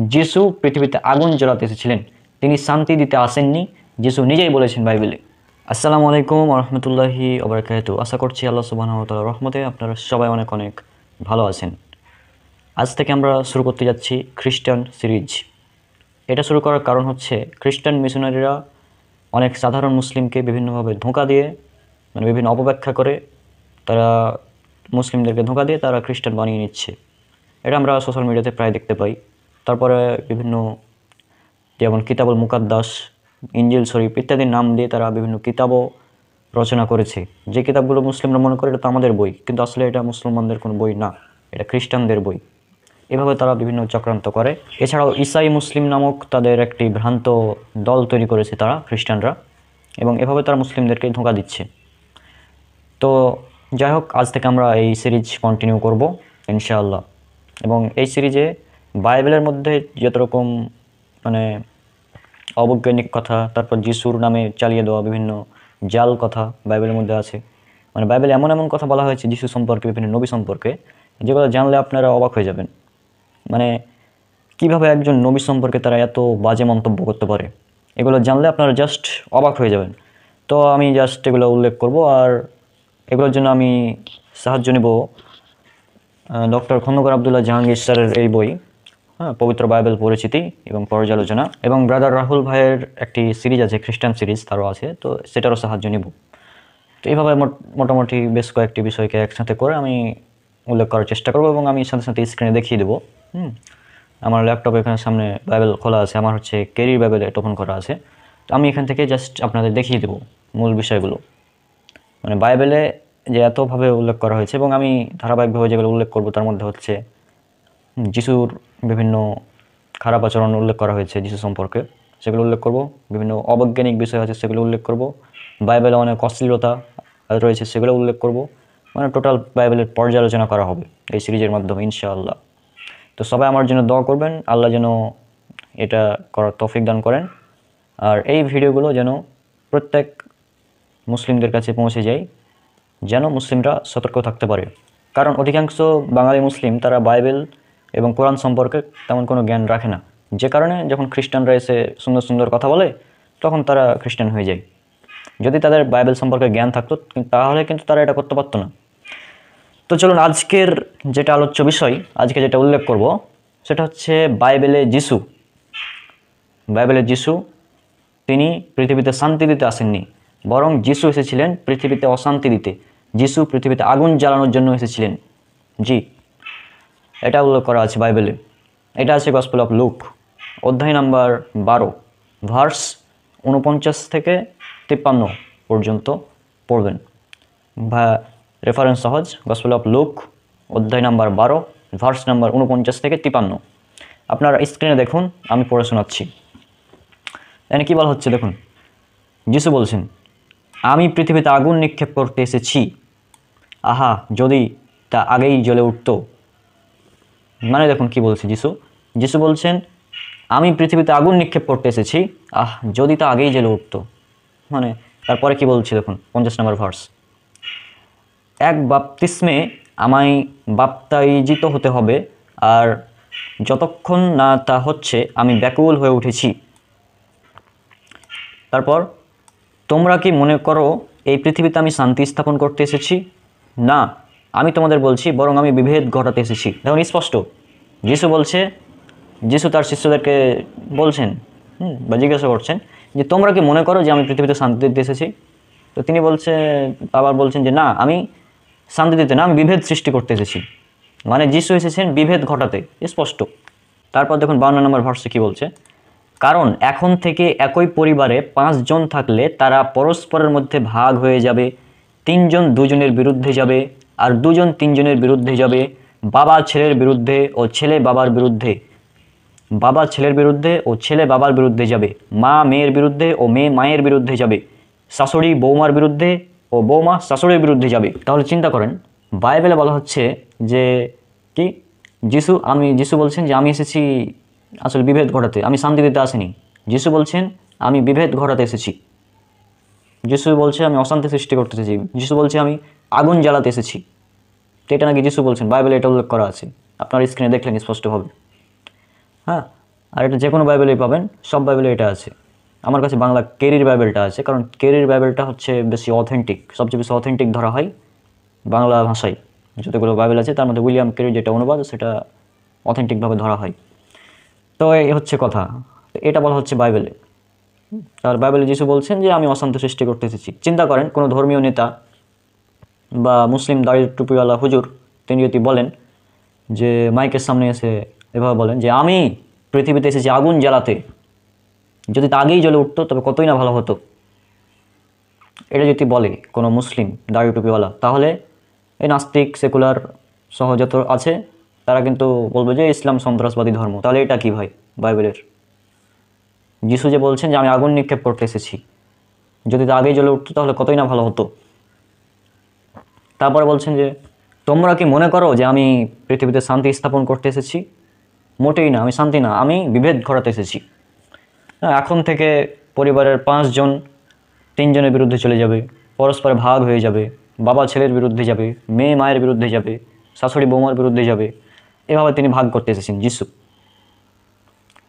যিশু পৃথিবীতে আগুন জ্বালাতে এসেছিলেন, তিনি শান্তি দিতে আসেননি, যিশু নিজেই বলেছেন বাইবেলে। আসসালামু আলাইকুম রহমতুল্লাহি ওবারাকাতুহু। আশা করছি আল্লাহ সুবহানাহু ওয়া তাআলার রহমতে আপনারা সবাই অনেক অনেক ভালো আছেন। আজ থেকে আমরা শুরু করতে যাচ্ছি খ্রিস্টান সিরিজ। এটা শুরু করার কারণ হচ্ছে খ্রিস্টান মিশনারিরা অনেক সাধারণ মুসলিমকে বিভিন্নভাবে ধোঁকা দিয়ে, মানে বিভিন্ন অপব্যাখ্যা করে তারা মুসলিমদেরকে ধোঁকা দিয়ে তারা খ্রিস্টান বানিয়ে নিচ্ছে। এটা আমরা সোশ্যাল মিডিয়াতে প্রায় দেখতে পাই। তারপরে বিভিন্ন যেমন কিতাবুল মুকাদ্দাস, ইনজিল শরীফ ইত্যাদি নাম দিয়ে তারা বিভিন্ন কিতাবও রচনা করেছে। যে কিতাবগুলো মুসলিমরা মনে করে এটা তো আমাদের বই, কিন্তু আসলে এটা মুসলমানদের কোনো বই না, এটা খ্রিস্টানদের বই। এভাবে তারা বিভিন্ন চক্রান্ত করে। এছাড়াও ঈসাই মুসলিম নামক তাদের একটি ভ্রান্ত দল তৈরি করেছে তারা, খ্রিস্টানরা, এবং এভাবে তারা মুসলিমদেরকে ধোঁকা দিচ্ছে। তো যাই হোক, আজ থেকে আমরা এই সিরিজ কন্টিনিউ করব ইনশাআল্লাহ। এবং এই সিরিজে বাইবেলের মধ্যে যত রকম মানে অবৈজ্ঞানিক কথা, তারপর যিশুর নামে চালিয়ে দেওয়া বিভিন্ন জাল কথা বাইবেলের মধ্যে আছে। মানে বাইবেলে এমন এমন কথা বলা হয়েছে যিশু সম্পর্কে, বিভিন্ন নবী সম্পর্কে, যেগুলো জানলে আপনারা অবাক হয়ে যাবেন। মানে কিভাবে একজন নবী সম্পর্কে তারা এত বাজে মন্তব্য করতে পারে, এগুলো জানলে আপনারা জাস্ট অবাক হয়ে যাবেন। তো আমি জাস্ট এগুলো উল্লেখ করব, আর এগুলোর জন্য আমি সাহায্য নেব ডক্টর খন্দকার আবদুল্লাহ জাহাঙ্গীর স্যারের এই বই, পবিত্র বাইবেল পরিচিতি এবং পর্যালোচনা, এবং ব্রাদার রাহুল ভাইয়ের একটি সিরিজ আছে, খ্রিস্টান সিরিজ, তারও আছে, তো সেটারও সাহায্য নেব। তো এইভাবে মোটামুটি বেশ কয়েকটি বিষয়কে একসাথে করে আমি উল্লেখ করার চেষ্টা করব, এবং আমি সাথে সাথে স্ক্রিনে দেখিয়ে দেবো। আমার ল্যাপটপে এখানে সামনে বাইবেল খোলা আছে, আমার হচ্ছে ক্যারির বাইবেল ওপেন করা আছে। তো আমি এখান থেকে জাস্ট আপনাদের দেখিয়ে দেবো মূল বিষয়গুলো, মানে বাইবেলে যে এতভাবে উল্লেখ করা হয়েছে। এবং আমি ধারাবাহিকভাবে যেগুলো উল্লেখ করব তার মধ্যে হচ্ছে যিশুর বিভিন্ন খারাপ আচরণ উল্লেখ করা হয়েছে যিশু সম্পর্কে, সেগুলো উল্লেখ করব। বিভিন্ন অবৈজ্ঞানিক বিষয় আছে, সেগুলো উল্লেখ করব। বাইবেলে অনেক অশ্লীলতা রয়েছে, সেগুলো উল্লেখ করব। মানে টোটাল বাইবেলের পর্যালোচনা করা হবে এই সিরিজের মাধ্যমে ইনশাআল্লাহ। তো সবাই আমার জন্য দোয়া করবেন, আল্লাহ যেন এটা করার তৌফিক দান করেন, আর এই ভিডিওগুলো যেন প্রত্যেক মুসলিমদের কাছে পৌঁছে যায়, যেন মুসলিমরা সতর্ক থাকতে পারে। কারণ অধিকাংশ বাঙালি মুসলিম তারা বাইবেল এবং কোরআন সম্পর্কে তেমন কোনো জ্ঞান রাখে না, যে কারণে যখন খ্রিস্টানরা এসে সুন্দর সুন্দর কথা বলে তখন তারা খ্রিস্টান হয়ে যায়। যদি তাদের বাইবেল সম্পর্কে জ্ঞান থাকতো তাহলে কিন্তু তারা এটা করতে পারতো না। তো চলুন, আজকের যেটা আলোচ্য বিষয়, আজকে যেটা উল্লেখ করব সেটা হচ্ছে বাইবেলে যিশু। বাইবেলে যিশু তিনি পৃথিবীতে শান্তি দিতে আসেননি, বরং যিশু এসেছিলেন পৃথিবীতে অশান্তি দিতে। যিশু পৃথিবীতে আগুন জ্বালানোর জন্য এসেছিলেন। জি, এটা উল্লেখ করা আছে বাইবেলে। এটা আছে গসপেল অফ লুক, অধ্যায় নাম্বার 12, ভার্স 49 থেকে 53 পর্যন্ত পড়বেন। রেফারেন্স সহজ, গসপেল অফ লুক অধ্যায় নাম্বার 12, ভার্স নাম্বার 49 থেকে 53। আপনারা স্ক্রিনে দেখুন, আমি পড়ে শোনাচ্ছি। এখানে কী বলা হচ্ছে দেখুন। যিশু বলছেন, আমি পৃথিবীতে আগুন নিক্ষেপ করতে এসেছি, আহা যদি তা আগেই জ্বলে উঠত। মানে দেখুন কি বলছে যিশু। যিশু বলছেন, আমি পৃথিবীতে আগুন নিক্ষেপ করতে এসেছি, যদি তা আগেই জ্বলে উঠত। মানে তারপরে কি বলছি দেখুন, 50 নম্বর ভার্স। এক বাপ্তিস্মে আমায় বাপ্তাইজিত হতে হবে, আর যতক্ষণ না তা হচ্ছে আমি ব্যাকুল হয়ে উঠেছি। তারপর, তোমরা কি মনে করো এই পৃথিবীতে আমি শান্তি স্থাপন করতে এসেছি? না, আমি তোমাদের বলছি বরং আমি বিভেদ ঘটাতে এসেছি। দেখুন স্পষ্ট, যিশু বলছে, যিশু তার শিষ্যদেরকে বলছেন বা জিজ্ঞাসা করছেন যে তোমরা কি মনে করো যে আমি পৃথিবীতে শান্তি দিতে এসেছি? তো তিনি আবার বলছেন যে না, আমি শান্তি দিতে না, আমি বিভেদ সৃষ্টি করতে এসেছি। মানে যিশু এসেছেন বিভেদ ঘটাতে, স্পষ্ট। তারপর দেখুন 52 নম্বর ভার্সে কি বলছে। কারণ এখন থেকে একই পরিবারে 5 জন থাকলে তারা পরস্পরের মধ্যে ভাগ হয়ে যাবে, 3 জন 2 জনের বিরুদ্ধে যাবে, আর 2 জন 3 জনের বিরুদ্ধে যাবে। বাবা ছেলের বিরুদ্ধে ও ছেলে বাবার বিরুদ্ধে, বাবা ছেলের বিরুদ্ধে ও ছেলে বাবার বিরুদ্ধে যাবে। মা মেয়ের বিরুদ্ধে ও মেয়ে মায়ের বিরুদ্ধে যাবে। শাশুড়ি বৌমার বিরুদ্ধে ও বৌমা শাশুড়ির বিরুদ্ধে যাবে। তাহলে চিন্তা করেন, বাইবেলে বলা হচ্ছে যে কি যিশু বলছেন যে আমি এসেছি আসলে বিভেদ ঘটাতে, আমি শান্তি দিতে আসিনি। যিশু বলছেন আমি বিভেদ ঘটাতে এসেছি। যিশু বলছে আমি অশান্তি সৃষ্টি করতে এসেছি। যিশু বলছে আমি আগুন জ্বালাতে এসেছি। তো এটা নাকি যিশু বলছেন, বাইবেলে এটা উল্লেখ করা আছে, আপনার স্ক্রিনে দেখলেন স্পষ্টভাবে। আর এটা যে কোনো বাইবেলেই পাবেন, সব বাইবেলে এটা আছে। আমার কাছে বাংলা কেরির বাইবেলটা আছে, কারণ কেরির বাইবেলটা হচ্ছে বেশি অথেন্টিক, সবচেয়ে বেশি অথেন্টিক ধরা হয় বাংলা ভাষায়। যতগুলো বাইবেল আছে তার মধ্যে উইলিয়াম কেরির যেটা অনুবাদ সেটা অথেন্টিকভাবে ধরা হয়। তো এই হচ্ছে কথা, এটা বলা হচ্ছে বাইবেলে। আর বাইবেলে যিশু বলছেন যে আমি অশান্তি সৃষ্টি করতে এসেছি। চিন্তা করেন কোনো ধর্মীয় নেতা বা মুসলিম দাড়ি টুপিওয়ালা হুজুর তিনি যদি বলেন যে মাইকের সামনে এসে এভাবে বলেন যে আমি পৃথিবীতে এসেছি আগুন জ্বালাতে, যদি তা আগেই জ্বলে উঠতো তবে কতই না ভালো হতো। এটা যদি বলে কোনো মুসলিম দাড়ি টুপিওয়ালা, তাহলে এই নাস্তিক সেকুলার সহ যত আছে তারা কিন্তু বলবে যে ইসলাম সন্ত্রাসবাদী ধর্ম। তাহলে এটা কি ভাই বাইবেলের? যিশু যে বলছেন যে আমি আগুন নিক্ষেপ করতে এসেছি, যদি তা আগেই জ্বলে উঠতো তাহলে কতই না ভালো হতো। তারপরে বলছেন যে তোমরা কি মনে করো যে আমি পৃথিবীতে শান্তি স্থাপন করতে এসেছি? মোটেই না, আমি শান্তি না, আমি বিভেদ ঘটাতে এসেছি। এখন থেকে পরিবারের 5 জন 3 জনের বিরুদ্ধে চলে যাবে, পরস্পরে ভাগ হয়ে যাবে, বাবা ছেলের বিরুদ্ধে যাবে, মেয়ে মায়ের বিরুদ্ধে যাবে, শাশুড়ি বৌমার বিরুদ্ধে যাবে। এভাবে তিনি ভাগ করতে এসেছেন যিশু।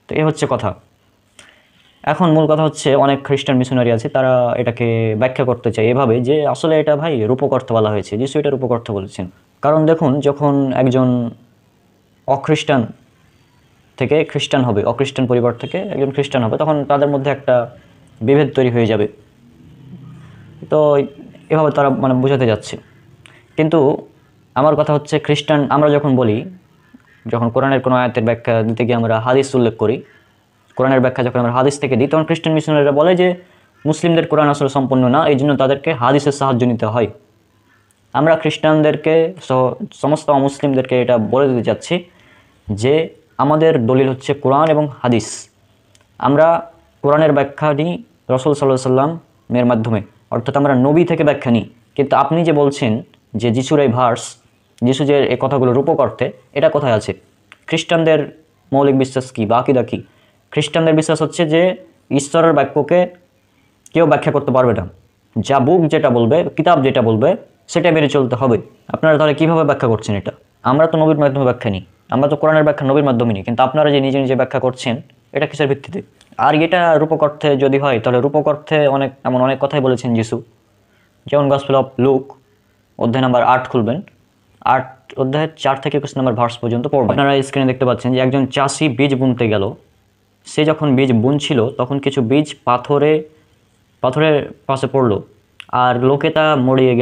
তো এই হচ্ছে কথা। এখন মূল কথা হচ্ছে অনেক খ্রিস্টান মিশনারি আছে, তারা এটাকে ব্যাখ্যা করতে চায় এভাবে যে আসলে এটা ভাই রূপক অর্থ বলা হয়েছে, যিশু এটা রূপক অর্থ বলেছেন। কারণ দেখুন, যখন একজন অখ্রিস্টান থেকে খ্রিস্টান হবে, অখ্রিস্টান পরিবার থেকে একজন খ্রিস্টান হবে, তখন তাদের মধ্যে একটা বিভেদ তৈরি হয়ে যাবে। তো এভাবে তারা মানে বোঝাতে যাচ্ছে। কিন্তু আমার কথা হচ্ছে খ্রিস্টান আমরা যখন বলি, যখন কোরআনের কোনো আয়াতের ব্যাখ্যা দিতে গিয়ে আমরা হাদিস উল্লেখ করি, কোরআনের ব্যাখ্যা যখন আমরা হাদিস থেকে দিই, তখন খ্রিস্টান মিশনারিরা বলে যে মুসলিমদের কোরআন আসলে সম্পূর্ণ না, এই জন্য তাদেরকে হাদিসের সাহায্য নিতে হয়। আমরা খ্রিস্টানদেরকে সমস্ত অমুসলিমদেরকে এটা বলে দিতে চাচ্ছি যে আমাদের দলিল হচ্ছে কোরআন এবং হাদিস। আমরা কোরআনের ব্যাখ্যা নিই রাসূল সাল্লাল্লাহু আলাইহি ওয়াসাল্লামের মাধ্যমে, অর্থাৎ আমরা নবী থেকে ব্যাখ্যা নিই। কিন্তু আপনি যে বলছেন যে যিশুর এই ভার্স, যিশু যে এই কথাগুলো রূপক অর্থে, এটা কোথায় আছে? খ্রিস্টানদের মৌলিক বিশ্বাস কি বা আকীদা কি? খ্রিস্টানদের বিশ্বাস হচ্ছে যে ঈশ্বরের বাক্যকে কেউ ব্যাখ্যা করতে পারবে না, যা বুক যেটা বলবে, কিতাব যেটা বলবে সেটা মেনে চলতে হবে। আপনারা তাহলে কীভাবে ব্যাখ্যা করছেন এটা? আমরা তো নবীর মাধ্যমে ব্যাখ্যা নিই, আমরা তো কোরআনের ব্যাখ্যা নবীর মাধ্যমে নিই, কিন্তু আপনারা যে নিজে নিজে ব্যাখ্যা করছেন এটা কিসের ভিত্তিতে? আর এটা রূপক অর্থে যদি হয়, তাহলে রূপক অর্থে এমন অনেক কথাই বলেছেন যিশু। যেমন গসপেল অফ লুক অধ্যায় নাম্বার 8 খুলবেন, 8 অধ্যায়ের 4 থেকে 21 নম্বর ভার্স পর্যন্ত পড়বেন। আপনারা স্ক্রিনে দেখতে পাচ্ছেন যে একজন চাষি বীজ বুনতে গেল। সে যখন বীজ বুনছিল তখন কিছু বীজ পাথরের পাশে পড়লো, আর লোকে তা মারিয়ে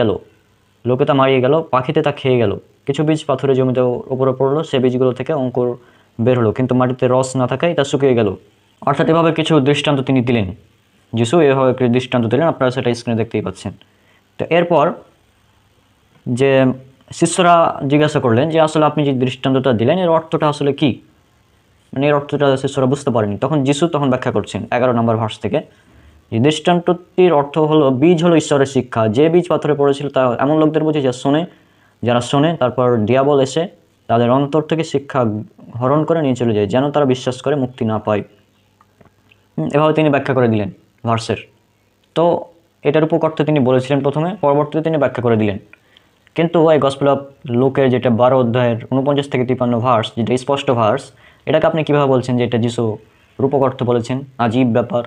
গেল, পাখিতে তা খেয়ে গেল। কিছু বীজ পাথরের জমিতে উপরে পড়লো, সে বীজগুলো থেকে অঙ্কুর বের হলো, কিন্তু মাটিতে রস না থাকায় তা শুকিয়ে গেল। অর্থাৎ এভাবে কিছু দৃষ্টান্ত তিনি দিলেন, যিশু এভাবে কিছু দৃষ্টান্ত দিলেন, আপনারা সেটা স্ক্রিনে দেখতেই পাচ্ছেন। তো এরপর যে শিষ্যরা জিজ্ঞাসা করলেন যে আসলে আপনি যে দৃষ্টান্তটা দিলেন এর অর্থটা আসলে কি, মানে এর অর্থটা শিষ্যরা বুঝতে পারেনি। তখন যিশু ব্যাখ্যা করছেন 11 নম্বর ভার্স থেকে, যে দৃষ্টান্তটির অর্থ হলো বীজ হলো ঈশ্বরের শিক্ষা। যে বীজ পাথরে পড়েছিল তা এমন লোকদের বোঝে যারা শোনে, তারপর ডিয়াবল এসে তাদের অন্তর থেকে শিক্ষা হরণ করে নিয়ে চলে যায়, যেন তারা বিশ্বাস করে মুক্তি না পায়। এভাবে তিনি ব্যাখ্যা করে দিলেন ভার্সের। তো এটার উপর অর্থে তিনি বলেছিলেন প্রথমে, পরবর্তীতে তিনি ব্যাখ্যা করে দিলেন। কিন্তু এই গসপেল অফ লুকের যেটা 12 অধ্যায়ের 49 থেকে 53 ভার্স, যেটা স্পষ্ট ভার্স, এটাকে আপনি কীভাবে বলছেন যে এটা যিশু রূপক অর্থে বলেছেন? আজীব ব্যাপার।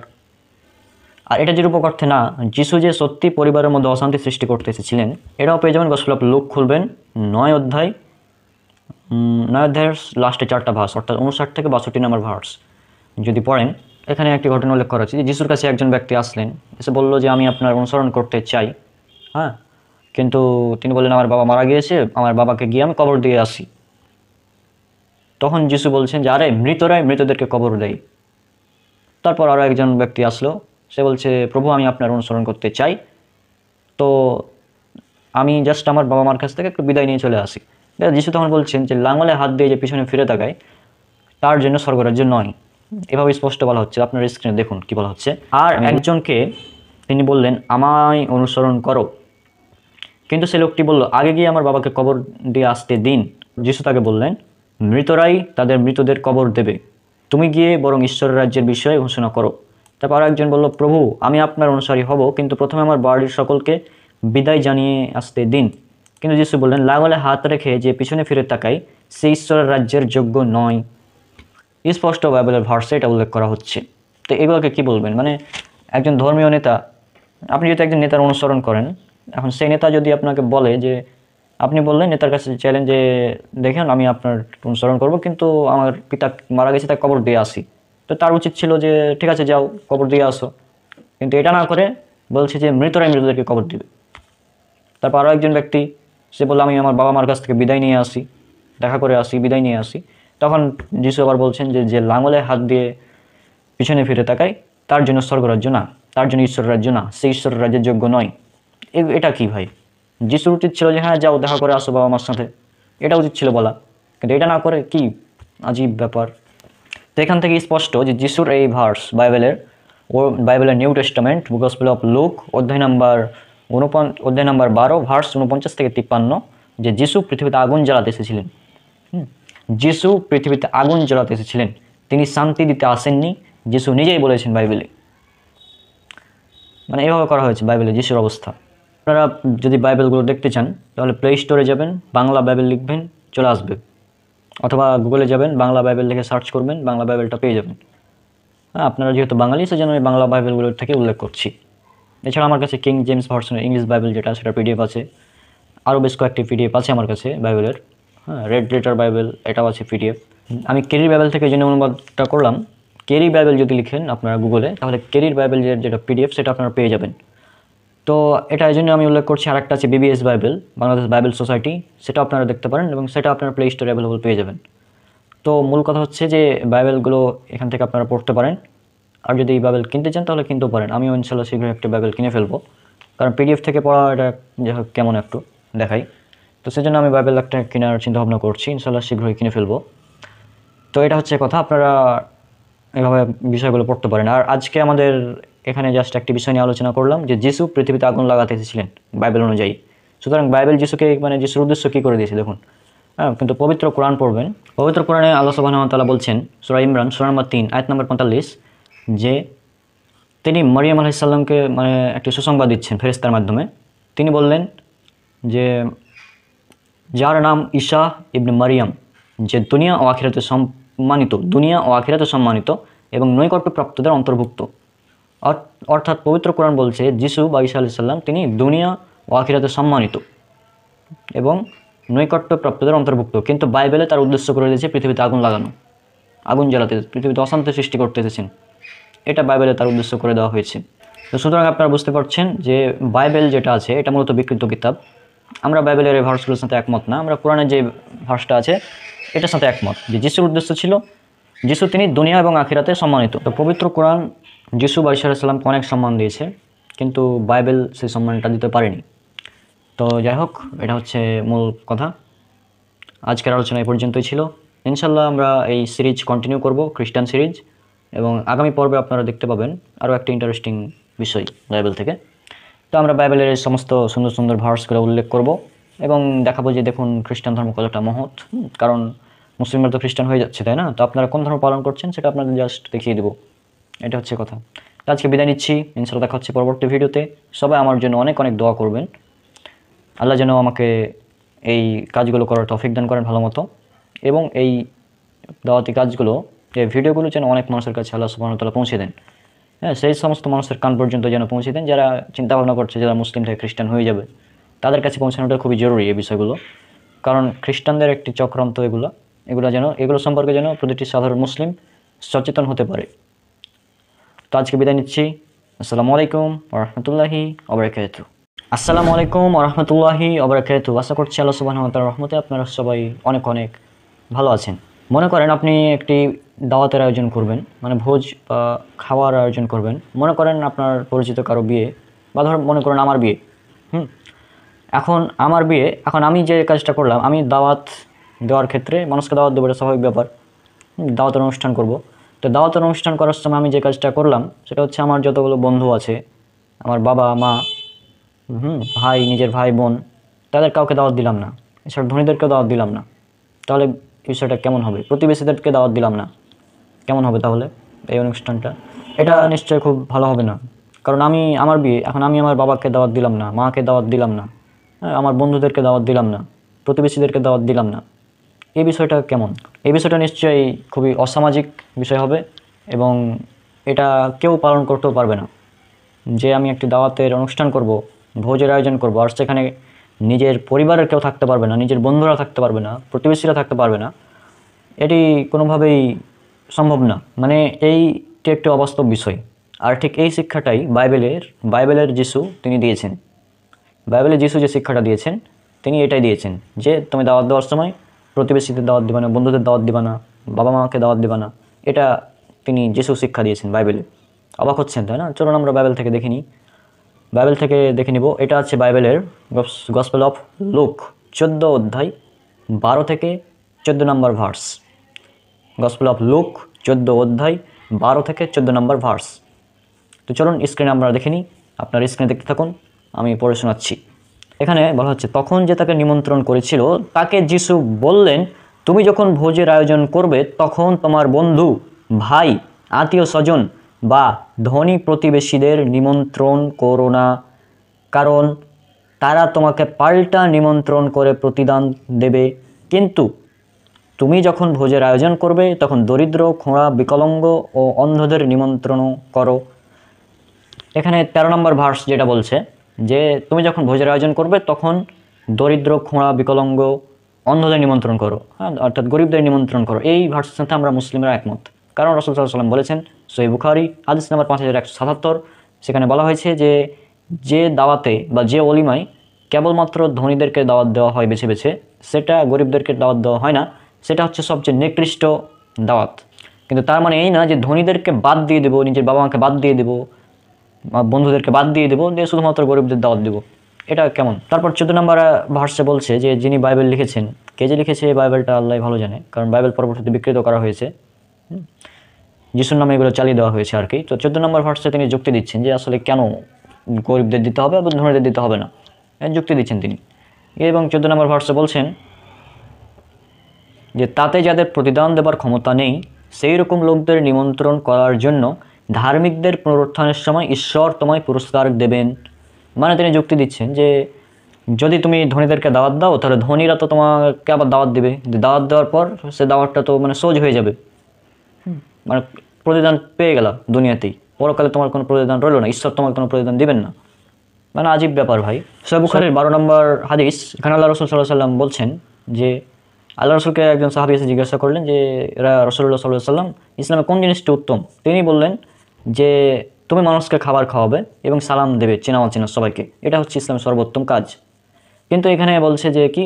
আর এটা যে রূপক অর্থে না, যিশু যে সত্যি পরিবারের মধ্যে অশান্তি সৃষ্টি করতে এসেছিলেন, এটাও পেয়ে যাবেন গসপেল অফ লুক খুলবেন 9 অধ্যায়ের লাস্টে 4টা ভার্স, অর্থাৎ 59 থেকে 62 নম্বর ভার্স যদি পড়েন, এখানে একটি ঘটনা উল্লেখ করা হচ্ছে যে যিশুর কাছে একজন ব্যক্তি আসলেন, এসে বলল যে আমি আপনার অনুসরণ করতে চাই, হ্যাঁ, কিন্তু তিনি বললেন আমার বাবা মারা গিয়েছে, আমার বাবাকে গিয়ে আমি কবর দিয়ে আসি। তখন যিশু বলছেন যে আরে মৃতরাই মৃতদেরকে কবর দেয়। তারপর আরও একজন ব্যক্তি আসলো, সে বলছে প্রভু আমি আপনার অনুসরণ করতে চাই, তো আমি জাস্ট আমার বাবা মার কাছ থেকে একটু বিদায় নিয়ে চলে আসি। যিশু তখন বলছেন যে লাঙলে হাত দিয়ে যে পিছনে ফিরে তাকায় তার জন্য স্বর্গরাজ্য নয়। এভাবে স্পষ্ট বলা হচ্ছে, আপনার স্ক্রিনে দেখুন কি বলা হচ্ছে। আর একজনকে তিনি বললেন আমায় অনুসরণ করো, কিন্তু সে লোকটি বলল আগে গিয়ে আমার বাবাকে কবর দিয়ে আসতে দিন। যিশু তাকে বললেন মৃতরাই তাদের মৃতদের কবর দেবে, তুমি গিয়ে বরং ঈশ্বরের রাজ্যের বিষয়ে ঘোষণা করো। তারপর একজন বলল প্রভু আমি আপনার অনুসারী হব, কিন্তু প্রথমে আমার বাড়ির সকলকে বিদায় জানিয়ে আসতে দিন। কিন্তু যিশু বললেন লাঙলে হাত রেখে যে পিছনে ফিরে তাকায় সে ঈশ্বরের রাজ্যের যোগ্য নয়। স্পষ্ট বাইবেলের ভার্সে এটা উল্লেখ করা হচ্ছে। তো এগুলোকে কি বলবেন? মানে একজন ধর্মীয় নেতা, আপনি যদি একজন নেতার অনুসরণ করেন, এখন সেই নেতা যদি আপনাকে বলে যে, আপনি বললেন নেতার কাছে চাইলেন যে দেখেন আমি আপনার অনুসরণ করব, কিন্তু আমার পিতা মারা গেছে, তাই কবর দিয়ে আসি। তো তার উচিত ছিল যে ঠিক আছে যাও কবর দিয়ে আসো, কিন্তু এটা না করে বলছে যে মৃতরাই মৃতদেরকে কবর দিবে। তারপর আরও একজন ব্যক্তি, সে বলল আমি আমার বাবা মার কাছ থেকে বিদায় নিয়ে আসি, দেখা করে আসি, বিদায় নিয়ে আসি। তখন যিশু আবার বলছেন যে যে লাঙলে হাত দিয়ে পিছনে ফিরে তাকায় তার জন্য স্বর্গরাজ্য না, তার জন্য ঈশ্বর রাজ্য না, সে ঈশ্বরের রাজ্যের যোগ্য নয়। এটা কি ভাই? যিশুর উচিত ছিল যে হ্যাঁ যাও দেখা করে আসো বাবা মার সাথে, এটা উচিত ছিল বলা, কিন্তু এটা না করে কি আজীব ব্যাপার। তো এখান থেকে স্পষ্ট যে যিশুর এই ভার্স বাইবেলের new testament gospel of look অধ্যায় নাম্বার 12 ভার্স 49 থেকে 53, যে যিশু পৃথিবীতে আগুন জ্বালাতে এসেছিলেন। যিশু পৃথিবীতে আগুন জ্বালাতে এসেছিলেন, তিনি শান্তি দিতে আসেননি, যিশু নিজেই বলেছেন বাইবেলে। মানে এভাবে করা হয়েছে বাইবেলে যিশুর অবস্থা। আপনারা যদি বাইবেলগুলো দেখতে চান তাহলে প্লে স্টোরে যাবেন, বাংলা বাইবেল লিখবেন, চলে আসবে। অথবা গুগলে যাবেন, বাংলা বাইবেল লিখে সার্চ করবেন, বাংলা বাইবেলটা পেয়ে যাবেন। হ্যাঁ, আপনারা যেহেতু বাঙালি সেজন্য আমি বাংলা বাইবেলগুলোর থেকে উল্লেখ করছি। এছাড়া আমার কাছে কিং জেমস ভার্সনের ইংলিশ বাইবেল যেটা, সেটা পিডিএফ আছে। আরও বেশ কয়েকটি পিডিএফ আছে আমার কাছে বাইবেলের। হ্যাঁ, রেড লেটার বাইবেল এটাও আছে পিডিএফ। আমি কেরির বাইবেল থেকে জন্য অনুবাদটা করলাম। কেরি বাইবেল যদি লিখেন আপনারা গুগলে, তাহলে কেরির বাইবেল যেটা পিডিএফ সেটা আপনারা পেয়ে যাবেন। তো এটা এই জন্য আমি উল্লেখ করছি। আরেকটা আছে BBS Bible, Bangladesh Bible society, সেটা আপনারা দেখতে পারেন এবং সেটা আপনারা প্লে স্টোরে অ্যাভেলেবল পেয়ে যাবেন। তো মূল কথা হচ্ছে যে বাইবেলগুলো এখান থেকে আপনারা পড়তে পারেন, আর যদি এই বাইবেল কিনতে চান তাহলে কিনতেও পারেন। আমিও ইনশাল্লাহ শীঘ্রই একটা বাইবেল কিনে ফেলবো, কারণ পিডিএফ থেকে পড়া এটা যাই হোক কেমন একটু দেখাই। তো সেজন্য আমি বাইবেল একটা কেনার চিন্তাভাবনা করছি, ইনশাল্লাহ শীঘ্রই কিনে ফেলবো। তো এটা হচ্ছে কথা, আপনারা এভাবে বিষয়গুলো পড়তে পারেন। আর আজকে আমাদের এখানে জাস্ট একটি বিষয় নিয়ে আলোচনা করলাম যে যিশু পৃথিবীতে আগুন লাগাতে এসেছিলেন বাইবেল অনুযায়ী। সুতরাং বাইবেল যিশুকে মানে যিশুর উদ্দেশ্য কী করে দিয়েছে দেখুন। হ্যাঁ, কিন্তু পবিত্র কোরআন পড়বেন। পবিত্র কোরআনে আল্লাহ সুবহানাহু ওয়া তাআলা বলছেন সূরা ইমরান সূরা নম্বর 3 আয়াত নম্বর 45, যে তিনি মরিয়ম আলাইহিস সালামকে মানে একটি সুসংবাদ দিচ্ছেন ফেরেশতার মাধ্যমে। তিনি বললেন যে যার নাম ঈসা ইবনে মারিয়াম, যে দুনিয়া ও আখিরাতে সম্মানিত এবং নৈকট্যপ্রাপ্তদের অন্তর্ভুক্ত। অর্থাৎ পবিত্র কোরআন বলছে যিশু বা ঈসা আলাইহিস সালাম তিনি দুনিয়া ও আখিরাতে সম্মানিত এবং নৈকট্যপ্রাপ্তদের অন্তর্ভুক্ত, কিন্তু বাইবেলে তার উদ্দেশ্য করে দিয়েছে পৃথিবীতে আগুন লাগানো, আগুন জ্বালাতে, পৃথিবীতে অশান্তি সৃষ্টি করতে এসেছেন, এটা বাইবেলে তার উদ্দেশ্য করে দেওয়া হয়েছে। তো সুতরাং আপনারা বুঝতে পারছেন যে বাইবেল যেটা আছে এটা মূলত বিকৃত কিতাব। আমরা বাইবেলের এই ভার্সগুলোর সাথে একমত না, আমরা কোরআনের যে ভার্সটা আছে এটার সাথে একমত, যে যিশুর উদ্দেশ্য ছিল যিশু তিনি দুনিয়া এবং আখিরাতে সম্মানিত। তো পবিত্র কোরআন যিশু বা ঈসা আলাইহিস সালামকে অনেক সম্মান দিয়েছে, কিন্তু বাইবেল সেই সম্মানটা দিতে পারেনি। তো যাই হোক, এটা হচ্ছে মূল কথা। আজকের আলোচনা এই পর্যন্তই ছিল। ইনশাল্লাহ আমরা এই সিরিজ কন্টিনিউ করব, খ্রিস্টান সিরিজ, এবং আগামী পর্বে আপনারা দেখতে পাবেন আরও একটা ইন্টারেস্টিং বিষয় বাইবেল থেকে। তো আমরা বাইবেলের এই সমস্ত সুন্দর সুন্দর ভার্সগুলো উল্লেখ করব এবং দেখাবো যে দেখুন খ্রিস্টান ধর্ম কতটা মহৎ। কারণ মুসলিমরা তো খ্রিস্টান হয়ে যাচ্ছে, তাই না? তো আপনারা কোন ধর্ম পালন করছেন সেটা আপনাদের জাস্ট দেখিয়ে দেবো, এটা হচ্ছে কথা। তো আজকে বিদায় নিচ্ছি, ইনশাল্লাহ দেখা হচ্ছে পরবর্তী ভিডিওতে। সবাই আমার জন্য অনেক অনেক দোয়া করবেন, আল্লাহ যেন আমাকে এই কাজগুলো করার তৌফিক দান করেন ভালো মতো, এবং এই দাওয়াতি কাজগুলো, এই ভিডিওগুলো যেন অনেক মানুষের কাছে আল্লাহ সুবহানাহু ওয়া তাআলা পৌঁছে দেন। হ্যাঁ, সেই সমস্ত মানুষের কান পর্যন্ত যেন পৌঁছে দেন যারা চিন্তা ভাবনা করছে যারা মুসলিম থেকে খ্রিস্টান হয়ে যাবে, তাদের কাছে পৌঁছানোটা খুবই জরুরি এই বিষয়গুলো। কারণ খ্রিস্টানদের একটি চক্রান্ত এগুলো সম্পর্কে যেন প্রতিটি সাধারণ মুসলিম সচেতন হতে পারে। তো আজকে বিদায় নিচ্ছি। আসসালামু আলাইকুম ওয়া রাহমাতুল্লাহি ওয়া বারাকাতুহু। আসসালামু আলাইকুম ওয়া রাহমাতুল্লাহি ওয়া বারাকাতুহু। আশা করছি আল্লাহ সুবহানাহু ওয়া তাআলার রহমতে আপনারা সবাই অনেক অনেক ভালো আছেন। মনে করেন আপনি একটি দাওয়াতের আয়োজন করবেন, মানে ভোজ বা খাওয়ার আয়োজন করবেন। মনে করেন আপনার পরিচিত কারো বিয়ে, বা মনে করেন আমার বিয়ে। এখন আমার বিয়ে, এখন আমি যে কাজটা করলাম, আমি দাওয়াত দেওয়ার ক্ষেত্রে মানুষকে দাওয়াত দেবো, এটা স্বাভাবিক ব্যাপার। দাওয়াতের অনুষ্ঠান করব। তো দাওয়াতের অনুষ্ঠান করার সময় আমি যে কাজটা করলাম সেটা হচ্ছে আমার যতগুলো বন্ধু আছে, আমার বাবা মা, ভাই, নিজের ভাই বোন, তাদের কাউকে দাওয়াত দিলাম না। এছাড়া ধনীদেরকেও দাওয়াত দিলাম না। তাহলে বিষয়টা কেমন হবে? প্রতিবেশীদেরকে দাওয়াত দিলাম না, কেমন হবে তাহলে এই অনুষ্ঠানটা? এটা নিশ্চয়ই খুব ভালো হবে না। কারণ আমার বিয়ে, এখন আমি আমার বাবাকে দাওয়াত দিলাম না, মাকে দাওয়াত দিলাম না, আমার বন্ধুদেরকে দাওয়াত দিলাম না, প্রতিবেশীদেরকে দাওয়াত দিলাম না। এই বিষয়টা কেমন? এই বিষয়টা নিশ্চয়ই খুবই অসামাজিক বিষয় হবে এবং এটা কেউ পালন করতেও পারবে না। যে আমি একটি দাওয়াতের অনুষ্ঠান করব, ভোজের আয়োজন করব, আর সেখানে নিজের পরিবারের কেউ থাকতে পারবে না, নিজের বন্ধুরা থাকতে পারবে না, প্রতিবেশীরা থাকতে পারবে না, এটি কোনোভাবেই সম্ভব না। মানে এইটি একটি অবাস্তব বিষয়। আর ঠিক এই শিক্ষাটাই বাইবেলের যিশু তিনি দিয়েছেন। বাইবেলে যিশু যে শিক্ষাটা দিয়েছেন তিনি এটাই দিয়েছেন যে তুমি দাওয়াত দেওয়ার সময় প্রতিবেশীদের দাওয়াত দিবা না, বন্ধুদের দাওয়াত দিবা না, বাবা মাকে দাওয়াত দিবা না। এটা তিনি যিশু শিক্ষা দিয়েছেন বাইবেলে। অবাক হচ্ছেন তাই না? চলুন আমরা বাইবেল থেকে দেখে নিব। এটা আছে বাইবেলের গসপেল অফ লুক 14 অধ্যায় 12 থেকে 14 নম্বর ভার্স। গসপেল অফ লুক 14 অধ্যায় 12 থেকে 14 নম্বর ভার্স। তো চলুন স্ক্রিনে আমরা দেখে নিই। আপনার স্ক্রিনে দেখতে থাকুন, আমি পড়ে শোনাচ্ছি। এখানে বলা হচ্ছে, তখন যে তাকে নিমন্ত্রণ করেছিল তাকে যিশু বললেন, তুমি যখন ভোজের আয়োজন করবে তখন তোমার বন্ধু, ভাই, আত্মীয় স্বজন বা ধনী প্রতিবেশীদের নিমন্ত্রণ করো না, কারণ তারা তোমাকে পাল্টা নিমন্ত্রণ করে প্রতিদান দেবে। কিন্তু তুমি যখন ভোজের আয়োজন করবে তখন দরিদ্র, খোঁড়া, বিকলাঙ্গ ও অন্ধদের নিমন্ত্রণ করো। এখানে 13 নম্বর ভার্স যেটা বলছে যে তুমি যখন ভোজের আয়োজন করবে তখন দরিদ্র, খোঁড়া, বিকলাঙ্গ, অন্ধদের নিমন্ত্রণ করো, হ্যাঁ, অর্থাৎ গরিবদের নিমন্ত্রণ করো। এই ভার্সের সাথে আমরা মুসলিমরা একমত, কারণ রাসূল সাল্লাল্লাহু আলাইহি ওয়াসাল্লাম বলেছেন, সহিহ বুখারী হাদিস নাম্বার 5177, সেখানে বলা হয়েছে যে দাওয়াতে বা যে অলিমায় কেবলমাত্র ধনীদেরকে দাওয়াত দেওয়া হয় বেছে বেছে, সেটা গরিবদেরকে দাওয়াত দেওয়া হয় না, সেটা হচ্ছে সবচেয়ে নিকৃষ্ট দাওয়াত। কিন্তু তার মানে এই না যে ধনীদেরকে বাদ দিয়ে দেবো, নিজের বাবা মাকে বাদ দিয়ে দেবো, বন্ধুদেরকে বাদ দিয়ে দেবো, দিয়ে শুধুমাত্র গরিবদের দাওয়াত দেবো। এটা কেমন? তারপর 14 নম্বর ভার্সে বলছে যে যিনি বাইবেল লিখেছেন, কে যে লিখেছে এই বাইবেলটা আল্লাহ ভালো জানে, কারণ বাইবেল পরবর্তীতে বিকৃত করা হয়েছে, যিশুর নামে এগুলো চালিয়ে দেওয়া হয়েছে আর কি। তো 14 নম্বর ভার্সে তিনি যুক্তি দিচ্ছেন যে আসলে কেন গরিবদের দিতে হবে এবং ধনীদের দিতে হবে না, যুক্তি দিচ্ছেন তিনি। এবং 14 নম্বর ভার্সে বলছেন যে তাতে যাদের প্রতিদান দেবার ক্ষমতা নেই সেই রকম লোকদের নিমন্ত্রণ করার জন্য ধার্মিকদের পুনরুত্থানের সময় ঈশ্বর তোমায় পুরস্কার দেবেন। মানে তিনি যুক্তি দিচ্ছেন যে যদি তুমি ধনীদেরকে দাওয়াত দাও তাহলে ধনীরা তো তোমাকে আবার দাওয়াত দেবে, দাওয়াত দেওয়ার পর সে দাওয়াতটা তো মানে সহজ হয়ে যাবে, মানে প্রতিদান পেয়ে গেলা দুনিয়াতেই, পরকালে তোমার কোনো প্রতিদান রইল না, ঈশ্বর তোমার কোনো প্রতিদান দিবেন না। মানে আজীব ব্যাপার ভাই। সহিহ বুখারীর 12 নম্বর হাদিস, এখানে আল্লাহ রাসূল সাল্লাল্লাহু আলাইহি ওয়াসাল্লাম বলছেন যে আল্লাহ রসুলকে একজন সাহাবী এসে জিজ্ঞাসা করলেন যে রাসূলুল্লাহ সাল্লাল্লাহু আলাইহি ওয়াসাল্লাম, ইসলামে কোন জিনিসটি উত্তম? তিনি বললেন যে তুমি মানুষকে খাবার খাওয়াবে এবং সালাম দেবে চেনা অচেনা সবাইকে, এটা হচ্ছে ইসলামের সর্বোত্তম কাজ। কিন্তু এখানে বলছে যে কি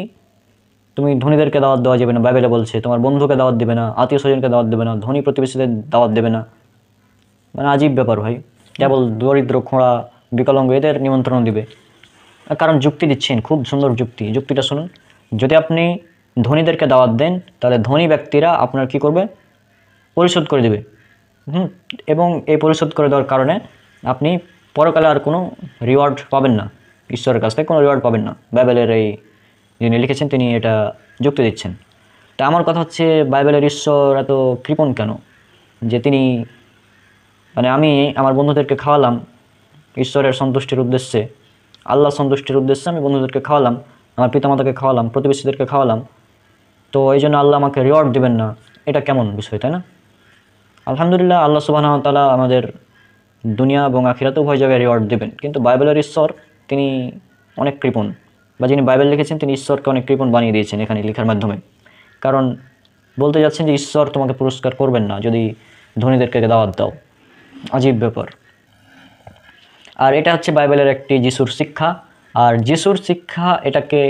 তুমি ধনীদেরকে দাওয়াত দেওয়া যাবে না, বাইবেলে বলছে তোমার বন্ধুকে দাওয়াত দেবে না, আত্মীয় স্বজনকে দাওয়াত দেবে না, ধনী প্রতিবেশীদের দাওয়াত দেবে না। মানে আজীব ব্যাপার ভাই, কেবল দরিদ্র, খোঁড়া, বিকলাঙ্গ এদের নিমন্ত্রণ দিবে। কারণ যুক্তি দিচ্ছেন, খুব সুন্দর যুক্তিটা শুনুন। যদি আপনি ধনীদেরকে দাওয়াত দেন তাহলে ধনী ব্যক্তিরা আপনার কি করবে? পরিশোধ করে দেবে। এবং এই পরিশোধ করে দেওয়ার কারণে আপনি পরকালে আর কোনো রিওয়ার্ড পাবেন না, ঈশ্বরের কাছ থেকে কোনো রিওয়ার্ড পাবেন না। বাইবেলের এই যিনি লিখেছেন তিনি এটা যুক্তি দিচ্ছেন। তা আমার কথা হচ্ছে, বাইবেলের ঈশ্বর এত কৃপণ কেন যে তিনি, মানে আমি আমার বন্ধুদেরকে খাওয়ালাম ঈশ্বরের সন্তুষ্টির উদ্দেশ্যে, আল্লাহ সন্তুষ্টির উদ্দেশ্যে আমি বন্ধুদেরকে খাওয়ালাম, আমার পিতামাতাকে খাওয়ালাম, প্রতিবেশীদেরকে খাওয়ালাম, তো এই জন্য আল্লাহ আমাকে রিওয়ার্ড দেবেন না? এটা কেমন বিষয়, তাই না? আলহামদুলিল্লাহ, আল্লাহ সুবহানাহু ওয়া তাআলা আমাদের দুনিয়া এবং আখিরাতে উভয় জায়গায় রিওয়ার্ড দেবেন, কিন্তু বাইবেলের ঈশ্বর তিনি অনেক কৃপণ, বা যিনি বাইবেল লিখেছেন তিনি ঈশ্বরকে অনেক কৃপণ বানিয়ে দিয়েছেন এখানে লেখার মাধ্যমে। কারণ বলতে যাচ্ছেন যে ঈশ্বর তোমাকে পুরস্কার করবেন না যদি ধনীদেরকে দাওয়াত দাও। আজীব ব্যাপার। আর এটা হচ্ছে বাইবেলের একটি যিশুর শিক্ষা। আর যিশুর শিক্ষা এটাকে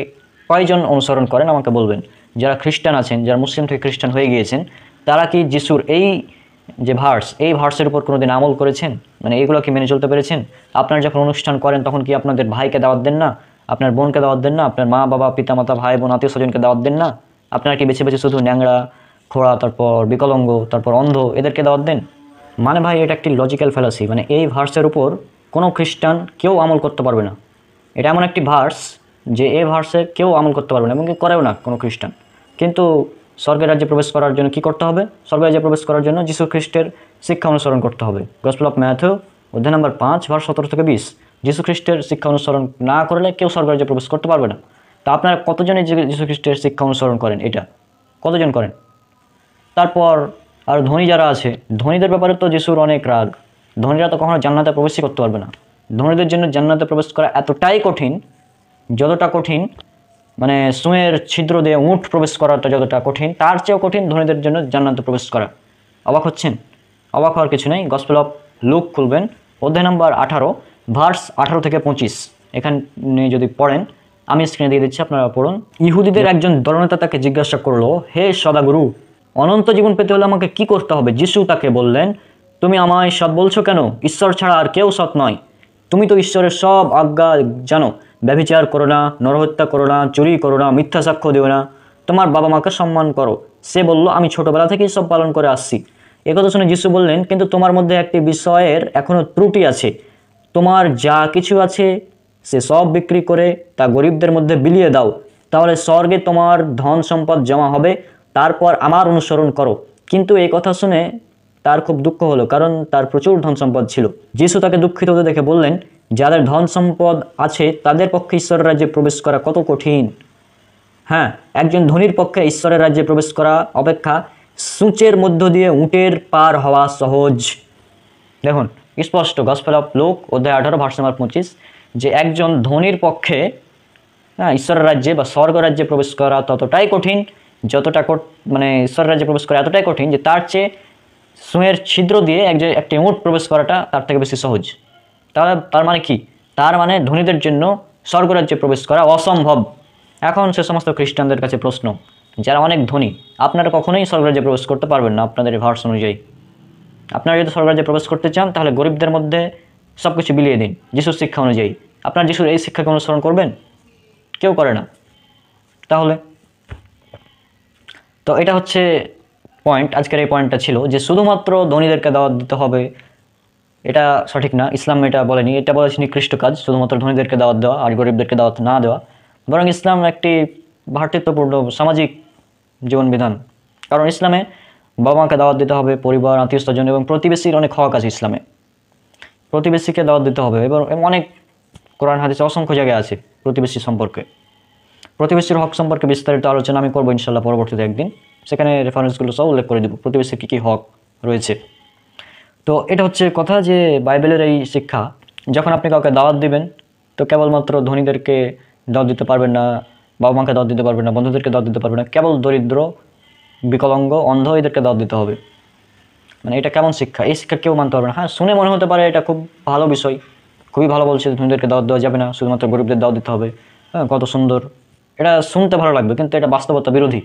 কয়জন অনুসরণ করেন আমাকে বলবেন? যারা খ্রিস্টান আছেন, যারা মুসলিম থেকে খ্রিস্টান হয়ে গিয়েছেন, তারা কি যিশুর এই যে এই ভার্সের উপর কোনোদিন আমল করেছেন? মানে এইগুলো কি মেনে চলতে পেরেছেন? আপনারা যখন অনুষ্ঠান করেন তখন কি আপনাদের ভাইকে দাওয়াত দেন না, আপনার বোনকে দাওয়াত দেন না, আপনার মা বাবা পিতামাতা ভাই বোন আত্মীয় স্বজনকে দাওয়াত দেন না? আপনারা কি বেছে বেছে শুধু ন্যাংরা, খোড়া, তারপর বিকলাঙ্গ, তারপর অন্ধ এদেরকে দাওয়াত দেন? মানে ভাই এটা একটি লজিক্যাল ফ্যালাসি। মানে এই ভার্সের উপর কোনো খ্রিস্টান কেউ আমল করতে পারবে না। এটা এমন একটি ভার্স যে এই ভার্সে কেউ আমল করতে পারবে না এবং করেও না কোনো খ্রিস্টান। কিন্তু স্বর্গের রাজ্যে প্রবেশ করার জন্য কি করতে হবে? স্বর্গের রাজ্যে প্রবেশ করার জন্য যীশু খ্রিস্টের শিক্ষা অনুসরণ করতে হবে। গসপেল অফ ম্যাথিউ অধ্যায় নম্বর 5 ভার্স 17 থেকে 20। যীশু খ্রিস্টের শিক্ষা অনুসরণ না করলে কেউ স্বর্গের রাজ্যে প্রবেশ করতে পারবে না। তা আপনারা কতজনই যীশু খ্রিস্টের শিক্ষা অনুসরণ করেন? এটা কতজন করেন? তারপর আর ধনী যারা আছে, ধনীদের ব্যাপারে তো যিশুর অনেক রাগ। ধনীরা তো কখনো জান্নাতে প্রবেশই করতে পারবে না। ধনীদের জন্য জান্নাতে প্রবেশ করা এতটাই কঠিন, যতটা কঠিন মানে সুঁয়ের ছিদ্র দিয়ে উট প্রবেশ করাটা যতটা কঠিন, তার চেয়েও কঠিন ধনীদের জন্য জান্নাতে প্রবেশ করা। অবাক হচ্ছেন? অবাক হওয়ার কিছু নেই। গসপেল অফ লুক খুলবেন, অধ্যায় নম্বর 18, ভার্স 18 থেকে 25। এখানে যদি পড়েন, আমি স্ক্রিনে দিয়ে দিচ্ছি, আপনারা পড়ুন। ইহুদিদের একজন দলনেতা তাকে জিজ্ঞাসা করলো, হে সদাগুরু, অনন্ত জীবন পেতে হলে আমাকে কি করতে হবে? যিশু তাকে বললেন, তুমি আমায় সৎ বলছো কেন? ঈশ্বর ছাড়া আর কেউ সৎ নয়। তুমি তো ঈশ্বরের সব আজ্ঞা জানো। ব্যভিচার করো না, নরহত্যা করো না, চুরি করো না, মিথ্যা সাক্ষ্য দিও না, তোমার বাবা মাকে সম্মান করো। সে বলল, আমি ছোটবেলা থেকেই সব পালন করে আসছি। একথা শুনে যিশু বললেন, কিন্তু তোমার মধ্যে একটি বিষয়ের এখনো ত্রুটি আছে। তোমার যা কিছু আছে সে সব বিক্রি করে তা গরিবদের মধ্যে বিলিয়ে দাও, তাহলে স্বর্গে তোমার ধন সম্পদ জমা হবে। তারপর আমার অনুসরণ করো। কিন্তু এই কথা শুনে তার খুব দুঃখ হলো, কারণ তার প্রচুর ধন সম্পদ ছিল। যিশু তাকে দুঃখিত হতে দেখে বললেন, যাদের ধন সম্পদ আছে তাদের পক্ষে ঈশ্বরের রাজ্যে প্রবেশ করা কত কঠিন। হ্যাঁ, একজন ধনীর পক্ষে ঈশ্বরের রাজ্যে প্রবেশ করা অপেক্ষা সূচের মধ্য দিয়ে উটের পার হওয়া সহজ। দেখুন স্পষ্ট, গসপেল অফ লুক অধ্যায় 18 ভার্স নম্বর 25, যে একজন ধনীর পক্ষে ঈশ্বরের রাজ্যে বা স্বর্গ রাজ্যে প্রবেশ করা ততটাই কঠিন, যতটা মানে ঈশ্বরের রাজ্যে প্রবেশ করা এতটাই কঠিন যে তার চেয়ে সুঁয়ের ছিদ্র দিয়ে একটি উট প্রবেশ করাটা তার থেকে বেশি সহজ। তার মানে কি? তার মানে ধনীদের জন্য স্বর্গরাজ্যে প্রবেশ করা অসম্ভব। এখন সে সমস্ত খ্রিস্টানদের কাছে প্রশ্ন, যারা অনেক ধনী, আপনারা কখনোই স্বর্গরাজ্যে প্রবেশ করতে পারবেন না আপনাদের ভার্স অনুযায়ী। আপনারা যদি স্বর্গরাজ্যে প্রবেশ করতে চান, তাহলে গরিবদের মধ্যে সব কিছু বিলিয়ে দিন যিশুর শিক্ষা অনুযায়ী। আপনারা যিশুর এই শিক্ষাকে অনুসরণ করবেন? কেউ করে না। তাহলে তো এটা হচ্ছে পয়েন্ট। আজকের এই পয়েন্টটা ছিল যে শুধুমাত্র ধনীদেরকে দাওয়াত দিতে হবে, এটা সঠিক না। ইসলাম এটা বলেনি, এটা বলেছে নিকৃষ্ট কাজ শুধুমাত্র ধনীদেরকে দাওয়াত দেওয়া আর গরিবদেরকে দাওয়াত না দেওয়া। বরং ইসলাম একটি ভ্রাতৃত্বপূর্ণ সামাজিক জীবনবিধান। কারণ ইসলামে বাবা মাকে দাওয়াত দিতে হবে, পরিবার, আত্মীয় স্বজন এবং প্রতিবেশীর অনেক হক আছে ইসলামে। প্রতিবেশীকে দাওয়াত দিতে হবে এবং অনেক কোরআন হাদিসে অসংখ্য জায়গায় আছে প্রতিবেশী সম্পর্কে। প্রতিবেশীর হক সম্পর্কে বিস্তারিত আলোচনা আমি করবো ইনশাল্লাহ পরবর্তীতে একদিন। সেখানে রেফারেন্সগুলো সব উল্লেখ করে দেবো প্রতিবেশীর কী কী হক রয়েছে। তো এটা হচ্ছে কথা যে বাইবেলের এই শিক্ষা, যখন আপনি কাউকে দাওয়াত দিবেন তো কেবলমাত্র ধনীদেরকে দাওয়াত দিতে পারবেন না, বাবা মাকে দাওয়াত দিতে পারবেন না, বন্ধুদেরকে দাওয়াত দিতে পারবেন না, কেবল দরিদ্র, বিকলাঙ্গ, অন্ধ এদেরকে দাওয়াত দিতে হবে। মানে এটা কেমন শিক্ষা? এই শিক্ষা কেউ মানতে পারবে না। হ্যাঁ, শুনে মনে হতে পারে এটা খুব ভালো বিষয়, খুবই ভালো বলছে, ধনীদেরকে দাওয়াত দেওয়া যাবে না, শুধুমাত্র গরিবদের দাওয়াত দিতে হবে। হ্যাঁ, কত সুন্দর, এটা শুনতে ভালো লাগবে, কিন্তু এটা বাস্তবতা বিরোধী।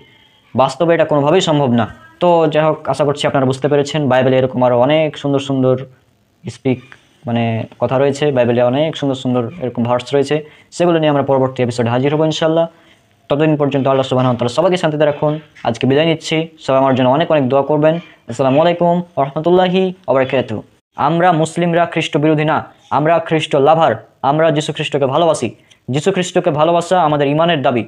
বাস্তবে এটা কোনোভাবেই সম্ভব না। তো যাই হোক, আশা করছি আপনারা বুঝতে পেরেছেন। বাইবেলে এরকম আরও অনেক সুন্দর সুন্দর মানে কথা রয়েছে, বাইবেলে অনেক সুন্দর সুন্দর এরকম ভার্স রয়েছে, সেগুলো নিয়ে আমরা পরবর্তী এপিসোডে হাজির হবো ইনশাল্লাহ। ততদিন পর্যন্ত আল্লাহ সুবহানাহু ওয়া তাআলা সবাইকে শান্তিতে রাখুন। আজকে বিদায় নিচ্ছি, সবাই আমার জন্য অনেক অনেক দোয়া করবেন। আসসালামু আলাইকুম ওয়া রাহমাতুল্লাহি ওয়া বারাকাতুহু। আমরা মুসলিমরা খ্রিস্ট বিরোধী না, আমরা খ্রিস্ট লাভার। আমরা যীশু খ্রিস্টকে ভালোবাসি। যীশু খ্রিস্টকে ভালোবাসা আমাদের ইমানের দাবি।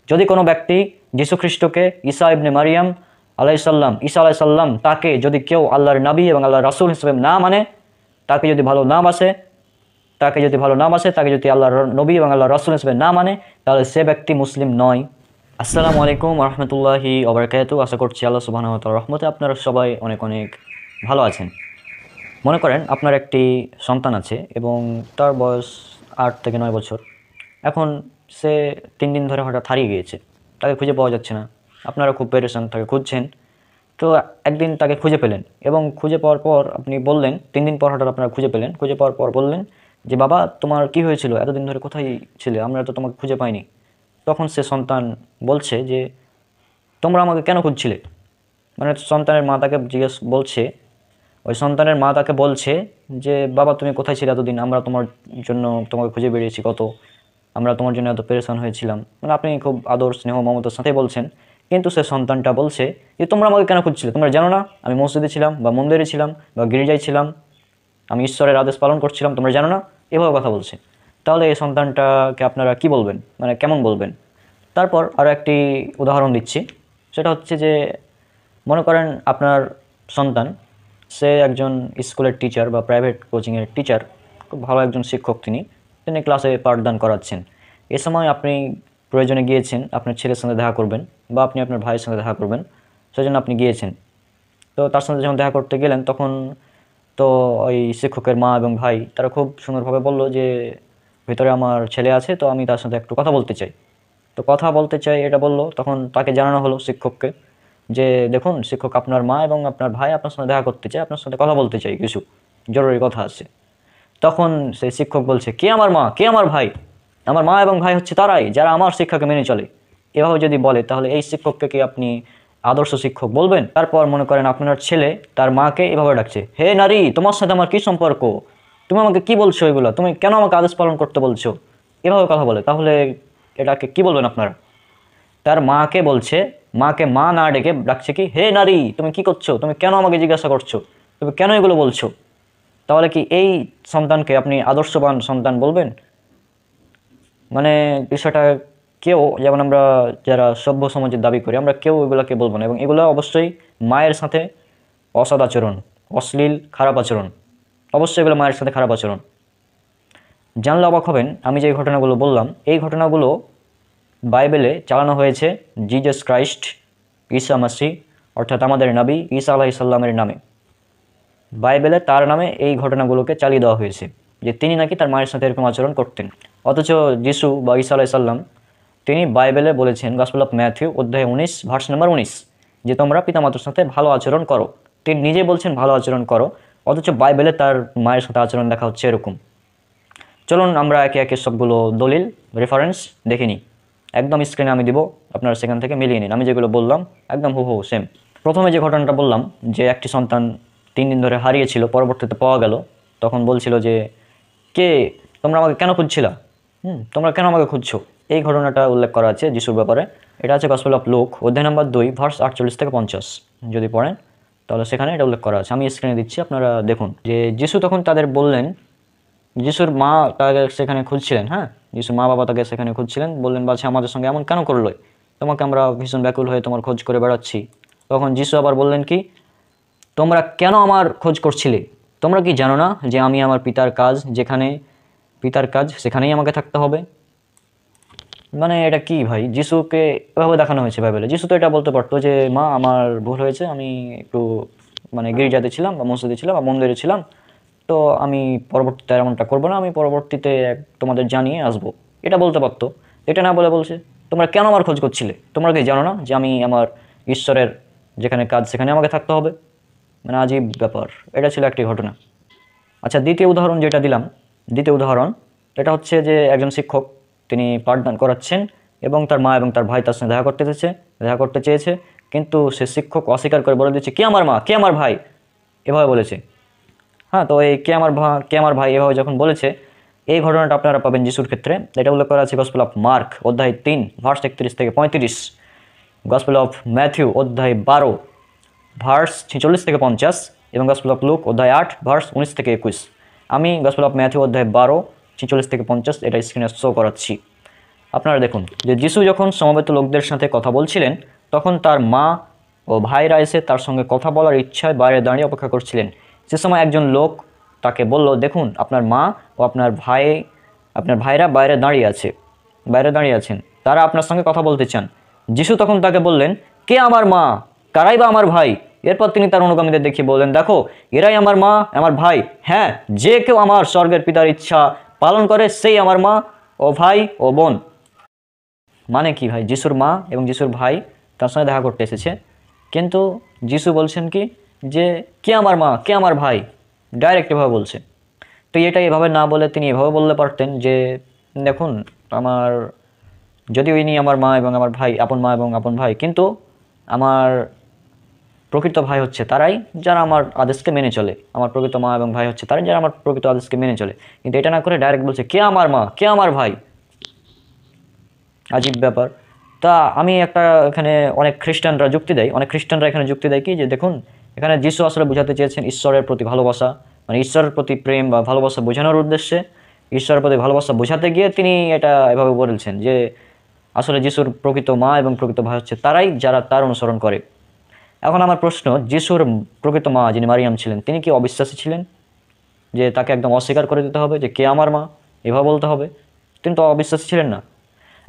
যদি কোনো ব্যক্তি যীশু খ্রিস্টকে ঈসা ইবনে মারিয়াম ঈসা আলাইসাল্লাম তাকে যদি কেউ আল্লাহর নবী এবং আল্লাহর রাসূল হিসেবে না মানে, তাকে যদি ভালো না বাসে, তাকে যদি আল্লাহর নবী এবং আল্লাহর রাসূল হিসেবে না মানে, তাহলে সে ব্যক্তি মুসলিম নয়। আসসালামু আলাইকুম ওয়া রাহমাতুল্লাহি ওয়া বারাকাতুহু। আশা করছি আল্লাহ সুবহানাহু ওয়া তাআলার রহমতে আপনারা সবাই অনেক অনেক ভালো আছেন। মনে করেন আপনার একটি সন্তান আছে এবং তার বয়স 8 থেকে 9 বছর। এখন সে 3 দিন ধরে হঠাৎ হারিয়ে গিয়েছে, তাকে খুঁজে পাওয়া যাচ্ছে না। আপনারা খুব পেরেশান, তাকে খুঁজছেন। তো একদিন তাকে খুঁজে পেলেন এবং খুঁজে পাওয়ার পর আপনি বললেন, 3 দিন পর হঠাৎ আপনারা খুঁজে পেলেন, খুঁজে পাওয়ার পর বললেন যে, বাবা তোমার কি হয়েছিল, এতদিন ধরে কোথায় ছিলে, আমরা তো তোমাকে খুঁজে পাইনি। তখন সে সন্তান বলছে যে, তোমরা আমাকে কেন খুঁজছিলে? মানে সন্তানের মা তাকে ওই সন্তানের মা তাকে বলছে যে, বাবা তুমি কোথায় ছিলে এতদিন, আমরা তোমার জন্য তোমাকে খুঁজে বেরিয়েছি আমরা তোমার জন্য এত পেরেশান হয়েছিলাম। মানে আপনি খুব আদর, স্নেহ, মমতার সাথে বলছেন, কিন্তু সে সন্তানটা বলছে যে, তোমরা আমাকে কেন খুঁজছিলে? তোমরা জানো না আমি মসজিদে ছিলাম বা মন্দিরে ছিলাম বা গির্জায় ছিলাম, আমি ঈশ্বরের আদেশ পালন করছিলাম, তোমরা জানো না? এভাবে কথা বলছে। তাহলে এই সন্তানটাকে আপনারা কি বলবেন, মানে কেমন বলবেন? তারপর আরও একটি উদাহরণ দিচ্ছি। সেটা হচ্ছে যে, মনে করেন আপনার সন্তান, সে একজন স্কুলের টিচার বা প্রাইভেট কোচিংয়ের টিচার, খুব ভালো একজন শিক্ষক। তিনি ক্লাসে পাঠদান করাচ্ছেন। এ সময় আপনি প্রয়োজনে গিয়েছেন আপনার ছেলের সঙ্গে দেখা করবেন। বা আপনি আপনার ভাইয়ের সঙ্গে দেখা করবেন, সেজন্য আপনি গিয়েছেন। তো তার সঙ্গে যখন দেখা করতে গেলেন তখন তো ওই শিক্ষকের মা এবং ভাই তারা খুব সুন্দরভাবে বলল যে ভিতরে আমার ছেলে আছে, তো আমি তার সাথে একটু কথা বলতে চাই। তো কথা বলতে চাই এটা বলল, তখন তাকে জানানো হলো শিক্ষককে যে দেখুন শিক্ষক, আপনার মা এবং আপনার ভাই আপনার সঙ্গে দেখা করতে চাই, আপনার সাথে কথা বলতে চাই, কিছু জরুরি কথা আছে। তখন সেই শিক্ষক বলছে, কে আমার মা, কে আমার ভাই? আমার মা এবং ভাই হচ্ছে তারাই যারা আমার শিক্ষাকে মেনে চলে। এভাবে যদি বলে তাহলে এই শিক্ষককে কি আপনি আদর্শ শিক্ষক বলবেন? তারপর মনে করেন আপনার ছেলে তার মাকে এভাবে ডাকছে, হে নারী, তোমার সাথে আমার কি সম্পর্ক? তুমি আমাকে কি বলছো এগুলো? তুমি কেন আমাকে আদেশ পালন করতে বলছো? এভাবে কথা বলে, তাহলে এটাকে কি বলবেন আপনারা? তার মাকে বলছে, মাকে মা না ডেকে ডাকছে কি, হে নারী, তুমি কি করছো? তুমি কেন আমাকে জিজ্ঞাসা করছো? তুমি কেন এগুলো বলছো? তাহলে কি এই সন্তানকে আপনি আদর্শবান সন্তান বলবেন? মানে বিষয়টা কেউ, যেমন আমরা যারা সভ্য সমাজের দাবি করি, আমরা কেউ এগুলোকে বলবো না, এবং এগুলো অবশ্যই মায়ের সাথে অসৎ আচরণ, অশ্লীল খারাপ আচরণ, অবশ্যই এগুলো মায়ের সাথে খারাপ আচরণ। জানলে অবাক হবেন, আমি যে ঘটনাগুলো বললাম এই ঘটনাগুলো বাইবেলে চালানো হয়েছে জিজাস ক্রাইস্ট, ঈসা মাসি, অর্থাৎ আমাদের নবী ঈসা আলাইহিসসালামের নামে। বাইবেলে তার নামে এই ঘটনাগুলোকে চালিয়ে দেওয়া হয়েছে যে তিনি নাকি তার মায়ের সাথে এরকম আচরণ করতেন। অথচ যিশু বা ঈসা আলাইহিসসালাম তিনি বাইবেলে বলেছেন, গসপেল অফ ম্যাথিউ অধ্যায় 19 ভার্স নাম্বার 19, যে তোমরা পিতামাতার সাথে ভালো আচরণ করো। তিনি নিজে বলছেন ভালো আচরণ করো, অথচ বাইবেলে তার মায়ের সাথে আচরণ দেখা হচ্ছে এরকম। চলুন আমরা একে একে সবগুলো দলিল রেফারেন্স দেখে নিই। একদম স্ক্রিনে আমি দিব, আপনারা সেখান থেকে মিলিয়ে নিন। আমি যেগুলো বললাম একদম হুবহু সেম। প্রথমে যে ঘটনাটা বললাম যে একটি সন্তান 3 দিন ধরে হারিয়েছিল, পরবর্তীতে পাওয়া গেল, তখন বলছিল যে কে, তোমরা আমাকে কেন খুঁজছিলা? তোমরা কেন আমাকে খুঁজছো? এই ঘটনাটা উল্লেখ করা আছে যিশুর ব্যাপারে। এটা আছে গসপেল অফ লুক অধ্যায় নাম্বার 2 ভার্স 48 থেকে 50, যদি পড়েন তাহলে সেখানে এটা উল্লেখ করা আছে। আমি স্ক্রিনে দিচ্ছি, আপনারা দেখুন। যে যিশু তখন তাদের বললেন, যিশুর মা তাকে সেখানে খুঁজছিলেন, হ্যাঁ, যিশুর মা বাবা তাকে সেখানে খুঁজছিলেন, বললেন বাচ্চা আমাদের সঙ্গে এমন কেন করলো? তোমাকে আমরা ভীষণ ব্যাকুল হয়ে তোমার খোঁজ করে বেড়াচ্ছি। তখন যিশু আবার বললেন কি, তোমরা কেন আমার খোঁজ করছিলে? তোমরা কি জানো না যে আমি আমার পিতার কাজ, যেখানে পিতার কাজ সেখানেই আমাকে থাকতে হবে? মানে এটা কি ভাই, যিশুকে এভাবে দেখানো হয়েছে বাইবেলে। যিশু তো এটা বলতে পারতো যে মা আমার ভুল হয়েছে, আমি একটু মানে গির্জাতে ছিলাম বা মসজিদে ছিলাম বা মন্দিরে ছিলাম, তো আমি পরবর্তীতে এমনটা করবো না, আমি পরবর্তীতে তোমাদের জানিয়ে আসবো, এটা বলতে পারতো। এটা না বলে বলছে তোমরা কেন আমার খোঁজ করছিলে? তোমরা কি জানো না যে আমি আমার ঈশ্বরের যেখানে কাজ সেখানে আমাকে থাকতে হবে? মানে আজীব ব্যাপার। এটা ছিল একটি ঘটনা। আচ্ছা, দ্বিতীয় উদাহরণ যেটা দিলাম, দ্বিতীয় উদাহরণ এটা হচ্ছে যে একজন শিক্ষক তিনি পাঠদান করাচ্ছেন এবং তার মা এবং তার ভাই তার সঙ্গে দেখা করতে চেয়েছে, কিন্তু সে শিক্ষক অস্বীকার করে বলে দিচ্ছে কে আমার মা, কে আমার ভাই, এভাবে বলেছে। হ্যাঁ, তো এই কে আমার ভাই এভাবে যখন বলেছে, এই ঘটনাটা আপনারা পাবেন যিশুর ক্ষেত্রে। এটা উল্লেখ করা আছে গসপেল অফ মার্ক অধ্যায় 3 ভার্স 31 থেকে 35, গসপেল অফ ম্যাথিউ অধ্যায় 12 ভার্স 46 থেকে 50, এবং গসপেল অফ লুক অধ্যায় 8 ভার্স 19 থেকে 21। আমি গসপেল অফ ম্যাথিউ অধ্যায় 12 46 থেকে 50 এটা স্ক্রিনে শো করাচ্ছি। আপনারা দেখুন যে যিশু যখন সমবেত লোকদের সাথে কথা বলছিলেন, তখন তার মা ও ভাইরা এসে তার সঙ্গে কথা বলার ইচ্ছায় বাইরে দাঁড়িয়ে অপেক্ষা করছিলেন। সে সময় একজন লোক তাকে বলল, দেখুন আপনার মা ও আপনার ভাইরা বাইরে দাঁড়িয়ে আছেন, তারা আপনার সঙ্গে কথা বলতে চান। যিশু তখন তাকে বললেন, কে আমার মা, কারাই বা আমার ভাই? এরপর তিনি তার অনুগামীদের দেখিয়ে বললেন, দেখো এরাই আমার মা, আমার ভাই। হ্যাঁ, যে কেউ আমার স্বর্গের পিতার ইচ্ছা পালন করে সেই আমার মা ও ভাই ও বোন। মানে কি ভাই, যিশুর মা এবং যিশুর ভাই তার সঙ্গে দেখা করতে এসেছে, কিন্তু যিশু বলছেন কি যে কে আমার মা, কে আমার ভাই, ডাইরেক্ট এভাবে বলছে। তো এটা এভাবে না বলে তিনি এভাবে বলতে পারতেন যে দেখুন আমার, যদিও ইনি আমার মা এবং আমার ভাই, আপন মা এবং আপন ভাই, কিন্তু আমার প্রকৃত ভাই হচ্ছে তারাই যারা আমার আদেশকে মেনে চলে। আমার প্রকৃত মা এবং ভাই হচ্ছে তারাই যারা আমার প্রকৃত আদেশকে মেনে চলে। কিন্তু এটা না করে ডাইরেক্ট বলছে কে আমার মা, কে আমার ভাই। আজীব ব্যাপার। তা আমি একটা এখানে অনেক খ্রিস্টানরা এখানে যুক্তি দেয় কি যে দেখুন এখানে যিশু আসলে বোঝাতে চেয়েছেন ঈশ্বরের প্রতি ভালোবাসা, মানে ঈশ্বরের প্রতি প্রেম বা ভালোবাসা বোঝানোর উদ্দেশ্যে, ঈশ্বরের প্রতি ভালোবাসা বোঝাতে গিয়ে তিনি এটা এভাবে বলেছেন যে আসলে যিশুর প্রকৃত মা এবং প্রকৃত ভাই হচ্ছে তারাই যারা তার অনুসরণ করে। এখন আমার প্রশ্ন, যিশুর প্রকৃত মা যিনি মারিয়াম ছিলেন, তিনি কি অবিশ্বাসী ছিলেন যে তাকে একদম অস্বীকার করে দিতে হবে যে কে আমার মা, এভাবে বলতে হবে? তিনি তো অবিশ্বাসী ছিলেন না।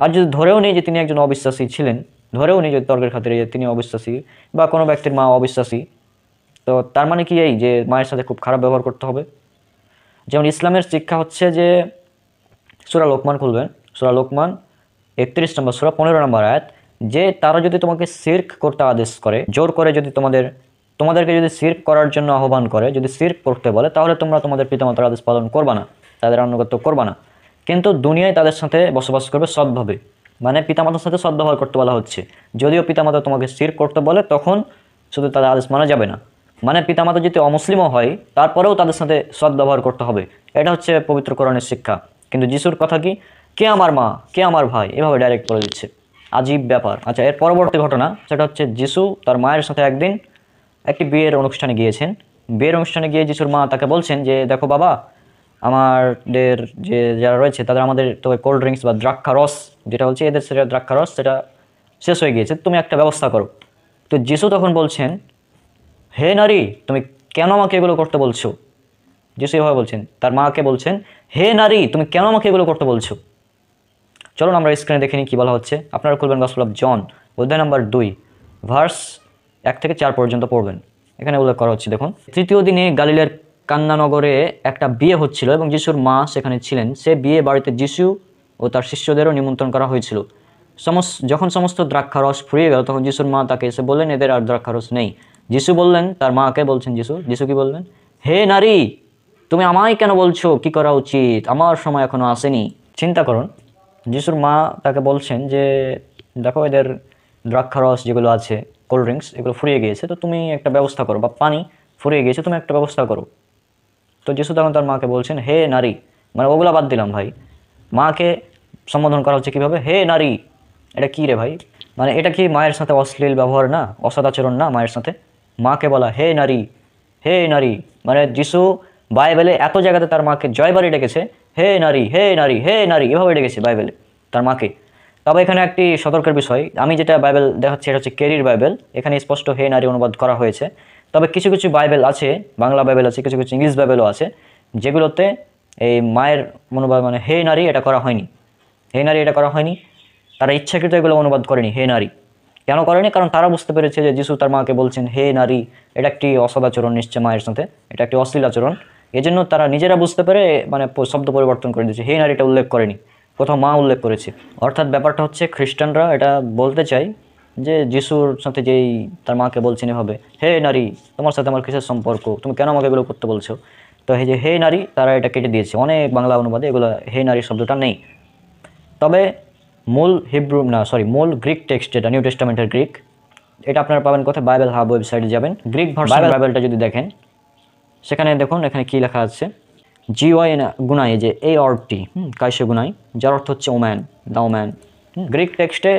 আর যদি ধরেও নেই যে তিনি একজন অবিশ্বাসী ছিলেন, ধরেও নি যদি তর্কের খাতিরে যে তিনি অবিশ্বাসী বা কোনো ব্যক্তির মা অবিশ্বাসী, তো তার মানে কি এই যে মায়ের সাথে খুব খারাপ ব্যবহার করতে হবে? যেমন ইসলামের শিক্ষা হচ্ছে যে সূরা লোকমান খুলবেন, সূরা লোকমান 31 নম্বর সূরা 15 নম্বর আয়াত, যে তারা যদি তোমাকে শিরক করতে আদেশ করে, জোর করে যদি তোমাদেরকে যদি শিরক করার জন্য আহ্বান করে, যদি শিরক করতে বলে, তাহলে তোমরা তোমাদের পিতামাতার আদেশ পালন করবা না, তাদের আনুগত্য করবা না, কিন্তু দুনিয়ায় তাদের সাথে বসবাস করবে সৎভাবে। মানে পিতামাতার সাথে সদ্ব্যবহার করতে বলা হচ্ছে। যদিও পিতামাতা তোমাকে শিরক করতে বলে তখন শুধু তাদের আদেশ মানা যাবে না, মানে পিতামাতা যদি অমুসলিমও হয় তারপরেও তাদের সাথে সদ্ব্যবহার করতে হবে। এটা হচ্ছে পবিত্র কোরআনের শিক্ষা। কিন্তু যিশুর কথা কি, কে আমার মা, কে আমার ভাই, এভাবে ডাইরেক্ট বলে দিচ্ছে। আজীব ব্যাপার। আচ্ছা, এর পরবর্তী ঘটনা সেটা হচ্ছে যিশু তার মায়ের সাথে একদিন একটি বিয়ের অনুষ্ঠানে গিয়েছেন। বিয়ের অনুষ্ঠানে গিয়ে যিশুর মা তাকে বলছেন যে দেখো বাবা, আমাদের যে যারা রয়েছে তাদের আমাদের তো কোল্ড ড্রিঙ্কস বা দ্রাক্ষা রস যেটা হচ্ছে এদের সেটা দ্রাক্ষা রস সেটা শেষ হয়ে গিয়েছে, তুমি একটা ব্যবস্থা করো। তো যিশু তখন বলছেন, হে নারী, তুমি কেন আমাকে এগুলো করতে বলছো? যিশু এভাবে বলছেন, তার মাকে বলছেন, হে নারী, তুমি কেন আমাকে এগুলো করতে বলছো? চলুন আমরা স্ক্রিনে দেখে নিই কী বলা হচ্ছে। আপনারা খুলবেন গসপেল অফ জন অধ্যায় নম্বর 2 ভার্স 1 থেকে 4 পর্যন্ত পড়বেন। এখানে উল্লেখ করা হচ্ছে, দেখুন, তৃতীয় দিনে গালিলের কান্নানগরে একটা বিয়ে হচ্ছিল এবং যিশুর মা সেখানে ছিলেন। সে বিয়ে বাড়িতে যিশু ও তার শিষ্যদেরও নিমন্ত্রণ করা হয়েছিল। যখন সমস্ত দ্রাক্ষারস ফুরিয়ে গেল তখন যিশুর মা তাকে এসে বললেন, এদের আর দ্রাক্ষারস নেই। যিশু বললেন, তার মাকে বলছেন যিশু কি বললেন, হে নারী, তুমি আমায় কেন বলছো কি করা উচিত? আমার সময় এখনো আসেনি। চিন্তা করুন, যিশুর মা তাকে বলছেন যে দেখো এদের দ্রাক্ষারস যেগুলো আছে, কোল্ড ড্রিঙ্কস, এগুলো ফুরিয়ে গিয়েছে, তো তুমি একটা ব্যবস্থা করো, বা পানি ফুরিয়ে গিয়েছে, তুমি একটা ব্যবস্থা করো। তো যিশু তখন তার মাকে বলছেন, হে নারী, মানে ওগুলা বাদ দিলাম ভাই, মাকে সম্বোধন করা হচ্ছে কীভাবে, হে নারী। এটা কী রে ভাই? মানে এটা কি মায়ের সাথে অশ্লীল ব্যবহার না, অসদাচরণ না মায়ের সাথে? মাকে বলা হে নারী, হে নারী। মানে যিশু বাইবেলে এত জায়গাতে তার মাকে জয়বারই ডেকেছে, হে নারী, হে নারী, হে নারী, এভাবে ডেকেছে বাইবেলে তার মাকে। তবে এখানে একটি সতর্কের বিষয়, আমি যেটা বাইবেল দেখাচ্ছি এটা হচ্ছে কেরির বাইবেল, এখানে স্পষ্ট হে নারী অনুবাদ করা হয়েছে। তবে কিছু কিছু বাইবেল আছে, বাংলা বাইবেল আছে, কিছু কিছু ইংলিশ বাইবেলও আছে, যেগুলোতে এই মায়ের অনুবাদ মানে হে নারী এটা করা হয়নি, হে নারী এটা করা হয়নি। তারা ইচ্ছাকৃত এগুলো অনুবাদ করেনি হে নারী। কেন করেনি? কারণ তারা বুঝতে পেরেছে যে যিশু তার মাকে বলছেন হে নারী, এটা একটি অসদাচরণ নিশ্চয় মায়ের সাথে, এটা একটি অশ্লীল আচরণ। এজন্য তারা নিজেরা বুঝতে পেরে মানে শব্দ পরিবর্তন করে দিয়েছে, হে নারীটা উল্লেখ করেনি, কোথাও মা উল্লেখ করেছে। অর্থাৎ ব্যাপারটা হচ্ছে খ্রিস্টানরা এটা বলতে চায় যে যিশুর সাথে যেই তার মাকে বলছেন এভাবে, হে নারী, তোমার সাথে আমার কিসের সম্পর্ক, তুমি কেন আমাকে এগুলো করতে বলছো? তো এই যে হে নারী, তারা এটা কেটে দিয়েছে। অনেক বাংলা অনুবাদে এগুলো হে নারী শব্দটা নেই। তবে মূল গ্রিক টেক্সট যেটা নিউ টেস্টামেন্টের গ্রিক, এটা আপনারা পাবেন কোথায়? বাইবেল হাব ওয়েবসাইটে যাবেন, গ্রিক ভার্সন বাইবেলটা যদি দেখেন, সেখানে দেখুন এখানে কি লেখা আছে, জিওয়াই গুনাই, যে এই অর্থটি কাইসে গুনাই, যার অর্থ হচ্ছে ওম্যান, দ্য ওম্যান। গ্রিক টেক্সটে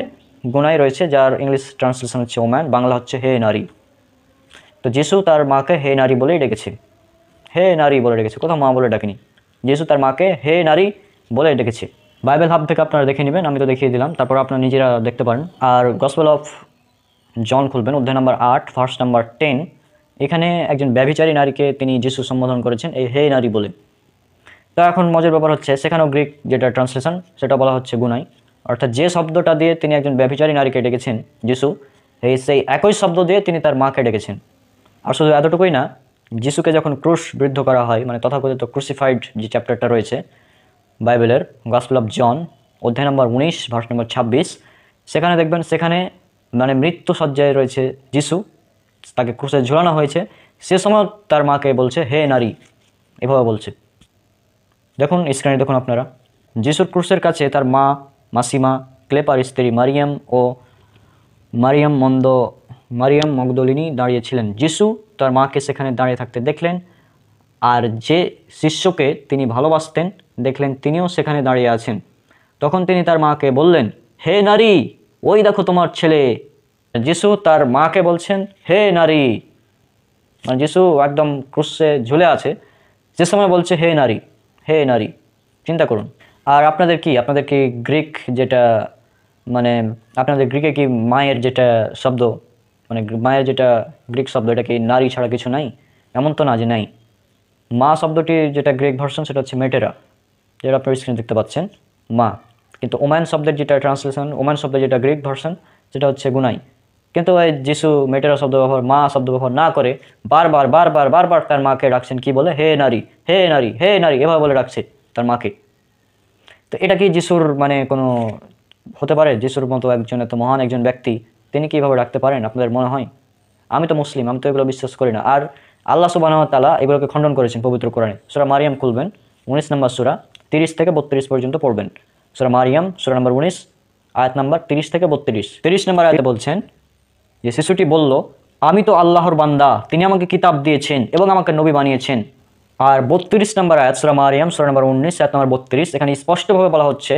গুনাই রয়েছে, যার ইংলিশ ট্রান্সলেশন হচ্ছে ওম্যান, বাংলা হচ্ছে হে নারী। তো যিশু তার মাকে হে নারী বলেই ডেকেছে, হে নারী বলে ডেকেছে, কোথাও মা বলে ডাকেনি। যিশু তার মাকে হে নারী বলে ডেকেছে। বাইবেল হাব থেকে আপনারা দেখে নেবেন, আমি তো দেখিয়ে দিলাম, তারপর আপনারা নিজেরা দেখতে পারেন। আর গসপেল অফ জন খুলবেন অধ্যায় নম্বর 8 ভার্স নম্বর 10, এখানে একজন ব্যভিচারী নারীকে তিনি যিশু সম্বোধন করেছেন এই হে নারী বলে। তো এখন মজার ব্যাপার হচ্ছে, সেখানেও গ্রিক যেটা ট্রান্সলেশন সেটা বলা হচ্ছে গুনাই, অর্থাৎ যে শব্দটা দিয়ে তিনি একজন ব্যভিচারী নারীকে ডেকেছেন যিশু, সেই একই শব্দ দিয়ে তিনি তার মাকে ডেকেছেন। আর শুধু এতটুকুই না, যিশুকে যখন ক্রুশবিদ্ধ করা হয়, মানে তথাকথিত ক্রুসিফাইড যে চ্যাপ্টারটা রয়েছে বাইবেলের, গসপেল অফ জন অধ্যায় নম্বর 19 ভার্স নম্বর 26, সেখানে দেখবেন, সেখানে মানে মৃত্যু সজ্জায় রয়েছে যিশু, তাকে ক্রুশে ঝোলানো হয়েছে, সে সময় তার মাকে বলছে হে নারী, এভাবে বলছে। দেখুন স্ক্রিনে দেখুন আপনারা, যিশুর ক্রুশের কাছে তার মা, মাসিমা, ক্লেপার স্ত্রী মারিয়াম ও মারিয়াম মগদলিনী দাঁড়িয়েছিলেন। যিশু তার মাকে সেখানে দাঁড়িয়ে থাকতে দেখলেন, আর যে শিষ্যকে তিনি ভালোবাসতেন দেখলেন তিনিও সেখানে দাঁড়িয়ে আছেন। তখন তিনি তার মাকে বললেন, হে নারী, ওই দেখো তোমার ছেলে। যিশু তার মাকে বলছেন হে নারী, মানে যিশু একদম ক্রুশে ঝুলে আছে, যে সময় বলছে হে নারী, হে নারী। চিন্তা করুন। আর আপনাদের কি গ্রিক যেটা, মানে আপনাদের গ্রিকে কি মায়ের যেটা শব্দ, মানে মায়ের যেটা গ্রিক শব্দ, এটা কি নারী ছাড়া কিছু নাই? এমন তো না যে নাই। মা শব্দটি যেটা গ্রিক ভার্সন সেটা হচ্ছে মেটেরা, যেটা আপনার স্ক্রিনে দেখতে পাচ্ছেন, মা। কিন্তু ওম্যান শব্দের যেটা ট্রান্সলেশন, ওম্যান শব্দের যেটা গ্রিক ভার্সন সেটা হচ্ছে গুনাই। কিন্তু এই যিশু মেটেরা শব্দ ব্যবহার, মা শব্দ ব্যবহার না করে বারবার বারবার বারবার তার মাকে ডাকছেন, কি বলে? হে নারী, হে নারী, হে নারী, এভাবে বলে ডাকছে তার মাকে। তো এটা কি যিশুর মানে কোনো হতে পারে? যিশুর মতো একজন এত মহান একজন ব্যক্তি, তিনি কিভাবে ডাকতে পারেন আপনাদের মনে হয়? আমি তো মুসলিম, আমি তো এগুলো বিশ্বাস করি না। আর আল্লাহ সুবহানাহু ওয়া তাআলা এগুলোকে খণ্ডন করেছেন পবিত্র কোরআনে। সূরা মারিয়াম খুলবেন, 19 নম্বর সূরা 30 থেকে 32 পর্যন্ত পড়বেন। সূরা মারিয়াম সূরা নম্বর 19 আয়াত নাম্বার 30 থেকে 32। 30 নম্বর আয়াতে বলছেন যে শিশুটি বলল, আমি তো আল্লাহর বান্দা, তিনি আমাকে কিতাব দিয়েছেন এবং আমাকে নবী বানিয়েছেন। আর 32 নম্বর আয়াত সূরা মারিয়াম সূরা নম্বর 19 আয়াত নম্বর 32, এখানে স্পষ্টভাবে বলা হচ্ছে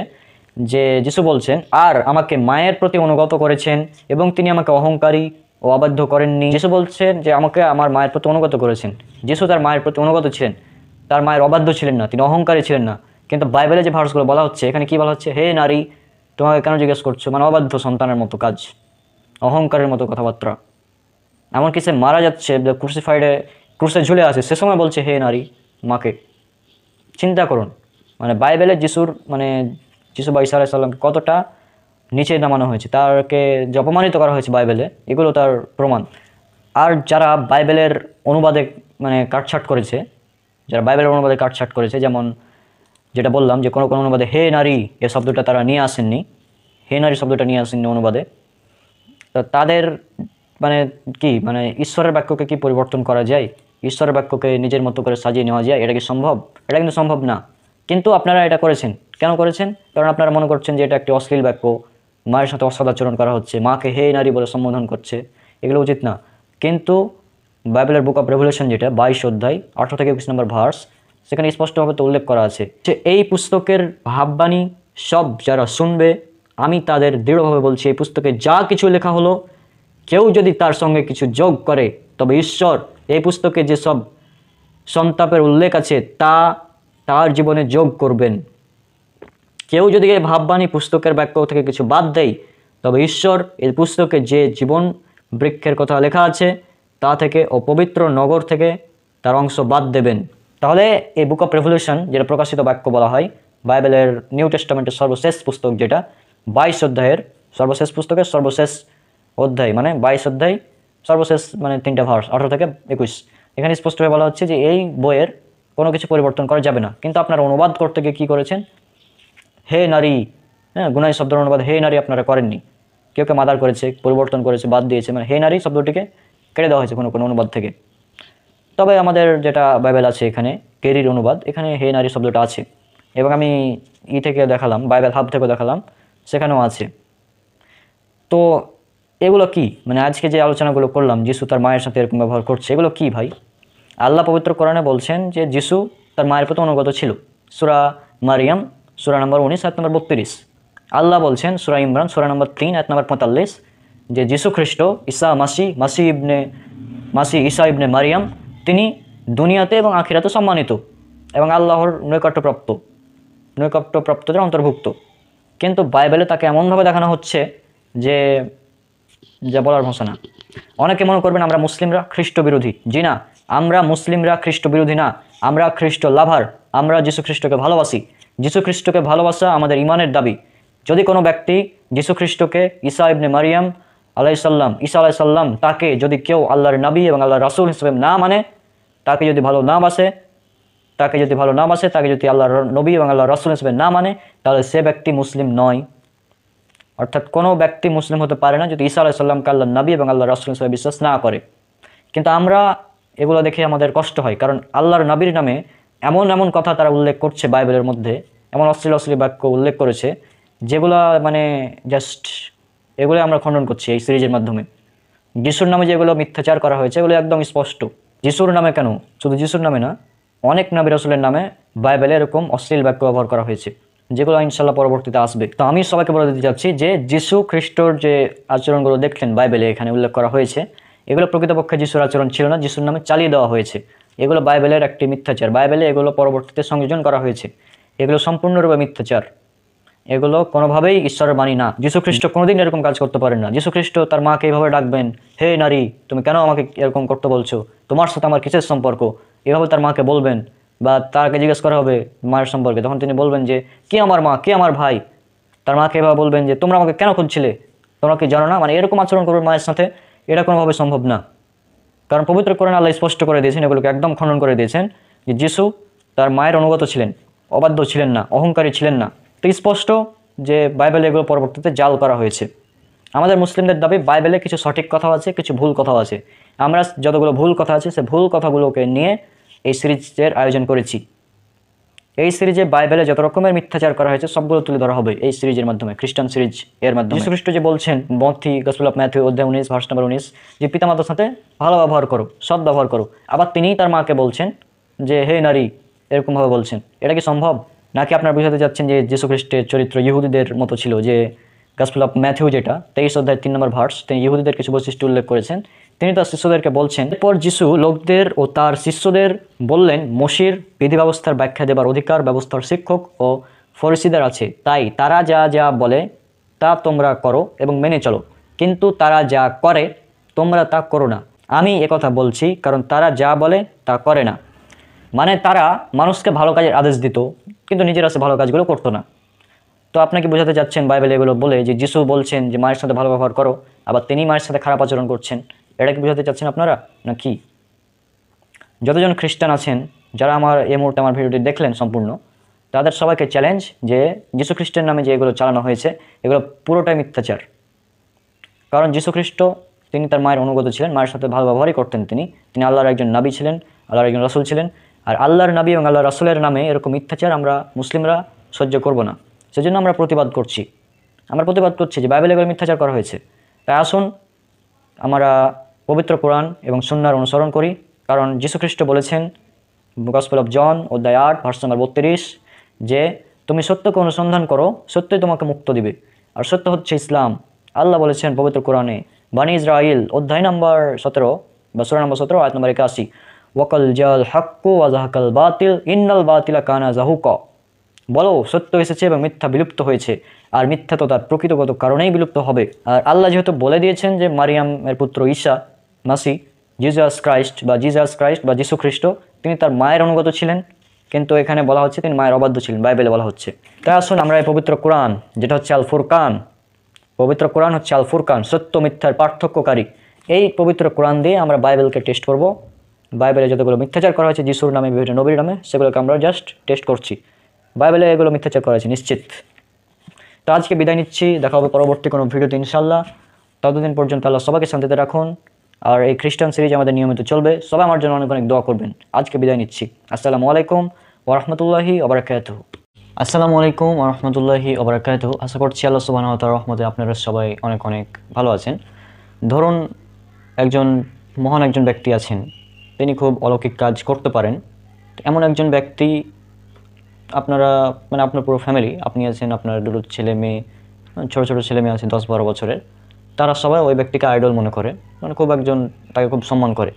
যে যিশু বলছেন, আর আমাকে মায়ের প্রতি অনুগত করেছেন এবং তিনি আমাকে অহংকারী ও অবাধ্য করেননি। যিশু বলছেন যে আমাকে আমার মায়ের প্রতি অনুগত করেছেন। যিশু তার মায়ের প্রতি অনুগত ছিলেন, তার মায়ের অবাধ্য ছিলেন না, তিনি অহংকারী ছিলেন না। কিন্তু বাইবেলে যে ভার্সগুলো বলা হচ্ছে, এখানে কি বলা হচ্ছে? হে নারী, তোমাকে কেন জিজ্ঞেস করছো? মানে অবাধ্য সন্তানের মতো কাজ, অহংকারের মতো কথাবার্তা। এমনকি সে মারা যাচ্ছে, ক্রুসে ঝুলে আছে, সে সময় বলছে হে নারী মাকে। চিন্তা করুন, মানে বাইবেলে যিশুর মানে যিশু বা ঈসা আলাইহিস সালামকে কতটা নিচে নামানো হয়েছে, তাকে যে অপমানিত করা হয়েছে বাইবেলে, এগুলো তার প্রমাণ। আর যারা বাইবেলের অনুবাদে মানে কাটছাট করেছে, যারা বাইবেলের অনুবাদে কাটছাট করেছে, যেমন যেটা বললাম যে কোনো কোনো অনুবাদে হে নারী এ শব্দটা তারা নিয়ে আসেননি, হে নারী শব্দটা নিয়ে আসেননি অনুবাদে। তো তাদের মানে কি মানে ঈশ্বরের বাক্যকে কি পরিবর্তন করা যায়? ঈশ্বরের বাক্যকে নিজের মতো করে সাজিয়ে নেওয়া যায়? এটা কি সম্ভব? এটা কিন্তু সম্ভব না। কিন্তু আপনারা এটা করেছেন। কেন করেছেন? কারণ আপনারা মনে করছেন যে এটা একটি অশ্লীল বাক্য, মায়ের সাথে অসদাচরণ করা হচ্ছে, মাকে হে নারী বলে সম্বোধন করছে, এগুলো উচিত না। কিন্তু বাইবেলের বুক অফ রেভুলেশন যেটা 22 অধ্যায় 18 থেকে 21 নম্বর ভার্স, সেখানে স্পষ্টভাবে তো উল্লেখ করা আছে যে এই পুস্তকের ভাববাণী সব যারা শুনবে, আমি তাদের দৃঢ়ভাবে বলছি, এই পুস্তকে যা কিছু লেখা হলো কেউ যদি তার সঙ্গে কিছু যোগ করে, তবে ঈশ্বর এই পুস্তকে যেসব সন্তাপের উল্লেখ আছে তা তার জীবনে যোগ করবেন। কেউ যদি এই ভাববাণী পুস্তকের বাক্য থেকে কিছু বাদ দেয়, তবে ঈশ্বর এই পুস্তকে যে জীবন বৃক্ষের কথা লেখা আছে তা থেকে ও পবিত্র নগর থেকে তার অংশ বাদ দেবেন। তাহলে এই বুক অফ রেভলিউশন, যেটা প্রকাশিত বাক্য বলা হয়, বাইবেলের নিউ টেস্টামেন্টের সর্বশেষ পুস্তক, যেটা 22 অধ্যায়ের সর্বশেষ পুস্তকের সর্বশেষ অধ্যায়, মানে 22 অধ্যায় সর্বশেষ মানে 3টা ভার্স 18 থেকে 21, এখানে স্পষ্টভাবে বলা হচ্ছে যে এই বইয়ের কোনো কিছু পরিবর্তন করা যাবে না। কিন্তু আপনারা অনুবাদ করতে গিয়ে কী করেছেন? হে নারী, হ্যাঁ, গুনাই শব্দের অনুবাদ হে নারী আপনারা করেননি। কেউ কেউ মাদার করেছে, পরিবর্তন করেছে, বাদ দিয়েছে, মানে হে নারী শব্দটিকে কেটে দেওয়া হয়েছে কোনো কোনো অনুবাদ থেকে। তবে আমাদের যেটা বাইবেল আছে এখানে কেরির অনুবাদ, এখানে হে নারী শব্দটা আছে, এবং আমি থেকে দেখালাম, বাইবেল হাব থেকেও দেখালাম, সেখানেও আছে। তো এগুলো কি মানে আজকে যে আলোচনাগুলো করলাম, যিশু তার মায়ের সাথে এরকম ব্যবহার করছে, এগুলো কি ভাই? আল্লাহ পবিত্র কোরআনে বলছেন যে যিশু তার মায়ের প্রতি অনুগত ছিল। সূরা মারিয়াম সূরা নম্বর 19 আয়াত নম্বর 32। আল্লাহ বলছেন সূরা ইমরান সূরা নম্বর 3 আয়াত নম্বর 45 যে যিশু খ্রিস্ট মাসি ঈসা ইবনে মারিয়াম, তিনি দুনিয়াতে এবং আখিরাতে সম্মানিত এবং আল্লাহর নৈকট্যপ্রাপ্তদের অন্তর্ভুক্ত। কিন্তু বাইবেলে তাকে এমনভাবে দেখানো হচ্ছে যে যা বলার ভাষা না। অনেকে মনে করবেন আমরা মুসলিমরা খ্রিস্ট বিরোধী। জি না, আমরা মুসলিমরা খ্রিস্ট বিরোধী না, আমরা খ্রিস্ট লাভার। আমরা যীশু খ্রিস্টকে ভালোবাসি। যীশু খ্রিস্টকে ভালোবাসা আমাদের ইমানের দাবি। যদি কোনো ব্যক্তি যীশু খ্রিস্টকে ঈসা ইবনে মারিয়াম ঈসা আলাইসাল্লাম তাকে যদি কেউ আল্লাহর নবী এবং আল্লাহর রাসূল হিসেবে না মানে, তাকে যদি ভালো না বাসে, তাকে যদি আল্লাহর নবী এবং আল্লাহর রাসূল হিসেবে না মানে, তাহলে সে ব্যক্তি মুসলিম নয়। অর্থাৎ কোনো ব্যক্তি মুসলিম হতে পারে না যদি ঈসা আলাইসাল্লামকে আল্লাহর নবী এবং আল্লাহর রাসূল হিসেবে বিশ্বাস না করে। কিন্তু আমরা এগুলো দেখে আমাদের কষ্ট হয়, কারণ আল্লাহর নবীর নামে এমন এমন কথা তারা উল্লেখ করছে বাইবেলের মধ্যে, এমন অশ্লীল বাক্য উল্লেখ করেছে যেগুলা মানে জাস্ট এগুলো আমরা খণ্ডন করছি এই সিরিজের মাধ্যমে। যিশুর নামে যেগুলো মিথ্যাচার করা হয়েছে এগুলো একদম স্পষ্ট। যিশুর নামে কেন, শুধু যিশুর নামে না, অনেক নবী রাসূলের নামে বাইবেলে এরকম অশ্লীল বাক্য ব্যবহার করা হয়েছে, যেগুলো ইনশাল্লাহ পরবর্তীতে আসবে। তো আমি সবাইকে বলে দিতে চাচ্ছি যে যিশু খ্রিস্টর যে আচরণগুলো দেখলেন বাইবেলে এখানে উল্লেখ করা হয়েছে, এগুলো প্রকৃতপক্ষে যিশুর আচরণ ছিল না, যিশুর নামে চালিয়ে দেওয়া হয়েছে। এগুলো বাইবেলের একটি মিথ্যাচার। বাইবেলে এগুলো পরবর্তীতে সংযোজন করা হয়েছে। এগুলো সম্পূর্ণরূপে মিথ্যাচার। এগুলো কোনোভাবেই ঈশ্বরের বাণী না। যীশু খ্রিস্ট কোনোদিন এরকম কাজ করতে পারেন না। যীশু খ্রিস্ট তার মাকে এইভাবে ডাকবেন, হে নারী, তুমি কেন আমাকে এরকম করতে বলছো? তোমার সাথে আমার কিসের সম্পর্ক? এভাবে তার মাকে বলবেন, বা তাকে জিজ্ঞেস করা হবে মায়ের সম্পর্কে, তখন তিনি বলবেন যে কে আমার মা, কে আমার ভাই। তার মাকে এভাবে বলবেন যে তোমরা আমাকে কেন খুঁজছিলে? তোমরা কি জানো না? মানে এরকম আচরণ করবে মায়ের সাথে, এটা কোনোভাবে সম্ভব না। কারণ পবিত্র কোরআন আল্লাহ স্পষ্ট করে দিয়েছেন, এগুলোকে একদম খণ্ডন করে দিয়েছেন যে যিশু তার মায়ের অনুগত ছিলেন, অবাধ্য ছিলেন না, অহংকারী ছিলেন না। তো স্পষ্ট যে বাইবেলে এগুলো পরবর্তীতে জাল করা হয়েছে। আমাদের মুসলিমদের দাবি বাইবেলে কিছু সঠিক কথাও আছে, কিছু ভুল কথাও আছে। আমরা যতগুলো ভুল কথা আছে সে ভুল কথাগুলোকে নিয়ে এই সিরিজের আয়োজন করেছি। এই সিরিজে বাইবেলে যত রকমের মিথ্যাচার করা হয়েছে সবগুলো তুলে ধরা হবে এই সিরিজের মাধ্যমে, খ্রিস্টান সিরিজ এর মাধ্যমে। যীশু খ্রিস্ট যে বলছেন মথি গসপেল অফ ম্যাথিউ অধ্যায় 19 ভার্স নাম্বার 19 যে পিতামাতার সাথে ভালো ব্যবহার করো, সৎ ব্যবহার করো। আবার তিনিই তার মাকে বলছেন যে হে নারী, এরকমভাবে বলছেন। এটা কি সম্ভব? নাকি আপনারা বুঝাতে যাচ্ছেন যে যীশু খ্রিস্টের চরিত্র ইহুদিদের মতো ছিল? যে গসপেল অফ ম্যাথিউ যেটা 23 অধ্যায় 3 নম্বর ভার্স, তিনি ইহুদিদের কিছু বৈশিষ্ট্য উল্লেখ করেছেন। তিনি তার শিষ্যদেরকে বলছেন, এরপর যিশু লোকদের ও তার শিষ্যদের বললেন, মসির বিধি ব্যবস্থার ব্যাখ্যা দেবার অধিকার ব্যবস্থার শিক্ষক ও ফরিসিদের আছে, তাই তারা যা যা বলে তা তোমরা করো এবং মেনে চলো, কিন্তু তারা যা করে তোমরা তা করো না। আমি একথা বলছি কারণ তারা যা বলে তা করে না। মানে তারা মানুষকে ভালো কাজের আদেশ দিত, কিন্তু নিজেরা সে ভালো কাজগুলো করতো না। তো আপনাকে বোঝাতে যাচ্ছেন বাইবেল এগুলো বলে যে যিশু বলছেন যে মায়ের সাথে ভালো ব্যবহার করো, আবার তিনি মায়ের সাথে খারাপ আচরণ করছেন। এটা কি বোঝাতে চাচ্ছেন আপনারা না কি? যতজন খ্রিস্টান আছেন যারা এই মুহূর্তে আমার ভিডিওটি দেখলেন সম্পূর্ণ, তাদের সবাইকে চ্যালেঞ্জ যে যীশু খ্রিস্টের নামে যে এগুলো চালানো হয়েছে এগুলো পুরোটাই মিথ্যাচার। কারণ যীশু খ্রিস্ট তিনি তার মায়ের অনুগত ছিলেন, মায়ের সাথে ভালো ব্যবহারই করতেন। তিনি আল্লাহর একজন নবী ছিলেন, আল্লাহর একজন রাসূল ছিলেন। আর আল্লাহর নবী এবং আল্লাহর রাসূলের নামে এরকম মিথ্যাচার আমরা মুসলিমরা সহ্য করব না। সেজন্য আমরা প্রতিবাদ করছি যে বাইবেলে এগুলো মিথ্যাচার করা হয়েছে। তাই আসুন আমরা পবিত্র কোরআন এবং সুন্নাহর অনুসরণ করি। কারণ যীশু খ্রিস্ট বলেছেন গসপেল অফ জন অধ্যায় 8 ভার্স নাম্বার 32 যে তুমি সত্যকে অনুসন্ধান করো, সত্যই তোমাকে মুক্ত দিবে, আর সত্য হচ্ছে ইসলাম। আল্লাহ বলেছেন পবিত্র কোরআনে বানি ইসরাইল অধ্যায় নাম্বার 17 বা সূরা নাম্বার 17 আয়াত নাম্বার 81, ওয়াকাল জাল হাক্কু ওয়া যাহাকাল বাতিল ইন্নাল বাতিলা কানা যাহুকা। বলো সত্য এসেছে এবং মিথ্যা বিলুপ্ত হয়েছে, আর মিথ্যা তো তার প্রকৃতগত কারণেই বিলুপ্ত হবে। আর আল্লাহ যেহেতু বলে দিয়েছেন যে মারিয়ামের পুত্র ঈসা মাসি জিসাস ক্রাইস্ট বা যীশু খ্রিস্ট তিনি তার মায়ের অনুগত ছিলেন, কিন্তু এখানে বলা হচ্ছে তিনি মায়ের অবাধ্য ছিলেন, বাইবেলে বলা হচ্ছে। তাই আসুন আমরা এই পবিত্র কোরআন যেটা হচ্ছে আল ফুরকান, পবিত্র কোরআন হচ্ছে আল ফুরকান, সত্য মিথ্যার পার্থক্যকারী। এই পবিত্র কোরআন দিয়ে আমরা বাইবেলকে টেস্ট করব। বাইবেলে যতগুলো মিথ্যাচার করা হয়েছে যিশুর নামে, বিভিন্ন নবীর নামে, সেগুলোকে আমরা জাস্ট টেস্ট করছি। বাইবেলে এগুলো মিথ্যাচার করা হয়েছে নিশ্চিত। তো আজকে বিদায় নিচ্ছি, দেখা হবে পরবর্তী কোনো ভিডিওতে ইনশাল্লাহ। ততদিন পর্যন্ত আল্লাহ সবাইকে শান্তিতে রাখুন। আর এই খ্রিস্টান সিরিজ আমাদের নিয়মিত চলবে, সবাই আমার জন্য অনেক অনেক দোয়া করবেন। আজকে বিদায় নিচ্ছি। আসসালামু আলাইকুম ওয়া রাহমাতুল্লাহি ওয়া বারাকাতুহু। আসসালামু আলাইকুম ওয়া রাহমাতুল্লাহি ওয়া বারাকাতুহু। আশা করছি আল্লাহ সুবহানাহু ওয়া তাআলার রহমতে আপনারা সবাই অনেক অনেক ভালো আছেন। ধরুন মহান একজন ব্যক্তি আছেন, তিনি খুব অলৌকিক কাজ করতে পারেন। এমন একজন ব্যক্তি আপনারা আপনার পুরো ফ্যামিলি, আপনি আছেন, আপনার দুটো ছেলে মেয়ে, ছোটো ছোটো ছেলে মেয়ে আছে 10-12 বছরের, তারা সবাই ওই ব্যক্তিকে আইডল মনে করে, তাকে খুব সম্মান করে।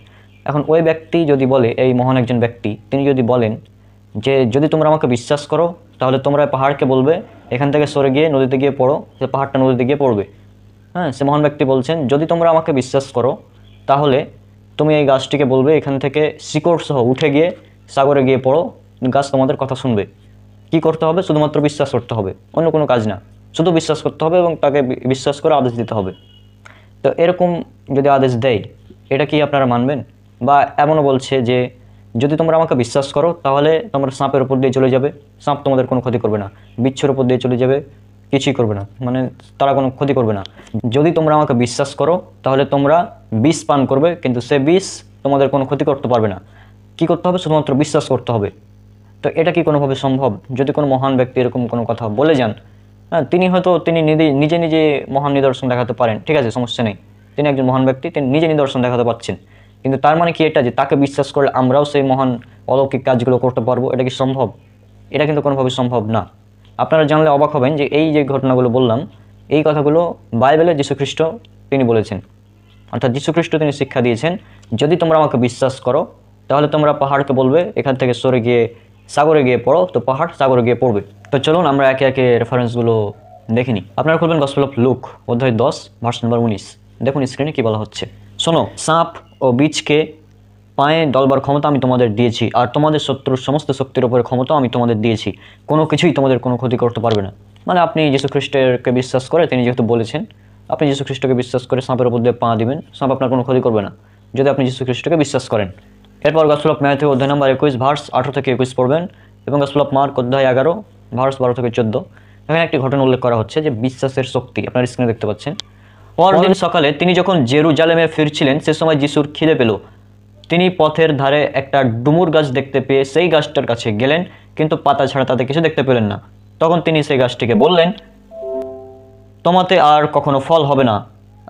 এখন ওই ব্যক্তি যদি বলে, এই মহান একজন ব্যক্তি তিনি যদি বলেন যে যদি তোমরা আমাকে বিশ্বাস করো তাহলে তোমরা পাহাড়কে বলবে এখান থেকে সরে গিয়ে নদীতে গিয়ে পড়ো, সে পাহাড়টা নদীতে গিয়ে পড়বে। হ্যাঁ, সে মহান ব্যক্তি বলছেন যদি তোমরা আমাকে বিশ্বাস করো তাহলে তুমি এই গাছটিকে বলবে এখান থেকে শিকড় সহ উঠে গিয়ে সাগরে গিয়ে পড়ো, গাছ তোমাদের কথা শুনবে। কি করতে হবে? শুধুমাত্র বিশ্বাস করতে হবে, অন্য কোনো কাজ না, শুধু বিশ্বাস করতে হবে এবং তাকে বিশ্বাস করে আদেশ দিতে হবে। তো এরকম যদি আদেশ দেয়, এটা কি আপনারা মানবেন? বা এমনও বলছে যে যদি তোমরা আমাকে বিশ্বাস করো তাহলে তোমরা সাপের উপর দিয়ে চলে যাবে, সাপ তোমাদের কোনো ক্ষতি করবে না, বিচ্ছুর উপর দিয়ে চলে যাবে, কিছুই করবে না, তারা কোনো ক্ষতি করবে না। যদি তোমরা আমাকে বিশ্বাস করো তাহলে তোমরা বিষ পান করবে, কিন্তু সে বিষ তোমাদের কোনো ক্ষতি করতে পারবে না। কি করতে হবে? শুধুমাত্র বিশ্বাস করতে হবে। তো এটা কি কোনোভাবে সম্ভব? যদি কোনো মহান ব্যক্তি এরকম কোনো কথা বলে যান, হ্যাঁ, তিনি নিজে নিজে মহান নিদর্শন দেখাতে পারেন, ঠিক আছে, সমস্যা নেই, তিনি একজন মহান ব্যক্তি, তিনি নিজে নিদর্শন দেখাতে পারছেন, কিন্তু তার মানে কি এটা যে তাকে বিশ্বাস করলে আমরাও সেই মহান অলৌকিক কাজগুলো করতে পারবো? এটা কি সম্ভব? এটা কিন্তু কোনোভাবে সম্ভব না। আপনারা জানলে অবাক হবেন যে এই যে ঘটনাগুলো বললাম, এই কথাগুলো বাইবেলে যীশু খ্রিস্ট তিনি বলেছেন। অর্থাৎ যীশু খ্রিস্ট তিনি শিক্ষা দিয়েছেন যদি তোমরা আমাকে বিশ্বাস করো তাহলে তোমরা পাহাড়কে বলবে এখান থেকে সরে গিয়ে সাগরে গিয়ে পড়ো, তো পাহাড় সাগরে গিয়ে পড়বে। তো চলুন আমরা একে একে রেফারেন্সগুলো দেখে নিই। আপনারা খুলবেন গসপেল অফ লুক অধ্যায় 10 ভার্স নাম্বার 19। দেখুন স্ক্রিনে কি বলা হচ্ছে। শোনো, সাপ ও বীজকে পায়ে দলবার ক্ষমতা আমি তোমাদের দিয়েছি, আর তোমাদের শত্রুর সমস্ত শক্তির উপরে ক্ষমতা আমি তোমাদের দিয়েছি, কোনো কিছুই তোমাদের কোনো ক্ষতি করতে পারবে না। আপনি যীশু খ্রিস্টকে বিশ্বাস করে তিনি যেহেতু বলেছেন আপনি যীশু খ্রিস্টকে বিশ্বাস করে সাপের উপর দিয়ে পা দিবেন, সাপ আপনার কোনো ক্ষতি করবে না যদি আপনি যীশু খ্রিস্টকে বিশ্বাস করেন। এরপর গসপেল অফ ম্যাথিউ অধ্যায় নম্বর 21 ভার্স 18 থেকে 21 পড়বেন এবং গসপেল অফ মার্ক অধ্যায় 11 ভার্স 12 থেকে 14। এখানে একটি ঘটনা উল্লেখ করা হচ্ছে যে বিশ্বাসের শক্তি, আপনার স্ক্রিনে দেখতে পাচ্ছেন। পরদিন সকালে তিনি যখন জেরুজালেমে ফিরছিলেন সে সময় যিশুর খিদে পেল। তিনি পথের ধারে একটা ডুমুর গাছ দেখতে পেয়ে সেই গাছটার কাছে গেলেন, কিন্তু পাতা ছাড়া তাতে কিছু দেখতে পেলেন না। তখন তিনি সেই গাছটিকে বললেন, তোমাতে আর কখনো ফল হবে না।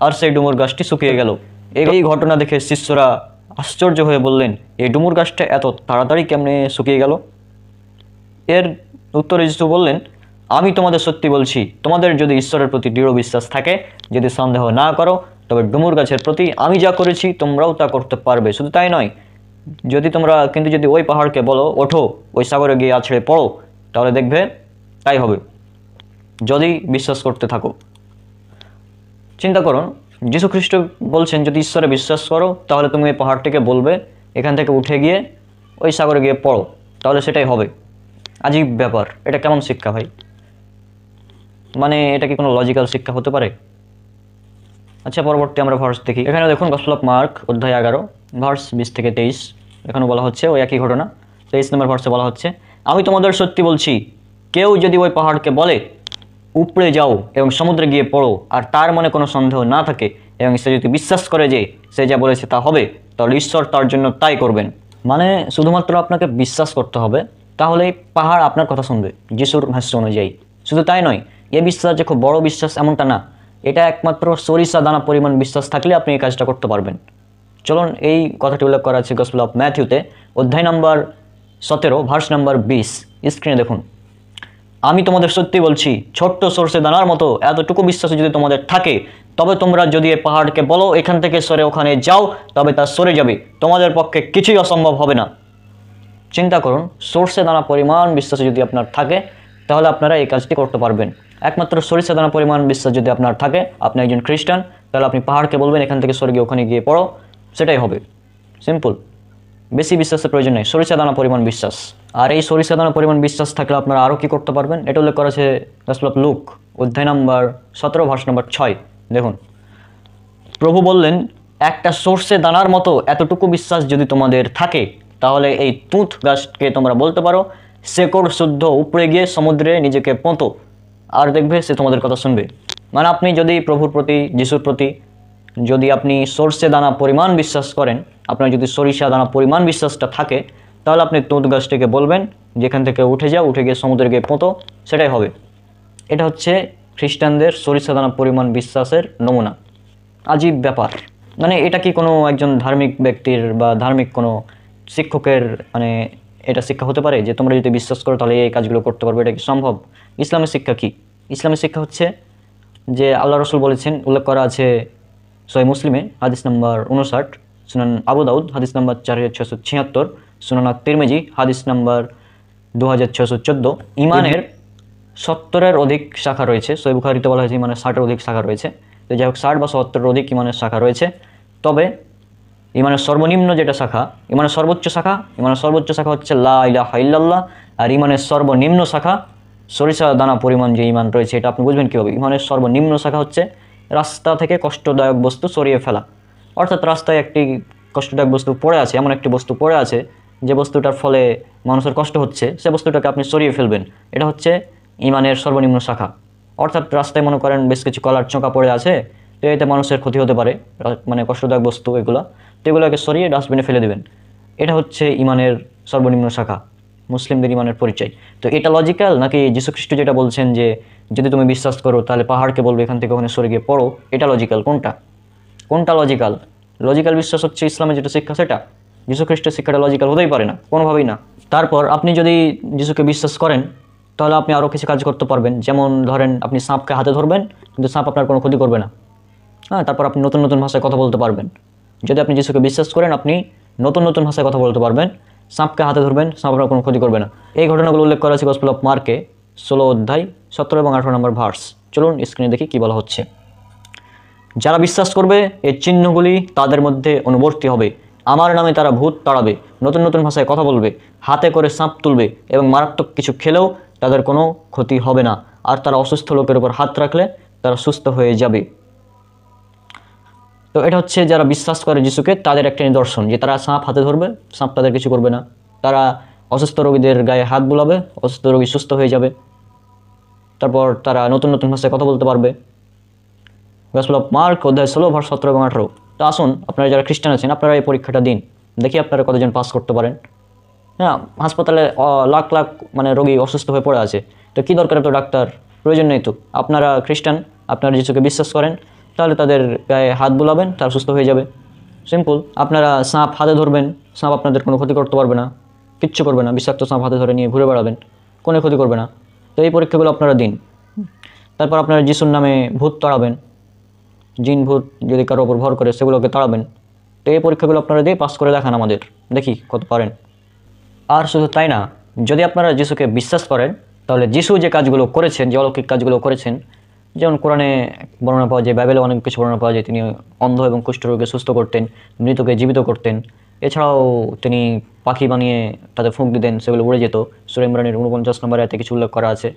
আর সেই ডুমুর গাছটি শুকিয়ে গেল। এই ঘটনা দেখে শিষ্যরা আশ্চর্য হয়ে বললেন, এই ডুমুর গাছটা এত তাড়াতাড়ি কেমনে শুকিয়ে গেল? এর উত্তরে যিশু বললেন, আমি তোমাদের সত্যি বলছি, তোমাদের যদি ঈশ্বরের প্রতি দৃঢ় বিশ্বাস থাকে, যদি সন্দেহ না করো, তবে ডুমুর গাছের প্রতি আমি যা করেছি তোমরাও তা করতে পারবে। শুধু তাই নয়, যদি ওই পাহাড়কে বলো ওঠো, ওই সাগরে গিয়ে আছড়ে পড়ো, তাহলে দেখবে তাই হবে, যদি বিশ্বাস করতে থাকো। চিন্তা করুন, যীশু খ্রিস্ট বলছেন যদি ঈশ্বরে বিশ্বাস করো তাহলে তুমি এই পাহাড়টিকে বলবে এখান থেকে উঠে গিয়ে ওই সাগরে গিয়ে পড়ো, তাহলে সেটাই হবে। আজীব ব্যাপার, এটা কেমন শিক্ষা ভাই? মানে এটা কি কোনো লজিক্যাল শিক্ষা হতে পারে? আচ্ছা, পরবর্তী আমরা ভার্স দেখি। এখানে দেখুন গসপেল অফ মার্ক অধ্যায় 11 ভার্স 20 থেকে 23। এখানে বলা হচ্ছে ওই একই ঘটনা। 23 নম্বর ভার্সে বলা হচ্ছে, আমি তোমাদের সত্যি বলছি, কেউ যদি ওই পাহাড়কে বলে উপড়ে যাও এবং সমুদ্রে গিয়ে পড়ো, আর তার মনে কোনো সন্দেহ না থাকে এবং সে যদি বিশ্বাস করে যে সে যা বলেছে তা হবে, তাহলে ঈশ্বর তার জন্য তাই করবেন। মানে শুধুমাত্র আপনাকে বিশ্বাস করতে হবে, তাহলেই পাহাড় আপনার কথা শুনবে যিশুর ভাষ্য অনুযায়ী। শুধু তাই নয়, এ বিশ্বাস যে খুব বড় বিশ্বাস এমনটা না, এটা একমাত্র সরিষা দানা পরিমাণ বিশ্বাস থাকলে আপনি এই কাজটা করতে পারবেন। চলুন, এই কথাটি উল্লেখ করা আছে গসপেল অফ ম্যাথিউতে অধ্যায় নম্বর 17 ভার্স নম্বর 20। স্ক্রিনে দেখুন, আমি তোমাদের সত্যি বলছি, ছোট্ট সরষে দানার মতো এতটুকু বিশ্বাস যদি তোমাদের থাকে, তবে তোমরা যদি এই পাহাড়কে বলো এখান থেকে সরে ওখানে যাও, তবে তা সরে যাবে, তোমাদের পক্ষে কিছুই অসম্ভব হবে না। চিন্তা করুন, সরষে দানা পরিমাণ বিশ্বাস যদি আপনার থাকে, তাহলে আপনারা এই কাজটি করতে পারবেন। একমাত্র সরিষা দানা পরিমাণ বিশ্বাস যদি আপনার থাকে, আপনি একজন খ্রিস্টান, তাহলে আপনি পাহাড়কে বলবেন এখান থেকে সরে গিয়ে ওখানে গিয়ে পড়ো, সেটাই হবে। সিম্পল, বেশি বিশ্বাসের প্রয়োজন নেই, সরিষা দানা পরিমাণ বিশ্বাস। আর এই সরিষা দানা পরিমাণ বিশ্বাস থাকলে আপনারা আরও কী করতে পারবেন, এটা উল্লেখ করা আছে গসপেল অফ লুক অধ্যায় নম্বর 17 ভার্স নম্বর 6। দেখুন, প্রভু বললেন, একটা সরষে দানার মতো এতটুকু বিশ্বাস যদি তোমাদের থাকে, তাহলে এই তুঁত গাছকে তোমরা বলতে পারো শেকড় শুদ্ধ উপড়ে গিয়ে সমুদ্রে নিজেকে পোঁতো, আর দেখবে সে তোমাদের কথা শুনবে। মানে আপনি যদি প্রভুর প্রতি, যিশুর প্রতি যদি আপনি সরষে দানা পরিমাণ বিশ্বাস করেন, আপনার যদি সরিষা দানা পরিমাণ বিশ্বাসটা থাকে, তাহলে আপনি তুঁত গাছটিকে বলবেন যেখান থেকে উঠে যাও, উঠে গিয়ে সমুদ্রে গিয়ে পোঁতো, সেটাই হবে। এটা হচ্ছে খ্রিস্টানদের সরিষা দানা পরিমাণ বিশ্বাসের নমুনা। আজীব ব্যাপার। মানে এটা কি কোনো একজন ধার্মিক ব্যক্তির বা ধার্মিক কোনো শিক্ষকের মানে এটা শিক্ষা হতে পারে যে তোমরা যদি বিশ্বাস করো তাহলে এই কাজগুলো করতে পারবে? এটা কি সম্ভব? ইসলামের শিক্ষা কি? ইসলামের শিক্ষা হচ্ছে যে আল্লাহ রসুল বলেছেন, উল্লেখ করা আছে সহিহ মুসলিমে হাদিস নম্বর 59, সুনান আবু দাউদ হাদিস নম্বর 4676, সুনান তিরমিজি হাদিস নম্বর 2614। ইমানের 70-এর অধিক শাখা রয়েছে। সহিহ বুখারীতে বলা হয়েছে ইমানের 60-এর অধিক শাখা রয়েছে। তো যাই হোক, 60 বা 70-এর অধিক ইমানের শাখা রয়েছে। তবে ইমানের সর্বনিম্ন যেটা শাখা, ইমানের সর্বোচ্চ শাখা হচ্ছে লা ইলাহা ইল্লাল্লাহ। আর ইমানের সর্বনিম্ন শাখা সরিষা দানা পরিমাণ যে ইমান রয়েছে, এটা আপনি বুঝবেন কীভাবে? ইমানের সর্বনিম্ন শাখা হচ্ছে রাস্তা থেকে কষ্টদায়ক বস্তু সরিয়ে ফেলা। অর্থাৎ রাস্তায় একটি কষ্টদায়ক বস্তু পড়ে আছে, এমন একটি বস্তু পড়ে আছে যে বস্তুটার ফলে মানুষের কষ্ট হচ্ছে, সে বস্তুটাকে আপনি সরিয়ে ফেলবেন। এটা হচ্ছে ইমানের সর্বনিম্ন শাখা। অর্থাৎ রাস্তায় মনে করেন বেশ কিছু কলার চোঁকা পড়ে আছে, তো এতে মানুষের ক্ষতি হতে পারে, মানে কষ্টদায়ক বস্তু এগুলো, তো এগুলোকে সরিয়ে ডাস্টবিনে ফেলে দেবেন। এটা হচ্ছে ইমানের সর্বনিম্ন শাখা, মুসলিমদের ইমানের পরিচয়। তো এটা লজিক্যাল নাকি যীশুখ্রিস্ট যেটা বলছেন যে যদি তুমি বিশ্বাস করো তাহলে পাহাড়কে বলবে এখান থেকে ওখানে সরে গিয়ে পড়ো, এটা লজিক্যাল? কোনটা লজিক্যাল? লজিক্যাল বিশ্বাস হচ্ছে ইসলামের যেটা শিক্ষা সেটা। যীশুখ্রিস্টের শিক্ষাটা লজিক্যাল হতেই পারে না, কোনোভাবেই না। তারপর আপনি যদি যীশুকে বিশ্বাস করেন তাহলে আপনি আরও কিছু কাজ করতে পারবেন। যেমন ধরেন আপনি সাপকে হাতে ধরবেন, কিন্তু সাপ আপনার কোনো ক্ষতি করবে না। হ্যাঁ, তারপর আপনি নতুন নতুন ভাষায় কথা বলতে পারবেন। যদি আপনি যীশুকে বিশ্বাস করেন, আপনি নতুন নতুন ভাষায় কথা বলতে পারবেন। সাপকে হাতে ধরবেন, সাপ আপনার কোনো ক্ষতি করবে না। এই ঘটনাগুলো উল্লেখ করা আছে গসপেল অফ মার্কে 16 অধ্যায় 17 এবং 18 নম্বর ভার্স। চলুন স্ক্রিনে দেখি কি বলা হচ্ছে। যারা বিশ্বাস করবে এই চিহ্নগুলি তাদের মধ্যে অনুবর্তী হবে। আমার নামে তারা ভূত তাড়াবে, নতুন নতুন ভাষায় কথা বলবে, হাতে করে সাপ তুলবে এবং মারাত্মক কিছু খেলেও তাদের কোনো ক্ষতি হবে না। আর তারা অসুস্থ লোকের উপর হাত রাখলে তারা সুস্থ হয়ে যাবে। তো এটা হচ্ছে যারা বিশ্বাস করে যিশুকে তাদের একটা নিদর্শন, যে তারা সাপ হাতে ধরবে, সাপ তাদের কিছু করবে না। তারা অসুস্থ রোগীদের গায়ে হাত বুলাবে, অসুস্থ রোগী সুস্থ হয়ে যাবে। তারপর তারা নতুন নতুন ভাষায় কথা বলতে পারবে। গসপেল অফ মার্ক অধ্যায় 16 ভার্স 17 এবং 18। তো আসুন, আপনারা যারা খ্রিস্টান আছেন আপনারা এই পরীক্ষাটা দিন, দেখি আপনারা কতজন পাস করতে পারেন। হ্যাঁ, হাসপাতালে লাখ লাখ মানে রোগী অসুস্থ হয়ে পড়ে আছে, তো কী দরকার তো ডাক্তার, প্রয়োজন নেই তো। আপনারা খ্রিস্টান, আপনারা যিশুকে বিশ্বাস করেন, তাহলে তাদের গায়ে হাত বুলাবেন, তারা সুস্থ হয়ে যাবে। সিম্পল। আপনারা সাপ হাতে ধরবেন, সাপ আপনাদের কোনো ক্ষতি করতে পারবে না, কিচ্ছু করবে না। বিষাক্ত সাপ হাতে ধরে নিয়ে ঘুরে বেড়াবেন, কোনো ক্ষতি করবে না। তো এই পরীক্ষাগুলো আপনারা দিন। তারপর আপনারা যিশুর নামে ভূত তাড়াবেন, জিন ভূত যদি কারো ওপর ভর করে সেগুলোকে তাড়াবেন। তো এই পরীক্ষাগুলো আপনারা দিয়ে পাস করে দেখান আমাদের, দেখি কত পারেন। আর শুধু তাই না, যদি আপনারা যিশুকে বিশ্বাস করেন তাহলে যিশু যে কাজগুলো করেছেন, যে অলৌকিক কাজগুলো করেছেন, যেমন কোরআনে বর্ণনা পাওয়া যায়, বাইবেলে অনেক কিছু বর্ণনা পাওয়া যায়, তিনি অন্ধ এবং কুষ্ঠরোগীকে সুস্থ করতেন, মৃতকে জীবিত করতেন। এছাড়াও তিনি পাখি বানিয়ে তাদের ফুঁক দিতেন, সেগুলো উড়ে যেত। সূরা ইমরানের 49 নম্বর আয়াতে কিছু উল্লেখ করা আছে।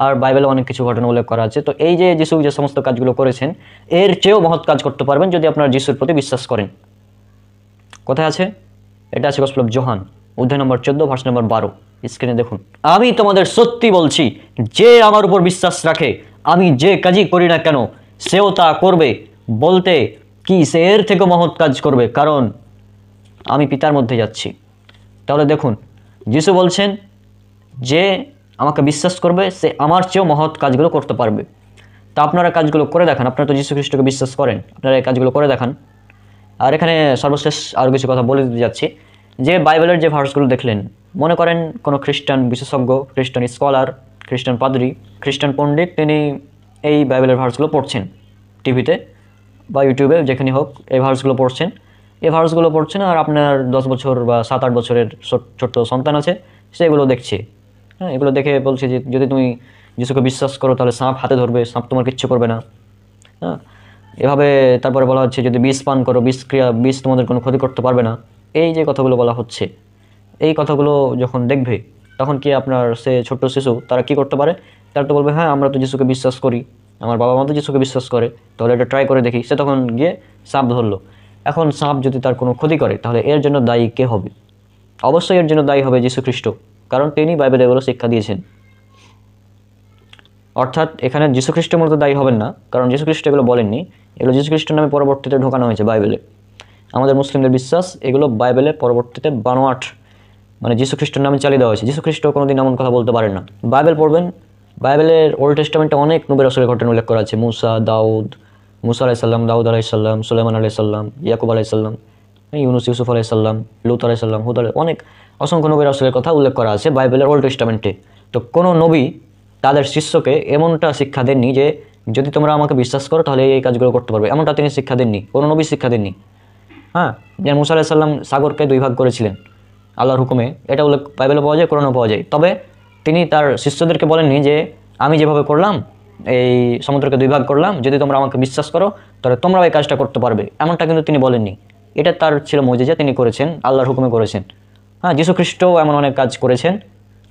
আর বাইবেলে অনেক কিছু ঘটনা উল্লেখ করা আছে। তো এই যে যিশু যে সমস্ত কাজগুলো করেছেন, এর চেয়েও মহৎ কাজ করতে পারবেন যদি আপনারা যিশুর প্রতি বিশ্বাস করেন। কোথায় আছে? এটা আছে গসপেল অফ যোহান অধ্যায় নম্বর 14 ভার্স নম্বর 12। স্ক্রিনে দেখুন। আমি তোমাদের সত্যি বলছি, যে আমার উপর বিশ্বাস রাখে, আমি যে কাজই করি না কেন সেও তা করবে, বলতে কি সে এর থেকে মহৎ কাজ করবে, কারণ আমি পিতার মধ্যে যাচ্ছি। তাহলে দেখুন, যিশু বলছেন যে আমাকে বিশ্বাস করবে সে আমার চেয়েও মহৎ কাজগুলো করতে পারবে। তা আপনারা কাজগুলো করে দেখান। আপনারা তো যিশু খ্রিস্টকে বিশ্বাস করেন, আপনারা এই কাজগুলো করে দেখান। আর এখানে সর্বশেষ আরও কিছু কথা বলে দিতে যাচ্ছি, যে বাইবেলের যে ভার্সগুলো দেখলেন, মনে করেন কোনো খ্রিস্টান বিশেষজ্ঞ, খ্রিস্টান স্কলার, খ্রিস্টান পাদ্রী, খ্রিস্টান পণ্ডিত, তিনি এই বাইবেলের ভার্সগুলো পড়ছেন টিভিতে বা ইউটিউবে, যেখানে হোক এই ভার্সগুলো পড়ছেন। এই ভার্সগুলো পড়ছেন আর আপনার 10 বছর বা 7-8 বছরের ছোট্ট সন্তান আছে, সেগুলো দেখছে। হ্যাঁ, এগুলো দেখে বলছে যে যদি তুমি যিশুকে বিশ্বাস করো তাহলে সাপ হাতে ধরবে, সাপ তোমার কিচ্ছু করবে না। হ্যাঁ, এভাবে তারপরে বলা হচ্ছে যদি বিষ পান করো, বিষ তোমাদের কোনো ক্ষতি করতে পারবে না। এই যে কথাগুলো বলা হচ্ছে, এই কথাগুলো যখন দেখবে তখন কি আপনার সে ছোট্ট শিশু তারা কি করতে পারে? তারা তো বলবে হ্যাঁ আমরা তো যিশুকে বিশ্বাস করি, আমার বাবা মা তো যিশুকে বিশ্বাস করে, তাহলে এটা ট্রাই করে দেখি। সে তখন গিয়ে সাপ ধরলো। এখন সাপ যদি তার কোনো ক্ষতি করে তাহলে এর জন্য দায়ী কে হবে? অবশ্যই এর জন্য দায়ী হবে যীশু খ্রিস্ট, কারণ তিনি বাইবেলে এগুলো শিক্ষা দিয়েছেন। অর্থাৎ এখানে যীশু খ্রিস্টের মতো দায়ী হবেন না, কারণ যীশু খ্রিস্ট এগুলো বলেননি। এগুলো যীশু খ্রিস্টের নামে পরবর্তীতে ঢোকানো হয়েছে বাইবেলে। আমাদের মুসলিমদের বিশ্বাস এগুলো বাইবেলে পরবর্তীতে বানোয়াট, মানে যীশু খ্রিস্টের নামে চালিয়ে দেওয়া হয়েছে। যীশু খ্রিস্ট কোনোদিন এমন কথা বলতে পারেন না। বাইবেল পড়বেন, বাইবেলের ওল্ড টেস্টামেন্টে অনেক নবী রাসূলের ঘটনা উল্লেখ করা আছে। মুসা আলাইসাল্লাম, দাউদ আলাইসাল্লাম, সুলাইমান আলাইসাল্লাম, ইয়াকুব আলাইসাল্লাম, ইউসুফ আলাইসাল্লাম, লুত আলাইসাল্লাম, হুদ অনেক অসংখ্য নবী রাসূলের কথা উল্লেখ করা আছে বাইবেলের ওল্ড টেস্টামেন্টে। তো কোনো নবী তাদের শিষ্যকে এমনটা শিক্ষা দেননি যে যদি তোমরা আমাকে বিশ্বাস করো তাহলে এই কাজগুলো করতে পারবে, এমনটা তিনি শিক্ষা দেননি, কোনো নবী শিক্ষা দেননি। হ্যাঁ, যেমন মুসা আলাইসাল্লাম সাগরকে 2 ভাগ করেছিলেন আল্লাহর হুকুমে, এটা উল্লেখ বাইবেলে পাওয়া যায়, কোরআনেও পাওয়া যায়। তবে তিনি তার শিষ্যদেরকে বলেননি যে আমি যেভাবে করলাম এই সমুদ্রকে 2 ভাগ করলাম, যদি তোমরা আমাকে বিশ্বাস করো তাহলে তোমরাও এই কাজটা করতে পারবে, এমনটা কিন্তু তিনি বলেননি। এটা তার ছিল মুজিজা, তিনি করেছেন, আল্লাহর হুকুমে করেছেন। হ্যাঁ, যীশু খ্রিস্টও এমন অনেক কাজ করেছেন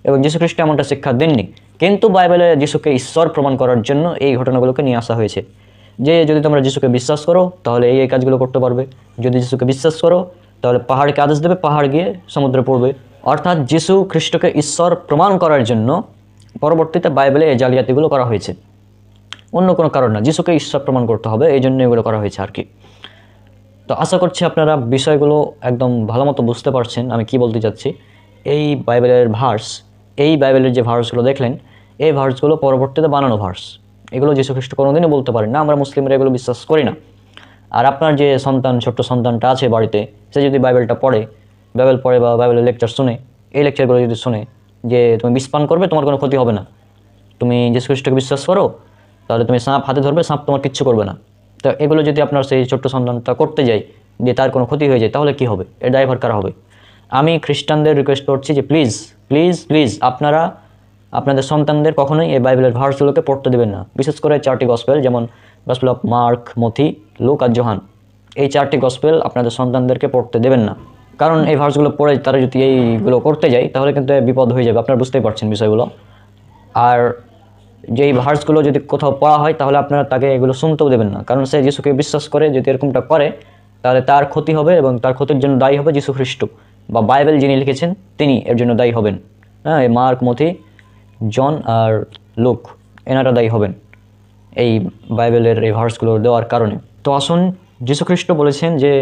এবং যীশু খ্রিস্ট এমনটা শিক্ষা দেননি, কিন্তু বাইবেলে যীশুকে ঈশ্বর প্রমাণ করার জন্য এই ঘটনাগুলোকে নিয়ে আসা হয়েছে, যে যদি তোমরা যীশুকে বিশ্বাস করো তাহলে এই কাজগুলো করতে পারবে। যদি যীশুকে বিশ্বাস করো তাহলে পাহাড়কে আদেশ দেবে, পাহাড় গিয়ে সমুদ্রে পড়বে। অর্থাৎ যীশু খ্রিস্টকে ঈশ্বর প্রমাণ করার জন্য পরবর্তীতে বাইবেলে এই জালিয়াতিগুলো করা হয়েছে, অন্য কোনো কারণ না। যীশুকে ঈশ্বর প্রমাণ করতে হবে, এই জন্য এগুলো করা হয়েছে আর কি। তো আশা করছি আপনারা বিষয়গুলো একদম ভালো মতো বুঝতে পারছেন আমি কি বলতে চাচ্ছি। এই বাইবেলের ভার্স, এই বাইবেলের যে ভার্সগুলো দেখলেন, এই ভার্সগুলো পরবর্তীতে বানানো ভার্স। এগুলো যীশু খ্রিস্ট কোনোদিনও বলতে পারেন না, আমরা মুসলিমরা এগুলো বিশ্বাস করি না। আর আপনার যে সন্তান, ছোট্ট সন্তানটা আছে বাড়িতে, সে যদি বাইবেলটা পড়ে, বাইবেল পড়ে বা বাইবেলের লেকচার শুনে, এই লেকচারগুলো যদি শুনে যে তুমি বিষ পান করবে তোমার কোনো ক্ষতি হবে না, তুমি যীশু খ্রিস্টকে বিশ্বাস করো তাহলে তুমি সাপ হাতে ধরবে, সাপ তোমার কিচ্ছু করবে না, তো এগুলো যদি আপনার সেই ছোট্ট সন্তানটা করতে যায়, যে তার কোনো ক্ষতি হয়ে যায়, তাহলে কি হবে? এর ড্রাইভার কারা হবে? আমি খ্রিস্টানদের রিকোয়েস্ট করছি যে প্লিজ প্লিজ প্লিজ আপনারা আপনাদের সন্তানদের কখনোই এই বাইবেলের ভার্সগুলোকে পড়তে দেবেন না। বিশেষ করে 4টি গসপেল, যেমন গসপেল অফ মার্ক, মথি, লুক আর যোহান, এই 4টি গসপেল আপনাদের সন্তানদেরকে পড়তে দেবেন না। কারণ এই ভার্সগুলো পড়ে তারা যদি এইগুলো করতে যায় তাহলে কিন্তু বিপদ হয়ে যাবে, আপনারা বুঝতেই পারছেন বিষয়গুলো। আর যেই ভার্সগুলো যদি কোথাও পড়া হয় তাহলে আপনারা তাকে এগুলো শুনতেও দেবেন না, কারণ সে যিশুকে বিশ্বাস করে। যদি এরকমটা করে তাহলে তার ক্ষতি হবে এবং তার ক্ষতির জন্য দায়ী হবে যিশু খ্রিস্ট, বা বাইবেল যিনি লিখেছেন তিনি এর জন্য দায়ী হবেন। হ্যাঁ, এই মার্ক, মথি, জন আর লুক এনারা দায়ী হবেন এই বাইবেলের এই ভার্সগুলো দেওয়ার কারণে। তো আসুন, যিশু খ্রিস্ট বলেছেন যে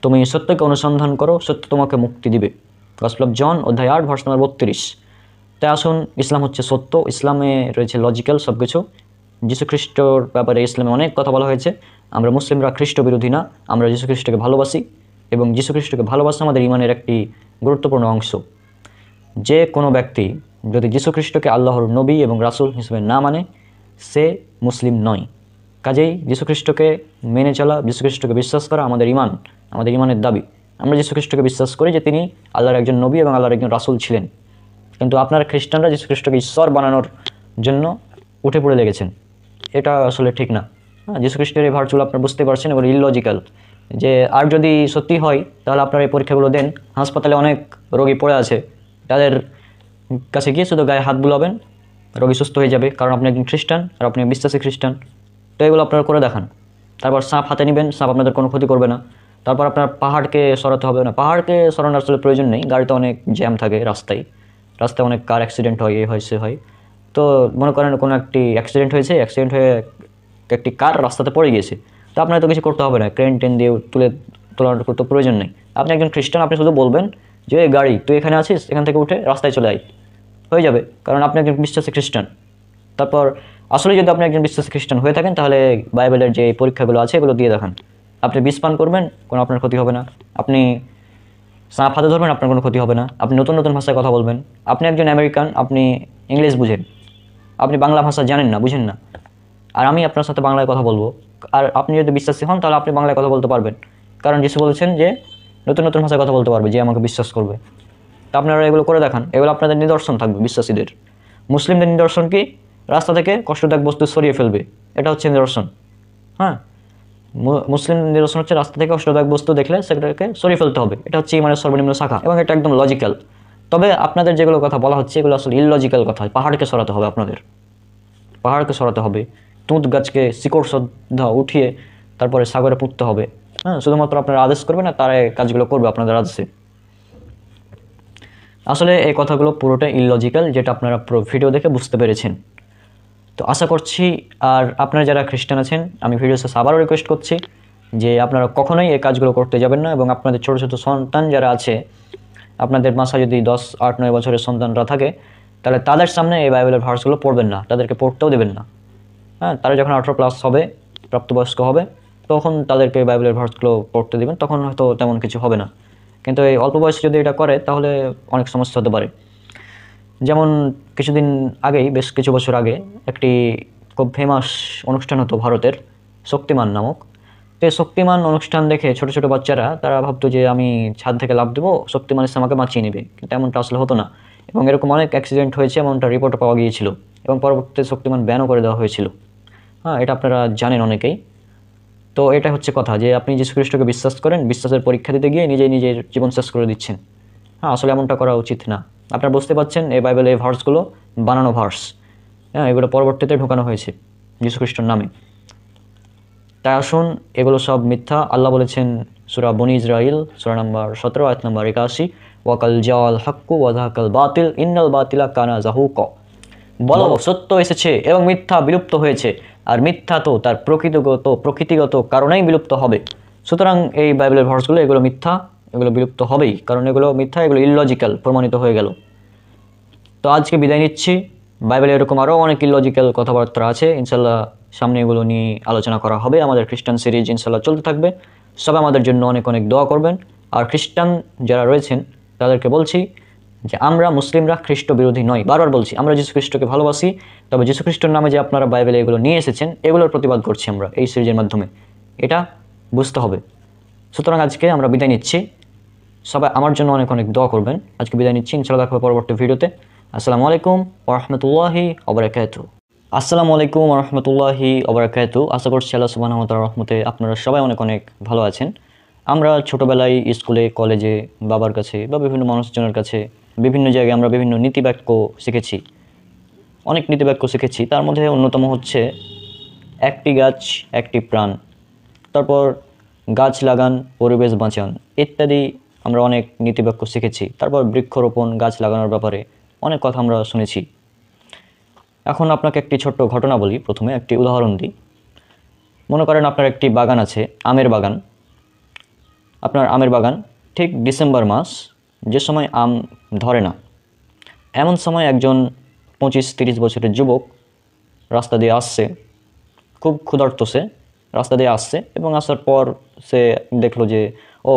তুমি সত্যকে অনুসন্ধান করো, সত্য তোমাকে মুক্তি দিবে। গসপেল অফ জন অধ্যায় 8 ভার্স নম্বর 32। তাই আসুন, ইসলাম হচ্ছে সত্য, ইসলামে রয়েছে লজিক্যাল সব কিছু। যিশু খ্রিস্টর ব্যাপারে ইসলামে অনেক কথা বলা হয়েছে। আমরা মুসলিমরা খ্রিস্ট বিরোধী না, আমরা যিশু খ্রিস্টকে ভালোবাসি এবং যিশু খ্রিস্টকে ভালোবাসা আমাদের ইমানের একটি গুরুত্বপূর্ণ অংশ। যে কোনো ব্যক্তি যদি যিশু খ্রিস্টকে আল্লাহর নবী এবং রাসূল হিসেবে না মানে সে মুসলিম নয়। কাজেই যিশু খ্রিস্টকে মেনে চলা, যিশু খ্রিস্টকে বিশ্বাস করা আমাদের ইমান, আমাদের ইমানের দাবি। আমরা যিশু খ্রিস্টকে বিশ্বাস করি যে তিনি আল্লাহর একজন নবী এবং আল্লাহর একজন রাসূল ছিলেন। কিন্তু আপনারা খ্রিস্টানরা যিশু খ্রিস্টকে ঈশ্বর বানানোর জন্য উঠে পড়ে লেগেছেন। এটা আসলে ঠিক না। যিশু খ্রিস্টের এই ভার্চুয়াল আপনারা বুঝতে পারছেন এগুলো ইললজিক্যাল। যে আর যদি সত্যি হয় তাহলে আপনারা এই পরীক্ষাগুলো দেন। হাসপাতালে অনেক রোগী পড়ে আছে, তাদের কাছে গিয়ে শুধু গায়ে হাত বুলাবেন, রোগী সুস্থ হয়ে যাবে, কারণ আপনি একজন খ্রিস্টান আর আপনি বিশ্বাসী খ্রিস্টান। তো এগুলো আপনারা করে দেখান। তারপর সাপ হাতে নেবেন, সাপ আপনাদের কোনো ক্ষতি করবে না। তারপর আপনার পাহাড়কে সরাতে হবে না, পাহাড়কে সরানোর আসলে প্রয়োজন নেই, গাড়িতে অনেক জ্যাম থাকে রাস্তায় অনেক কার অ্যাক্সিডেন্ট হয়, এ হয় সে হয়। তো মনে করেন কোনো একটি অ্যাক্সিডেন্ট হয়েছে, অ্যাক্সিডেন্ট হয়ে একটি কার রাস্তাতে পড়ে গিয়েছে, তো আপনার তো কিছু করতে হবে না, ক্রেন টেন দিয়ে তোলার তো প্রয়োজন নেই। আপনি একজন খ্রিস্টান, আপনি শুধু বলবেন যে গাড়ি তুই এখানে আছিস, এখান থেকে উঠে রাস্তায় চলে আয়, হয়ে যাবে, কারণ আপনি একজন বিশ্বাসী খ্রিস্টান। তারপর আসলে যদি আপনি একজন বিশ্বাসী খ্রিস্টান হয়ে থাকেন তাহলে বাইবেলের যে পরীক্ষাগুলো আছে এগুলো দিয়ে দেখান। আপনি বিষ পান করবেন, কোনো আপনার ক্ষতি হবে না। আপনি সাপ হাতে ধরবেন, আপনার কোনো ক্ষতি হবে না। আপনি নতুন নতুন ভাষায় কথা বলবেন। আপনি একজন আমেরিকান, আপনি ইংলিশ বুঝেন, আপনি বাংলা ভাষা জানেন না, বুঝেন না, আর আমি আপনার সাথে বাংলায় কথা বলবো, আর আপনি যদি বিশ্বাসী হন তাহলে আপনি বাংলায় কথা বলতে পারবেন, কারণ যিশু বলেছেন যে নতুন নতুন ভাষায় কথা বলতে পারবে যে আমাকে বিশ্বাস করবে। তা আপনারা এগুলো করে দেখান, এগুলো আপনাদের নিদর্শন থাকবে বিশ্বাসীদের। মুসলিমদের নিদর্শন কি? রাস্তা থেকে কষ্টদায়ক বস্তু সরিয়ে ফেলবে, এটা হচ্ছে নিদর্শন। হ্যাঁ, মুসলিম নিদর্শন হচ্ছে রাস্তা থেকে কষ্টদায়ক বস্তু দেখলে সেটাকে সরিয়ে ফেলতে হবে, এটা হচ্ছে ইমানের সর্বনিম্ন শাখা এবং এটা একদম লজিক্যাল। তবে আপনাদের যেগুলো কথা বলা হচ্ছে এগুলো আসলে ইললজিক্যাল কথা। পাহাড়কে সরাতে হবে, আপনাদের পাহাড়কে সরাতে হবে, তুঁত গাছকে শিকড় শ্রদ্ধা উঠিয়ে তারপরে সাগরে পুঁততে হবে। হ্যাঁ, শুধুমাত্র আপনারা আদেশ করবেন না, তারা কাজগুলো করবে আপনাদের আদেশে। আসলে এই কথাগুলো পুরোটাই ইললজিক্যাল, যেটা আপনারা পুরো ভিডিও দেখে বুঝতে পেরেছেন। তো আশা করছি, আর আপনারা যারা খ্রিস্টান আছেন আমি ভিডিও শেষে আবারও রিকোয়েস্ট করছি যে আপনারা কখনোই এই কাজগুলো করতে যাবেন না, এবং আপনাদের ছোটো ছোটো সন্তান যারা আছে, আপনাদের বাসায় যদি 10, 8, 9 বছরের সন্তানরা থাকে তাহলে তাদের সামনে এই বাইবেলের ভার্সগুলো পড়বেন না, তাদেরকে পড়তেও দেবেন না। হ্যাঁ, তারা যখন 18+ হবে, প্রাপ্তবয়স্ক হবে, তখন তাদেরকে বাইবেলের ভার্সগুলো পড়তে দেবেন, তখন হয়তো তেমন কিছু হবে না। কিন্তু এই অল্প বয়সে যদি এটা করে তাহলে অনেক সমস্যা হতে পারে। যেমন কিছুদিন আগেই, বেশ কিছু বছর আগে একটি খুব ফেমাস অনুষ্ঠান হতো ভারতের, শক্তিমান নামক। তো এই শক্তিমান অনুষ্ঠান দেখে ছোটো ছোটো বাচ্চারা তারা ভাবতো যে আমি ছাদ থেকে লাফ দেবো, শক্তিমান এসে আমাকে বাঁচিয়ে নেবে, কিন্তু এমনটা আসলে হতো না। এবং এরকম অনেক অ্যাক্সিডেন্ট হয়েছে, এমনটা রিপোর্টও পাওয়া গিয়েছিল, এবং পরবর্তীতে শক্তিমান ব্যানও করে দেওয়া হয়েছিল। হ্যাঁ, এটা আপনারা জানেন অনেকেই। তো এটা হচ্ছে কথা যে আপনি যিশু খ্রিস্টকে বিশ্বাস করেন, বিশ্বাসের পরীক্ষা দিতে গিয়ে নিজের জীবন শেষ করে দিচ্ছেন। হ্যাঁ, আসলে এমনটা করা উচিত না। আপনারা বুঝতে পারছেন এই বাইবেলে এই ভার্সগুলো বানানো ভার্স। হ্যাঁ, এগুলো পরবর্তীতে ঢোকানো হয়েছে যিশু খ্রিস্টর নামে। তাই আসুন, এগুলো সব মিথ্যা। আল্লাহ বলেছেন সূরা বনী ইসরাইল সূরা নম্বর 17 আয়াত নম্বর 81, ওয়াকাল জাওয়াল হাক্কু ওয়াজাহাকাল বাতিল ইন্নাল বাতিলা কানা জাহুকা। বলো সত্য এসেছে এবং মিথ্যা বিলুপ্ত হয়েছে, আর মিথ্যা তো তার প্রকৃতিগত কারণেই বিলুপ্ত হবে। সুতরাং এই বাইবেলের ভার্সগুলো এগুলো মিথ্যা, এগুলো বিলুপ্ত হবেই, কারণ এগুলো মিথ্যা, এগুলো ইললজিক্যাল প্রমাণিত হয়ে গেল। তো আজকে বিদায় নিচ্ছি। বাইবেলে এরকম আরও অনেক ইললজিক্যাল কথাবার্তা আছে, ইনশাল্লাহ সামনে এগুলো নিয়ে আলোচনা করা হবে। আমাদের খ্রিস্টান সিরিজ ইনশাল্লাহ চলতে থাকবে। সবাই আমাদের জন্য অনেক অনেক দোয়া করবেন। আর খ্রিস্টান যারা রয়েছেন তাদেরকে বলছি যে আমরা মুসলিমরা খ্রিস্ট বিরোধী নয়, বারবার বলছি, আমরা যিশু খ্রিস্টকে ভালোবাসি। তবে যিশু খ্রিস্টর নামে যে আপনারা বাইবেলে এগুলো নিয়ে এসেছেন এগুলোর প্রতিবাদ করছি আমরা এই সিরিজের মাধ্যমে, এটা বুঝতে হবে। সুতরাং আজকে আমরা বিদায় নিচ্ছি। সবাই আমার জন্য অনেক অনেক দোয়া করবেন। আজকে বিদায় নিচ্ছি, ইনশাআল্লাহ দেখা হবে পরবর্তী ভিডিওতে। আসসালামু আলাইকুম ওয়া রাহমাতুল্লাহি ওয়া বারাকাতুহু। আসসালামু আলাইকুম ওয়া রাহমাতুল্লাহি ওয়া বারাকাতুহু। আশা করছি আল্লাহ সুবহানাহু ওয়া তাআলার রহমতে আপনারা সবাই অনেক অনেক ভালো আছেন। আমরা ছোটোবেলায় স্কুলে, কলেজে, বাবার কাছে বা বিভিন্ন মানুষজনের কাছে, বিভিন্ন জায়গায় আমরা বিভিন্ন নীতিবাক্য শিখেছি। অনেক নীতিবাক্য শিখেছি। তার মধ্যে অন্যতম হচ্ছে একটি গাছ একটি প্রাণ, তারপর গাছ লাগান পরিবেশ বাঁচান ইত্যাদি আমরা অনেক নীতিবাক্য শিখেছি। তারপর বৃক্ষরোপণ, গাছ লাগানোর ব্যাপারে অনেক কথা আমরা শুনেছি। এখন আপনাকে একটি ছোট্ট ঘটনা বলি। প্রথমে একটি উদাহরণ দিই। মনে করেন আপনার একটি বাগান আছে, আমের বাগান। আপনার আমের বাগান ঠিক ডিসেম্বর মাস, যে সময় আম ধরে না। এমন সময় একজন 25-30 বছরের যুবক রাস্তা দিয়ে আসছে, খুব ক্ষুধার্ত। সে রাস্তা দিয়ে আসছে এবং আসার পর সে দেখলো যে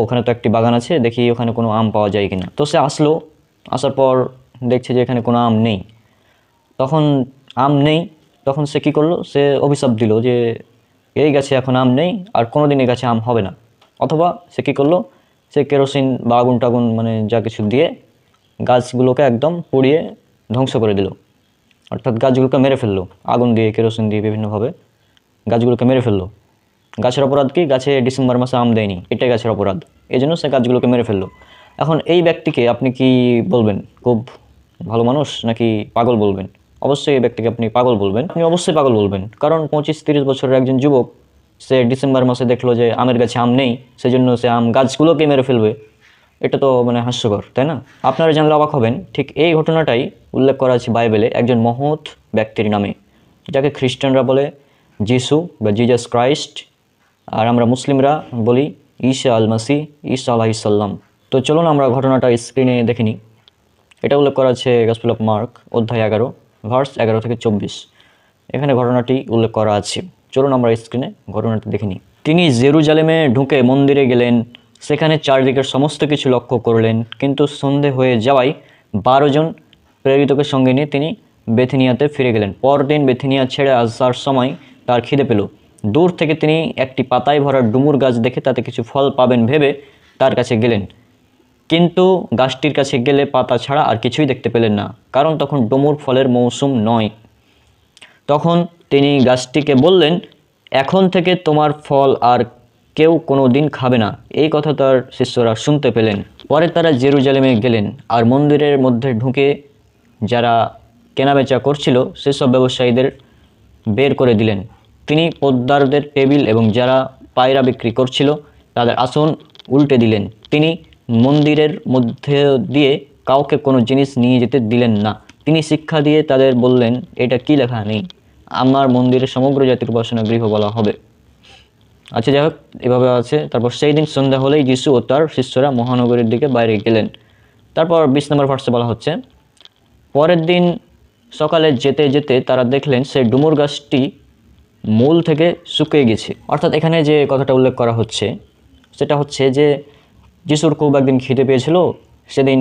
ওখানে তো একটি বাগান আছে, দেখি ওখানে কোনো আম পাওয়া যায় কিনা। তো সে আসলো, আসার পর দেখছে যে এখানে কোনো আম নেই। তখন আম নেই, তখন সে কী করলো, সে অভিশাপ দিল যে এই গাছে এখন আম নেই, আর কোনো দিন এই গাছে আম হবে না। অথবা সে কী করলো, সে কেরোসিন বা আগুন টাগুন মানে যা কিছু দিয়ে গাছগুলোকে একদম পুড়িয়ে ধ্বংস করে দিল। অর্থাৎ গাছগুলোকে মেরে ফেললো, আগুন দিয়ে কেরোসিন দিয়ে বিভিন্নভাবে গাছগুলোকে মেরে ফেললো। গাছের অপরাধ কি? গাছে ডিসেম্বর মাসে আম দেয়নি, এটাই গাছের অপরাধ। এই জন্য সে গাছগুলোকে মেরে ফেললো। এখন এই ব্যক্তিকে আপনি কি বলবেন? খুব ভালো মানুষ নাকি পাগল বলবেন? অবশ্যই এই ব্যক্তিকে আপনি পাগল বলবেন। আপনি অবশ্যই পাগল বলবেন, কারণ 25-30 বছরের একজন যুবক সে ডিসেম্বর মাসে দেখলো যে আমের গাছে আম নেই, সেজন্য সে আম গাছগুলোকে মেরে ফেলবে। এটা তো মানে হাস্যকর, তাই না? আপনারা জানলে অবাক হবেন, ঠিক এই ঘটনাটাই উল্লেখ করা আছে বাইবেলে একজন মহৎ ব্যক্তির নামে, যাকে খ্রিস্টানরা বলে যিশু বা জিজাস ক্রাইস্ট, আর আমরা মুসলিমরা বলি ঈসা আল মাসি, ঈসা আলাইহিসসালাম। তো চলুন আমরা ঘটনাটা স্ক্রিনে দেখে নিই। এটা উল্লেখ করা আছে গসপেল অফ মার্ক অধ্যায় 11 ভার্স 11 থেকে 24। এখানে ঘটনাটি উল্লেখ করা আছে। চলুন আমরা স্ক্রিনে ঘটনাটি দেখে নিই। তিনি জেরুজালেমে ঢুকে মন্দিরে গেলেন, সেখানে চারদিকের সমস্ত কিছু লক্ষ্য করলেন, কিন্তু সন্ধে হয়ে যাওয়ায় 12 জন প্রেরিতকে সঙ্গে নিয়ে তিনি বেথিনিয়াতে ফিরে গেলেন। পরদিন বেথিনিয়া ছেড়ে আসার সময় তার খিদে পেল। দূর থেকে তিনি একটি পাতায় ভরা ডুমুর গাছ দেখে তাতে কিছু ফল পাবেন ভেবে তার কাছে গেলেন, কিন্তু গাছটির কাছে গেলে পাতা ছাড়া আর কিছুই দেখতে পেলেন না, কারণ তখন ডুমুর ফলের মৌসুম নয়। তখন তিনি গাছটিকে বললেন, এখন থেকে তোমার ফল আর কেউ কোনো দিন খাবে না। এই কথা তার শিষ্যরা শুনতে পেলেন। পরে তারা জেরুজালেমে গেলেন, আর মন্দিরের মধ্যে ঢুকে যারা কেনাবেচা করছিল সেসব ব্যবসায়ীদের বের করে দিলেন। তিনি পোদ্দারদের টেবিল এবং যারা পায়রা বিক্রি করছিল তাদের আসন উল্টে দিলেন। তিনি মন্দিরের মধ্যে দিয়ে কাউকে কোনো জিনিস নিয়ে যেতে দিলেন না। তিনি শিক্ষা দিয়ে তাদের বললেন, এটা কি লেখা নেই? আমার মন্দিরে সমগ্র জাতির উপাসনা গৃহ বলা হবে। আচ্ছা, যাই হোক, এভাবে আছে। তারপর সেই দিন সন্ধ্যা হলেই যিশু ও তার শিষ্যরা মহানগরীর দিকে বাইরে গেলেন। তারপর 20 নম্বর ভার্সে বলা হচ্ছে, পরের দিন সকালে যেতে যেতে তারা দেখলেন সেই ডুমুর গাছটি মূল থেকে শুকিয়ে গেছে। অর্থাৎ এখানে যে কথাটা উল্লেখ করা হচ্ছে সেটা হচ্ছে যে যিশুর খুব একদিন খিদে পেয়েছিল, সেদিন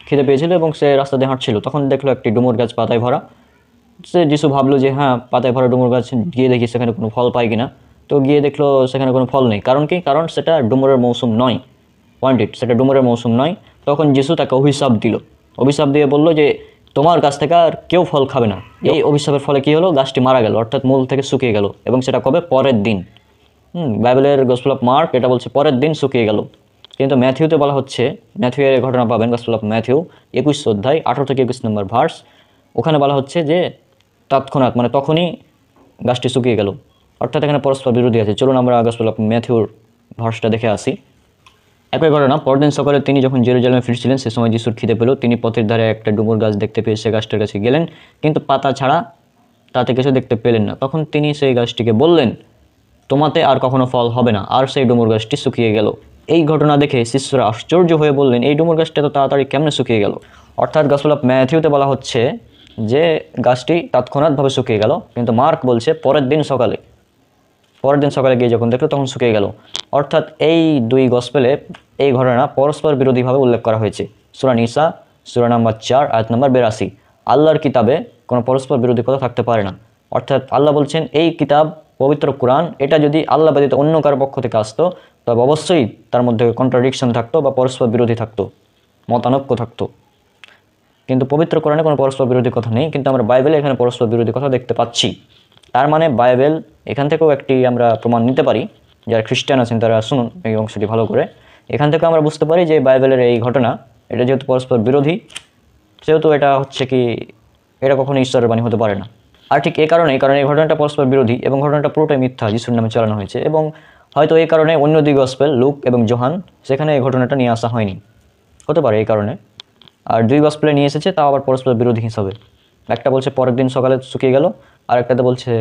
খিদে পেয়েছিল এবং সে রাস্তা দিয়ে হাঁটছিল, তখন দেখলো একটি ডুমুর গাছ পাতায় ভরা। সে যিশু ভাবলো যে হ্যাঁ, পাতায় ভরা ডুমুর গাছ, গিয়ে দেখি সেখানে কোনো ফল পাই কিনা। তো গিয়ে দেখলো সেখানে কোনো ফল নেই। কারণ কি? কারণ সেটা ডুমুরের মৌসুম নয়। পয়েন্টেড, সেটা ডুমুরের মৌসুম নয়। তখন যিশু তাকে অভিশাপ দিল। অভিশাপ দিয়ে বলল যে তোমার গাছ থেকে আর কেউ ফল খাবে না। এই অভিশাপের ফলে কি হলো? গাছটি মারা গেল, অর্থাৎ মূল থেকে শুকিয়ে গেল। এবং সেটা কবে? পরের দিন। বাইবেলের গসপেল অফ মার্ক এটা বলছে পরের দিন শুকিয়ে গেল। কিন্তু ম্যাথিউতে বলা হচ্ছে, ম্যাথিউয়ের ঘটনা পাবেন গসপেল অফ ম্যাথিউ 21 অধ্যায় 18 থেকে 21 নম্বর ভার্স। ওখানে বলা হচ্ছে যে তৎক্ষণাৎ, মানে তখনই গাছটি শুকিয়ে গেল। অর্থাৎ এখানে পরস্পর বিরোধী আছে। চলুন আমরা গসপেল অফ ম্যাথিউর ভার্সটা দেখে আসি। একই ঘটনা, পরদিন সকালে তিনি যখন জেরুজালেমে ফিরছিলেন সে সময় যিশুর খিদে পেল। তিনি পথের ধারে একটা ডুমুর গাছ দেখতে পেয়ে সে গাছটার কাছে গেলেন, কিন্তু পাতা ছাড়া তাতে কিছু দেখতে পেলেন না। তখন তিনি সেই গাছটিকে বললেন, তোমাতে আর কখনো ফল হবে না। আর সেই ডুমুর গাছটি শুকিয়ে গেল। এই ঘটনা দেখে শিষ্যরা আশ্চর্য হয়ে বললেন, এই ডুমুর গাছটা তো তাড়াতাড়ি কেমনে শুকিয়ে গেল? অর্থাৎ গসপেল অফ ম্যাথিউতে বলা হচ্ছে যে গাছটি তৎক্ষণাৎভাবে শুকিয়ে গেল, কিন্তু মার্ক বলছে পরের দিন সকালে গিয়ে যখন দেখলো তখন শুকিয়ে গেল। অর্থাৎ এই দুই গসপেলে এই ঘটনা পরস্পর বিরোধীভাবে উল্লেখ করা হয়েছে। সূরা নিসা সূরা নাম্বার 4 আয়াত নাম্বার 82। আল্লাহর কিতাবে কোনো পরস্পর বিরোধী কথা থাকতে পারে না। অর্থাৎ আল্লাহ বলছেন এই কিতাব, পবিত্র কোরআন, এটা যদি আল্লাহ ব্যতীত অন্য কারো পক্ষ থেকে আসতো তবে অবশ্যই তার মধ্যে কন্ট্রাডিকশন থাকতো বা পরস্পর বিরোধী থাকতো, মতানৈক্য থাকতো। কিন্তু পবিত্র কোরআনে কোনো পরস্পর বিরোধী কথা নেই, কিন্তু আমরা বাইবেলে এখানে পরস্পর বিরোধী কথা দেখতে পাচ্ছি। তার মানে বাইবেল, এখান থেকেও একটি আমরা প্রমাণ নিতে পারি, যারা খ্রিস্টান আছেন তারা শুনুন এই অংশটি ভালো করে। এখান থেকে আমরা বুঝতে পারি যে বাইবেলের এই ঘটনা, এটা যেহেতু পরস্পর বিরোধী, সেহেতু এটা হচ্ছে কি, এটা কখনো ঈশ্বরের বাণী হতে পারে না। আর ঠিক কারণ এই ঘটনাটা পরস্পর বিরোধী এবং ঘটনাটা পুরোটাই মিথ্যা যিশুর নামে চালানো হয়েছে, এবং হয়তো এই কারণে অন্য দুই গসপেল লুক এবং জোহান সেখানে এই ঘটনাটা নিয়ে আসা হয়নি, হতে পারে এই কারণে। আর দুই গসপেলে নিয়ে এসেছে তাও আবার পরস্পর বিরোধী হিসাবে। একটা বলছে পরের দিন সকালে শুকিয়ে গেল, আর একটাতে বলছে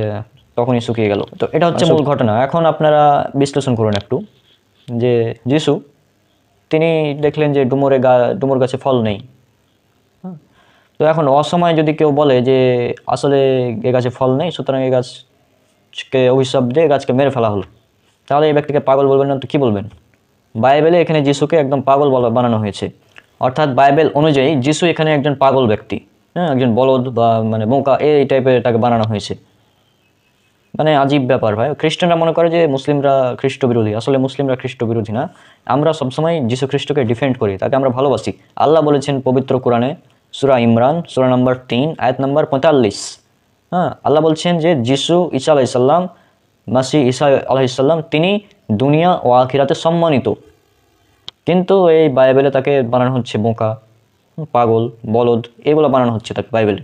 তখনই শুকিয়ে গেল। তো এটা হচ্ছে মূল ঘটনা। এখন আপনারা বিশ্লেষণ করুন একটু, যে যিশু তিনি দেখলেন যে ডুমুর গাছে ফল নেই। তো এখন অসময়ে যদি কেউ বলে যে আসলে এ গাছে ফল নেই, সুতরাং এই গাছকে অভিশাপ দিয়ে গাছকে মেরে ফেলা হলো, তাহলে এই ব্যক্তিকে পাগল বলবেন না তো কী বলবেন? বাইবেলে এখানে যিশুকে একদম পাগল বানানো হয়েছে, অর্থাৎ বাইবেল অনুযায়ী যিশু এখানে একজন পাগল ব্যক্তি, হ্যাঁ, একজন বলদ বা মানে বোকা এই টাইপের তাকে বানানো হয়েছে। মানে আজীব ব্যাপার ভাই। খ্রিস্টানরা মনে করে যে মুসলিমরা খ্রিস্ট বিরোধী, আসলে মুসলিমরা খ্রিস্ট বিরোধী না। আমরা সবসময় যিশু খ্রিস্টকে ডিফেন্ড করি, তাকে আমরা ভালোবাসি। আল্লাহ বলেছেন পবিত্র কোরআনে সূরা ইমরান সূরা নম্বর 3 আয়াত নম্বর 45, হ্যাঁ, আল্লাহ বলছেন যে যিশু ঈসা আলাইহিসসালাম, মাসিহ ঈসা আলাইহিসসালাম তিনি দুনিয়া ও আখিরাতে সম্মানিত। কিন্তু এই বাইবেলে তাকে বানানো হচ্ছে বোকা, পাগল, বলদ, এগুলো বানানো হচ্ছে তাকে বাইবেলে।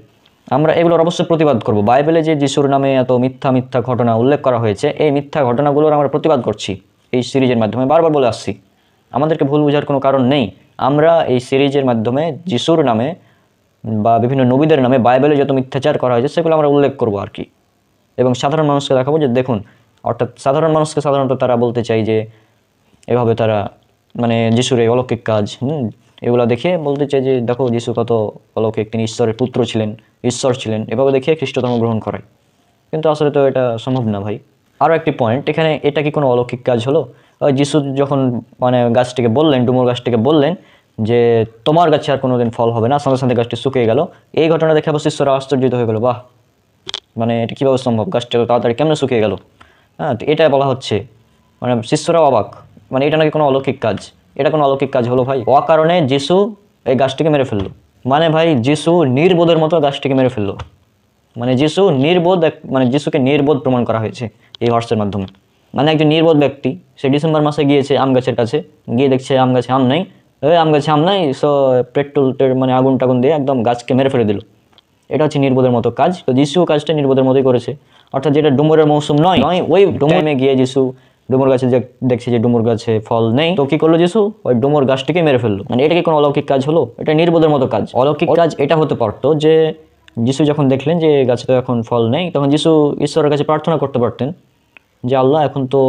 আমরা এগুলোর অবশ্যই প্রতিবাদ করব। বাইবেলে যে যিশুর নামে এত মিথ্যা মিথ্যা ঘটনা উল্লেখ করা হয়েছে, এই মিথ্যা ঘটনাগুলোর আমরা প্রতিবাদ করছি এই সিরিজের মাধ্যমে, বারবার বলে আসছি। আমাদেরকে ভুল বোঝার কোনো কারণ নেই। আমরা এই সিরিজের মাধ্যমে যিশুর নামে বা বিভিন্ন নবীদের নামে বাইবেলে যত মিথ্যাচার করা হয়েছে সেগুলো আমরা উল্লেখ করব আর কি, এবং সাধারণ মানুষকে দেখাবো যে দেখুন, অর্থাৎ সাধারণ মানুষকে সাধারণত তারা বলতে চাই যে এভাবে তারা মানে যিশুর এই অলৌকিক কাজ এগুলো দেখে বলতে চাই যে দেখো যিশু কত অলৌকিক, তিনি ঈশ্বরের পুত্র ছিলেন, ঈশ্বর ছিলেন, এভাবে দেখে খ্রিস্ট ধর্ম গ্রহণ করায়। কিন্তু আসলে তো এটা সম্ভব না ভাই। আরও একটি পয়েন্ট এখানে, এটা কি কোনো অলৌকিক কাজ হলো? যিশু যখন মানে গাছটিকে বললেন, ডুমুর গাছটিকে বললেন যে তোমার গাছে আর কোনোদিন ফল হবে না, সঙ্গে সঙ্গে গাছটি শুকিয়ে গেল, এই ঘটনা দেখে অবশ্যই ঈশ্বর আশ্চর্যিত হয়ে গেল, বাহ, মানে এটা কীভাবে সম্ভব, গাছটা তাড়াতাড়ি কেমনে শুকিয়ে গেল? হ্যাঁ, তো এটা বলা হচ্ছে, মানে শিষ্যরাও অবাক, মানে এটা নাকি কোনো অলৌকিক কাজ। এটা কোনো অলৌকিক কাজ হলো ভাই? কারণে যিশু এই গাছটিকে মেরে ফেললো। মানে ভাই যিশু নির্বোধের মতো গাছটিকে মেরে ফেললো। মানে যিশু নির্বোধ, মানে যিশুকে নির্বোধ প্রমাণ করা হয়েছে এই ভার্সের মাধ্যমে। মানে একজন নির্বোধ ব্যক্তি, সে ডিসেম্বর মাসে গিয়েছে আম গাছের কাছে, গিয়ে দেখছে আম গাছে আম নাই, আম গাছে আম নাই, সো পেট্রোল মানে আগুন টাগুন দিয়ে একদম গাছকে মেরে ফেলে দিল। এটা হচ্ছে নির্বোধের মতো কাজ। তো যিশু কাজটা নির্বোধের মতোই করেছে, অর্থাৎ যেটা ডুমুরের মৌসুম নয়, ওই ডুমুরে গিয়ে যিশু ডুমুর গাছে দেখছে যে ডুমুর গাছে ফল নেই, তো কি করলো যিশু? ওই ডুমুর গাছটিকে মেরে ফেললো। মানে এটা কি কোনো অলৌকিক কাজ হলো? এটা নির্বোধের মতো কাজ। অলৌকিক কাজ এটা হতে পারতো যে যিশু যখন দেখলেন যে গাছে তো এখন ফল নেই, তখন যিশু ঈশ্বরের কাছে প্রার্থনা করতে পারতেন যে আল্লাহ এখন তো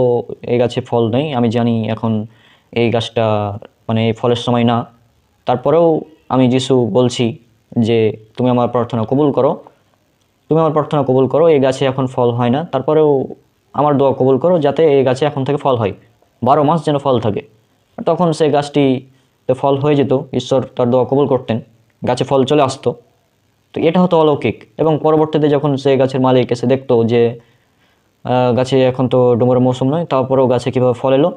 এই গাছে ফল নেই, আমি জানি এখন এই গাছটা মানে এই ফলের সময় না, তারপরেও আমি যিশু বলছি যে তুমি আমার প্রার্থনা কবুল করো, তুমি আমার প্রার্থনা কবুল করো, এই গাছে এখন ফল হয় না, তারপরেও আমার দোয়া কবুল করো যাতে এই গাছে এখন থেকে ফল হয়, 12 মাস যেন ফল থাকে। তখন সেই গাছটিতে ফল হয়ে যেত, ঈশ্বর তার দোয়া কবুল করতেন, গাছে ফল চলে আসতো। তো এটা হতো অলৌকিক। এবং পরবর্তীতে যখন সেই গাছের মালিক এসে দেখতো যে গাছে এখন তো ডুমুরের মৌসুম নয়, তারপরেও গাছে কীভাবে ফল এলো,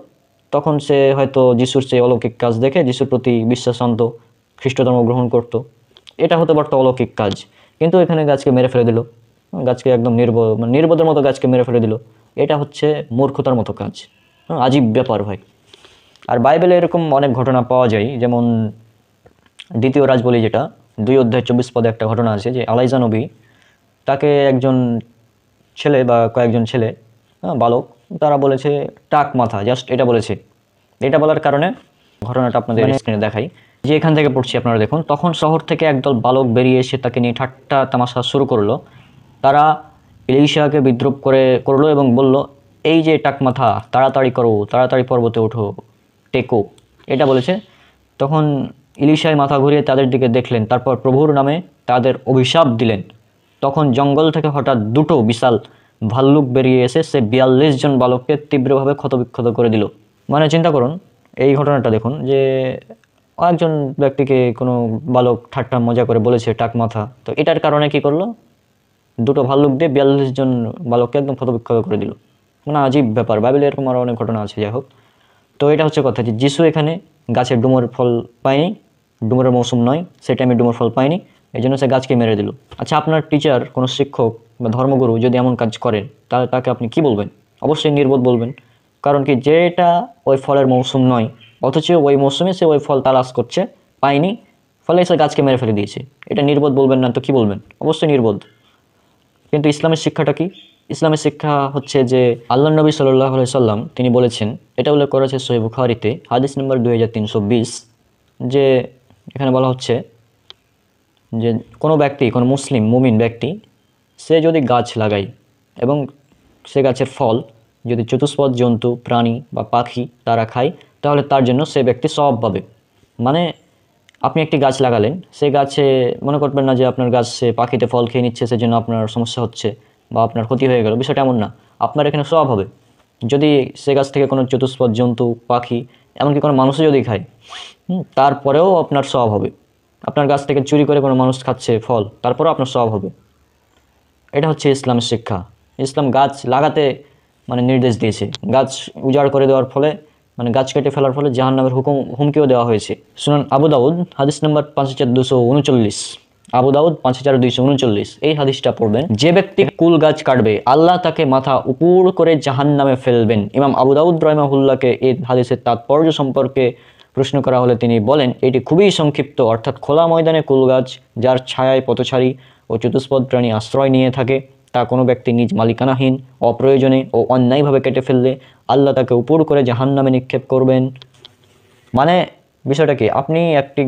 তখন সে হয়তো যিশুর সেই অলৌকিক কাজ দেখে যিশুর প্রতি বিশ্বাস আনতো, খ্রিস্ট ধর্ম গ্রহণ করতো। এটা হতে পারতো অলৌকিক কাজ। কিন্তু এখানে গাছকে মেরে ফেলে দিল, গাছকে একদম নির্বোধের মতো গাছকে মেরে ফেলে দিল। এটা হচ্ছে মূর্খতার মতো কাজ। আজীব ব্যাপার ভাই। আর বাইবেলে এরকম অনেক ঘটনা পাওয়া যায়, যেমন দ্বিতীয় রাজবলি যেটা 2 অধ্যায় 24 পদে একটা ঘটনা আছে যে এলাইজা নবী, তাকে একজন ছেলে বা কয়েকজন ছেলে বালক তারা বলেছে টাক মাথা, জাস্ট এটা বলেছে। এটা বলার কারণে ঘটনাটা আপনাদের স্ক্রিনে দেখাই, যে এখান থেকে পড়ছি আপনারা দেখুন। তখন শহর থেকে একদল বালক বেরিয়ে এসে তাকে নিয়ে ঠাট্টা তামাশা শুরু করলো। তারা এলিশাকে বিদ্রুপ করলো এবং বলল, এই যে টাক মাথা, তাড়াতাড়ি করো, তাড়াতাড়ি পর্বতে ওঠো, টেকো, এটা বলেছে। তখন ইলিশায় মাথা ঘুরিয়ে তাদের দিকে দেখলেন, তারপর প্রভুর নামে তাদের অভিশাপ দিলেন। তখন জঙ্গল থেকে হঠাৎ 2টো বিশাল ভাল্লুক বেরিয়ে এসে সে 42 জন বালককে তীব্রভাবে ক্ষতবিক্ষত করে দিল। মানে চিন্তা করুন এই ঘটনাটা দেখুন, যে একজন ব্যক্তিকে কোনো বালক ঠাট্টা মজা করে বলেছে টাক মাথা, তো এটার কারণে কি করলো? 2টো ভাল্লুক দিয়ে 42 জন বালককে একদম ক্ষতবিক্ষত করে দিল। মানে আজীব ব্যাপার। বাইবেলে এরকম আরও অনেক ঘটনা আছে, যাই হোক। তো এটা হচ্ছে কথা যে যিশু এখানে গাছের ডুমুর ফল পায়নি, ডুমুরের মৌসুম নয়, সেই টাইমে ডুমুর ফল পায়নি, এই জন্য সে গাছকে মেরে দিল। আচ্ছা, আপনার টিচার, কোনো শিক্ষক বা ধর্মগুরু যদি এমন কাজ করেন, তাহলে তাকে আপনি কি বলবেন? অবশ্যই নির্বোধ বলবেন। কারণ কি, যেটা ওই ফলের মৌসুম নয়, অথচ ওই মৌসুমে সে ওই ফল তালাশ করছে, পায়নি, ফলে সে গাছকে মেরে ফেলে দিয়েছে। এটা নির্বোধ বলবেন না তো কি বলবেন? অবশ্যই নির্বোধ। কিন্তু ইসলামের শিক্ষাটা কি? ইসলামের শিক্ষা হচ্ছে যে আল্লাহ নবী সাল্লাল্লাহু আলাইহি সাল্লাম তিনি বলেছেন, এটা উল্লেখ করেছে সহিহ বুখারীতে হাদিস নম্বর 2320, যে এখানে বলা হচ্ছে যে কোনো ব্যক্তি, কোনো মুসলিম মুমিন ব্যক্তি, সে যদি গাছ লাগায় এবং সে গাছের ফল যদি চতুষ্পদ জন্তু, প্রাণী বা পাখি তারা খায়, তাহলে তার জন্য সে ব্যক্তি সওয়াব পাবে। মানে আপনি একটি গাছ লাগালেন, সেই গাছে মনে করবেন না যে আপনার গাছ সে পাখিতে ফল খেয়ে নিচ্ছে, সেজন্য আপনার সমস্যা হচ্ছে বা আপনার ক্ষতি হয়ে গেল, বিষয়টা এমন না। আপনার এখানে সওয়াব হবে। যদি সে গাছ থেকে কোনো চতুষ্পদ জন্তু, পাখি, এমনকি কোনো মানুষও যদি খায়, তারপরেও আপনার সওয়াব হবে। আপনার গাছ থেকে চুরি করে কোনো মানুষ খাচ্ছে ফল, তারপরেও আপনার সওয়াব হবে। এটা হচ্ছে ইসলামের শিক্ষা। ইসলাম গাছ লাগাতে নির্দেশ দিয়েছে। গাছ উজাড় করে দেওয়ার ফলে, গাছ কেটে ফেলার ফলে জাহান্নামের হুমকিও দেওয়া হয়েছে। সুনান আবু দাউদ হাদিস নম্বর 5239, আবু দাউদ 5239, এই হাদিসটা পড়বেন। যে ব্যক্তি কুল গাছ কাটবে, আল্লাহ তাকে মাথা উপর করে জাহান্নামে ফেলবেন। ইমাম আবু দাউদ রাহিমাহুল্লাহকে এই হাদিসের তাৎপর্য সম্পর্কে প্রশ্ন করা হলে তিনি বলেন, এটি খুবই সংক্ষিপ্ত, অর্থাৎ খোলা ময়দানে কুল গাছ যার ছায়ায় পথচারী ও চতুষ্পদ প্রাণী আশ্রয় নিয়ে থাকে, তা কোনো ব্যক্তি নিজ মালিকানাহীন, অপ্রয়োজনে ও অন্যায়ভাবে কেটে ফেললে আল্লাহ তাকে উপর করে জাহান্নামে নিক্ষেপ করবেন। মানে বিষয়টা কি? আপনি একটি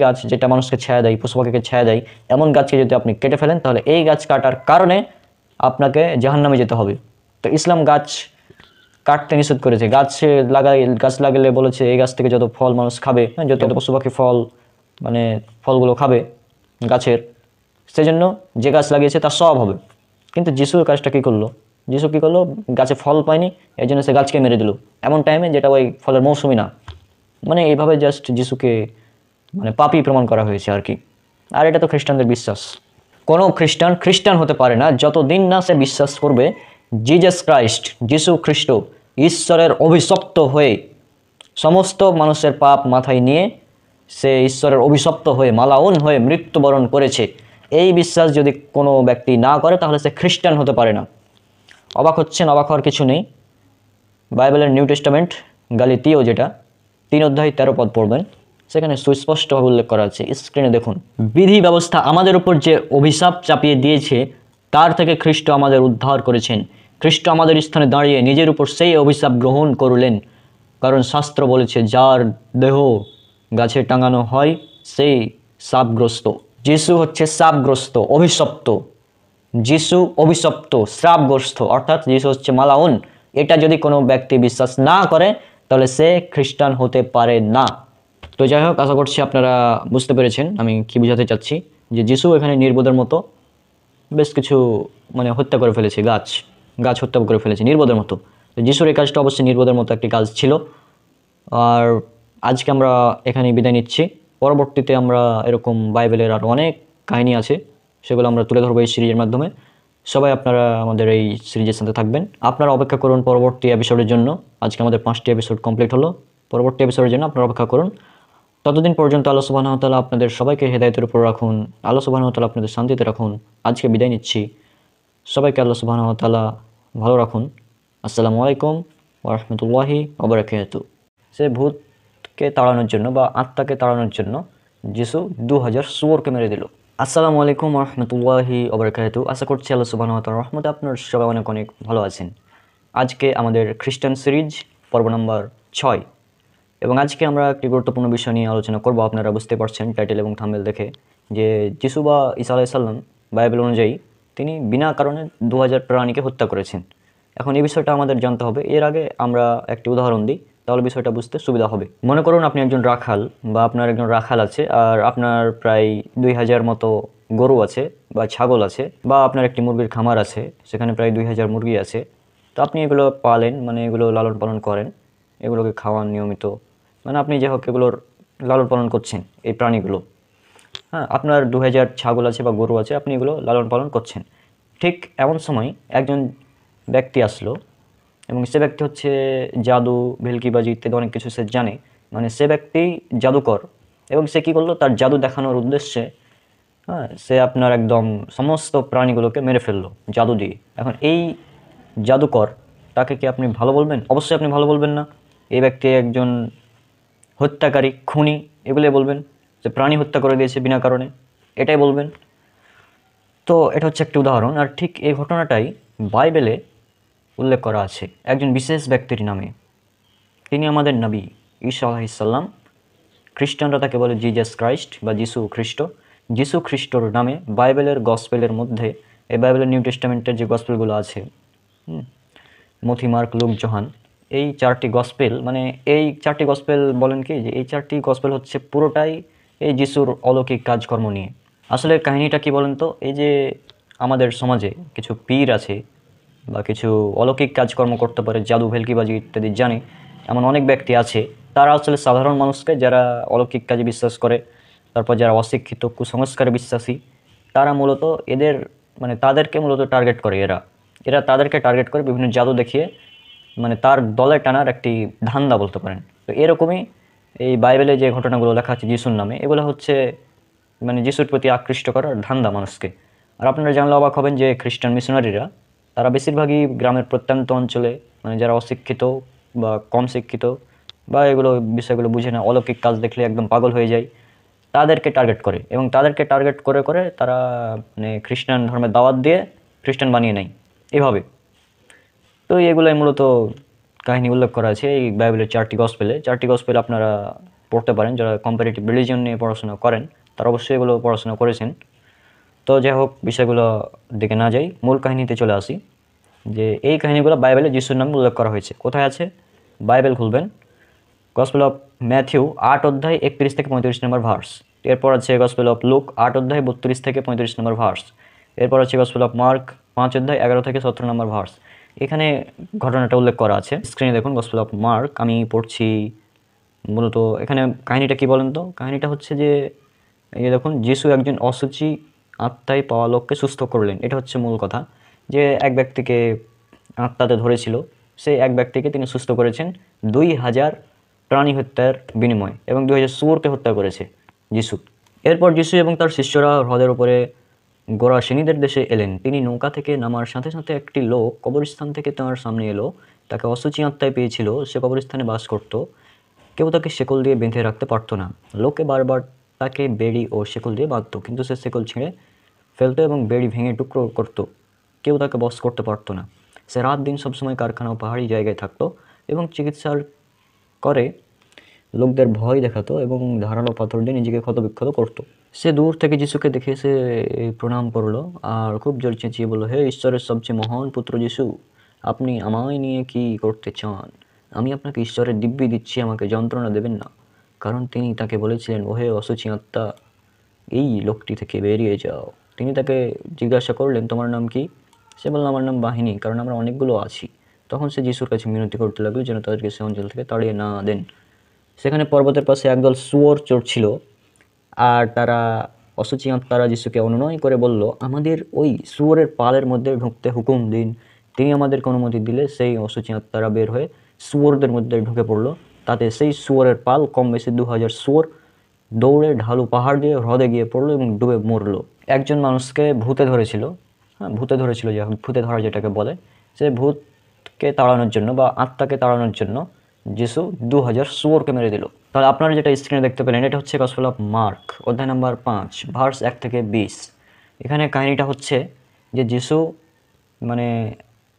গাছ যেটা মানুষকে ছায়া দেয়, পশু পাখিকে ছায়া দেয়, এমন গাছকে যদি আপনি কেটে ফেলেন, তাহলে এই গাছ কাটার কারণে আপনাকে জাহান্নামে যেতে হবে। তো ইসলাম গাছ কাটতে নিষেধ করেছে। গাছ লাগালে বলেছে এই গাছ থেকে যত ফল মানুষ খাবে, যত পশু পাখি ফলগুলো খাবে গাছের, সেজন্য যে গাছ লাগিয়েছে তার সওয়াব হবে। কিন্তু যিশুর কাজটা কী করলো? যিশু কী করলো? গাছে ফল পায়নি, এই জন্য সে গাছকে মেরে দিল এমন টাইমে যেটা ওই ফলের মৌসুমি না। এইভাবে জাস্ট যিশুকে পাপী প্রমাণ করা হয়েছে আর কি। আর এটা তো খ্রিস্টানদের বিশ্বাস। কোনো খ্রিস্টান হতে পারে না যতদিন না সে বিশ্বাস করবে জিজাস ক্রাইস্ট, যিশু খ্রিস্ট ঈশ্বরের অভিশপ্ত হয়ে সমস্ত মানুষের পাপ মাথায় নিয়ে সে ঈশ্বরের অভিশপ্ত হয়ে মালাউন হয়ে মৃত্যুবরণ করেছে। এই বিশ্বাস যদি কোনো ব্যক্তি না করে, তাহলে সে খ্রিস্টান হতে পারে না। অবাক হচ্ছেন? অবাক হওয়ার কিছু নেই। বাইবেলের নিউ টেস্টামেন্ট গালাতীয় যেটা 3 অধ্যায় 13 পদ পড়বেন, সেখানে সুস্পষ্টভাবে উল্লেখ করা আছে। স্ক্রিনে দেখুন। বিধি ব্যবস্থা আমাদের উপর যে অভিশাপ চাপিয়ে দিয়েছে, তার থেকে খ্রিস্ট আমাদের উদ্ধার করেছেন। খ্রিস্ট আমাদের স্থানে দাঁড়িয়ে নিজের উপর সেই অভিশাপ গ্রহণ করলেন। কারণ শাস্ত্র বলেছে, যার দেহ গাছে টাঙানো হয় সেই শাপগ্রস্ত। যিশু হচ্ছে শাপগ্রস্ত, অভিশপ্ত। যিশু অভিশপ্ত, শ্রাপগ্রস্ত, অর্থাৎ যিশু হচ্ছে মালাউন। এটা যদি কোনো ব্যক্তি বিশ্বাস না করে, তাহলে সে খ্রিস্টান হতে পারে না। তো যাই হোক, আশা করছি আপনারা বুঝতে পেরেছেন আমি কি বোঝাতে চাচ্ছি। যে যিশু এখানে নির্বোধের মতো বেশ কিছু হত্যা করে ফেলেছে, গাছ হত্যা করে ফেলেছে নির্বোধের মতো। তো যিশুর এই কাজটা অবশ্যই নির্বোধের মতো একটি কাজ ছিল। আর আজকে আমরা এখানেই বিদায় নিচ্ছি। পরবর্তীতে আমরা এরকম বাইবেলের আরও অনেক কাহিনী আছে, সেগুলো আমরা তুলে ধরবো এই সিরিজের মাধ্যমে। সবাই আপনারা আমাদের এই সিরিজের সাথে থাকবেন। আপনারা অপেক্ষা করুন পরবর্তী এপিসোডের জন্য। আজকে আমাদের 5টি এপিসোড কমপ্লিট হলো। পরবর্তী এপিসোডের জন্য আপনারা অপেক্ষা করুন। ততদিন পর্যন্ত আল্লাহ সুবহানাহু ওয়া তাআলা আপনাদের সবাইকে হেদায়েতের উপর রাখুন। আল্লাহ সুবহানাহু ওয়া তাআলা আপনাদের শান্তিতে রাখুন। আজকে বিদায় নিচ্ছি। সবাইকে আল্লাহ সুবহানাহু ওয়া তাআলা ভালো রাখুন। আসসালামু আলাইকুম ওয়া রাহমাতুল্লাহি ওয়া বারাকাতুহু। সে ভূতকে তাড়ানোর জন্য বা আত্মাকে তাড়ানোর জন্য যিশু 2000 শুয়োরকে মেরে দিল। আসসালামু আলাইকুম ওয়া রাহমাতুল্লাহি ওয়া বারাকাতুহু। আশা করছি আল্লাহ সুবহানাহু ওয়া তাআলার রহমতে আপনারা সবাই অনেক অনেক ভালো আছেন। আজকে আমাদের খ্রিস্টান সিরিজ পর্ব নম্বর 6, এবং আজকে আমরা একটি গুরুত্বপূর্ণ বিষয় নিয়ে আলোচনা করব। আপনারা বুঝতে পারছেন টাইটেল এবং থাম্বনেল দেখে যে যিশু বা ঈসা আলাইহিস সালাম বাইবেল অনুযায়ী তিনি বিনা কারণে 2000 প্রাণীকে হত্যা করেছেন। এখন এই বিষয়টা আমাদের জানতে হবে। এর আগে আমরা একটি উদাহরণ দিই, তাহলে বিষয়টা বুঝতে সুবিধা হবে। মনে করুন আপনি একজন রাখাল বা আপনার একজন রাখাল আছে, আর আপনার প্রায় 2000 মতো গরু আছে বা ছাগল আছে, বা আপনার একটি মুরগির খামার আছে, সেখানে প্রায় 2000 মুরগি আছে। তো আপনি এগুলো পালেন, এগুলো লালন পালন করেন, এগুলোকে খাওয়ান নিয়মিত, আপনি যে হোক এগুলোর লালন পালন করছেন এই প্রাণীগুলো। হ্যাঁ, আপনার 2000 ছাগল আছে বা গরু আছে, আপনি এগুলো লালন পালন করছেন। ঠিক এমন সময় একজন ব্যক্তি আসলো, এবং সে ব্যক্তি হচ্ছে জাদু, ভেলকিবাজি ইত্যাদি অনেক কিছু সে জানে। সে ব্যক্তি জাদুকর, এবং সে কী করলো, তার জাদু দেখানোর উদ্দেশ্যে সে আপনার একদম সমস্ত প্রাণীগুলোকে মেরে ফেললো জাদু দিয়ে। এখন এই জাদুকর, তাকে কি আপনি ভালো বলবেন? অবশ্যই আপনি ভালো বলবেন না। এই ব্যক্তি একজন হত্যাকারী, খুনি, এগুলোই বলবেন। যে প্রাণী হত্যা করে দিয়েছে বিনা কারণে, এটাই বলবেন। তো এটা হচ্ছে একটি উদাহরণ। আর ঠিক এই ঘটনাটাই বাইবেলে উল্লেখ করা আছে একজন বিশেষ ব্যক্তির নামে। তিনি আমাদের নবী ঈসা আলাইহিসসালাম। খ্রিস্টানরা তাকে বলে জিজাস ক্রাইস্ট বা যিশু খ্রিস্ট। যিশু খ্রিস্টর নামে বাইবেলের গসপেলের মধ্যে, এই বাইবেলের নিউ টেস্টামেন্টের যে গসপেলগুলো আছে, মথি, মার্ক, লুক, যোহান, এই 4টি গসপেল, মানে এই 4টি গসপেল বলেন কি যে এই 4টি গসপেল হচ্ছে পুরোটাই এই যিশুর অলৌকিক কাজকর্ম নিয়ে। আসলে কাহিনীটা কি বলেন তো, এই যে আমাদের সমাজে কিছু পীর আছে বা কিছু অলৌকিক কাজকর্ম করতে পারে, জাদু, ভেলকিবাজি ইত্যাদি জানে, এমন অনেক ব্যক্তি আছে। তারা আসলে সাধারণ মানুষকে, যারা অলৌকিক কাজে বিশ্বাস করে, তারপর যারা অশিক্ষিত, কুসংস্কারে বিশ্বাসী, তারা মূলত এদের, মানে তাদেরকে মূলত টার্গেট করে। এরা এরা তাদেরকে টার্গেট করে বিভিন্ন জাদু দেখিয়ে, মানে তার দলে টানার একটি ধান্দা বলতে পারেন। তো এরকমই এই বাইবেলে যে ঘটনাগুলো লেখা আছে যিশুর নামে, এগুলো হচ্ছে মানে যিশুর প্রতি আকৃষ্ট করার ধান্দা মানুষকে। আর আপনারা জানলে অবাক হবেন যে খ্রিস্টান মিশনারিরা, তারা বেশিরভাগই গ্রামের প্রত্যন্ত অঞ্চলে, মানে যারা অশিক্ষিত বা কম শিক্ষিত বা এগুলো বিষয়গুলো বুঝে না, অলৌকিক কাজ দেখলে একদম পাগল হয়ে যায়, তাদেরকে টার্গেট করে। এবং তাদেরকে টার্গেট করে করে তারা মানে খ্রিস্টান ধর্মের দাওয়াত দিয়ে খ্রিস্টান বানিয়ে নেয় এভাবে। তো এগুলোই মূলত কাহিনী উল্লেখ করা আছে এই বাইবেলের 4টি গসপেলে। 4টি গসপেল আপনারা পড়তে পারেন, যারা কম্পারেটিভ রিলিজিয়ন নিয়ে পড়াশোনা করেন তারা অবশ্যই এগুলো পড়াশোনা করেছেন। তো যাই হোক, বিষয়গুলো দিকে না যাই, মূল কাহিনীতে চলে আসি। যে এই কাহিনীগুলো বাইবেলে যিশুর নামে উল্লেখ করা হয়েছে। কোথায় আছে? বাইবেল খুলবেন, গসপেল অফ ম্যাথিউ 8 অধ্যায় 31 থেকে 35 নম্বর ভার্স। এরপর আছে গসপেল অফ লুক 8 অধ্যায় 32 থেকে 35 নম্বর ভার্স। এরপর আছে গসপেল অফ মার্ক 5 অধ্যায় 11 থেকে 17 নম্বর ভার্স। এখানে ঘটনাটা উল্লেখ করা আছে। স্ক্রিনে দেখুন গসপেল অফ মার্ক, আমি পড়ছি। মূলত এখানে কাহিনীটা কি বলেন তো? কাহিনীটা হচ্ছে যে এই দেখুন, যিশু একজন অসুচি আত্মায় পাওয়া লোককে সুস্থ করলেন। এটা হচ্ছে মূল কথা। যে এক ব্যক্তিকে আত্মাতে ধরেছিল, সেই এক ব্যক্তিকে তিনি সুস্থ করেছেন 2000 প্রাণী হত্যার বিনিময়ে, এবং 2000 শুয়োরকে হত্যা করেছে যিশু। এরপর যিশু এবং তার শিষ্যরা হ্রদের উপরে গেরাসেনীদের দেশে এলেন। তিনি নৌকা থেকে নামার সাথে সাথে একটি লোক কবরস্থান থেকে তাঁর সামনে এলো। তাকে অসুচি আত্মায় পেয়েছিল, সে কবরস্থানে বাস করত। কেউ তাকে শেকল দিয়ে বেঁধে রাখতে পারতো না। লোকে বারবার তাকে বেড়ি ও শেকল দিয়ে বাঁধত, কিন্তু সে শেকল ছিঁড়ে ফেলতো এবং বেড়ি ভেঙে টুকরো করতো। কেউ তাকে বশ করতে পারতো না। সে রাত দিন সবসময় কারখানা ও পাহাড়ি জায়গায় থাকতো এবং চিকিৎসার করে লোকদের ভয় দেখাতো এবং ধারালো পাথর দিয়ে নিজেকে ক্ষতবিক্ষত করতো। সে দূর থেকে যিশুকে দেখে সে প্রণাম করলো আর খুব জোর চেঁচিয়ে বলল, হে ঈশ্বরের সবচেয়ে মহান পুত্র যিশু, আপনি আমায় নিয়ে কি করতে চান? আমি আপনাকে ঈশ্বরের দিব্যি দিচ্ছি, আমাকে যন্ত্রণা দেবেন না। কারণ তিনি তাকে বলেছিলেন, ওহে অসুচি আত্মা, এই লোকটি থেকে বেরিয়ে যাও। তিনি তাকে জিজ্ঞাসা করলেন, তোমার নাম কি? সে বলল, আমার নাম বাহিনী, কারণ আমরা অনেকগুলো আছি। তখন সে যিশুর কাছে মিনতি করতে লাগলো যেন তাদেরকে সে অঞ্চল থেকে তাড়িয়ে না দেন। সেখানে পর্বতের পাশে একদল শুয়োর চড়ছিল, আর তারা অসুচি আত্মারা যিশুকে অনুনয় করে বলল, আমাদের ওই শুয়োরের পালের মধ্যে ঢুকতে হুকুম দিন। তিনি আমাদেরকে অনুমতি দিলে সেই অসুচি আত্মারা বের হয়ে শুয়োরদের মধ্যে ঢুকে পড়লো। তাতে সেই শুয়োরের পাল, কম বেশি 2000 শুয়োর, দৌড়ে ঢালু পাহাড় দিয়ে হ্রদে গিয়ে পড়লো এবং ডুবে মরলো। একজন মানুষকে ভূতে ধরেছিল, ভূতে ধরেছিল, যে ভূতে ধরা যেটাকে বলে, সে ভূতকে তাড়ানোর জন্য বা আত্মাকে তাড়ানোর জন্য যিশু 2000 শুয়োরকে মেরে দিল। তাহলে আপনারা যেটা স্ক্রিনে দেখতে পেলেন, এটা হচ্ছে গসপেল অফ মার্ক অধ্যায় নাম্বার 5 ভার্স 1 থেকে 20। এখানে কাহিনীটা হচ্ছে যে যিশু মানে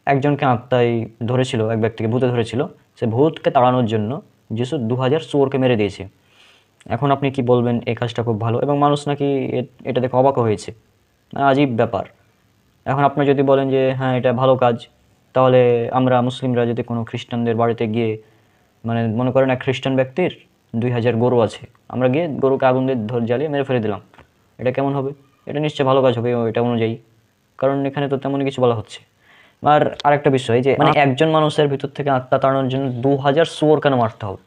একজনকে আত্মায় ধরেছিল, এক ব্যক্তিকে ভূতে ধরেছিল, সে ভূতকে তাড়ানোর জন্য যিশু 2000 শুয়োরকে মেরে দিয়েছে। এখন আপনি কি বলবেন? এই কাজটা খুব ভালো, এবং মানুষ নাকি এটা দেখে অবাক হয়েছে। আজীব ব্যাপার। এখন আপনি যদি বলেন যে হ্যাঁ এটা ভালো কাজ, তাহলে আমরা মুসলিমরা যদি কোনো খ্রিস্টানদের বাড়িতে গিয়ে, মানে মনে করেন এক খ্রিস্টান ব্যক্তির 2000 গরু আছে, আমরা গিয়ে গরুকে আগুন দিয়ে জ্বালিয়ে মেরে ফেলে দিলাম, এটা কেমন হবে? এটা নিশ্চয়ই ভালো কাজ হবে এটা অনুযায়ী, কারণ এখানে তো তেমনই কিছু বলা হচ্ছে। আর আরেকটা বিষয়, যে মানে একজন মানুষের ভিতর থেকে আত্মা তাড়ানোর জন্য 2000 শুয়োর কেন মারতে হবে?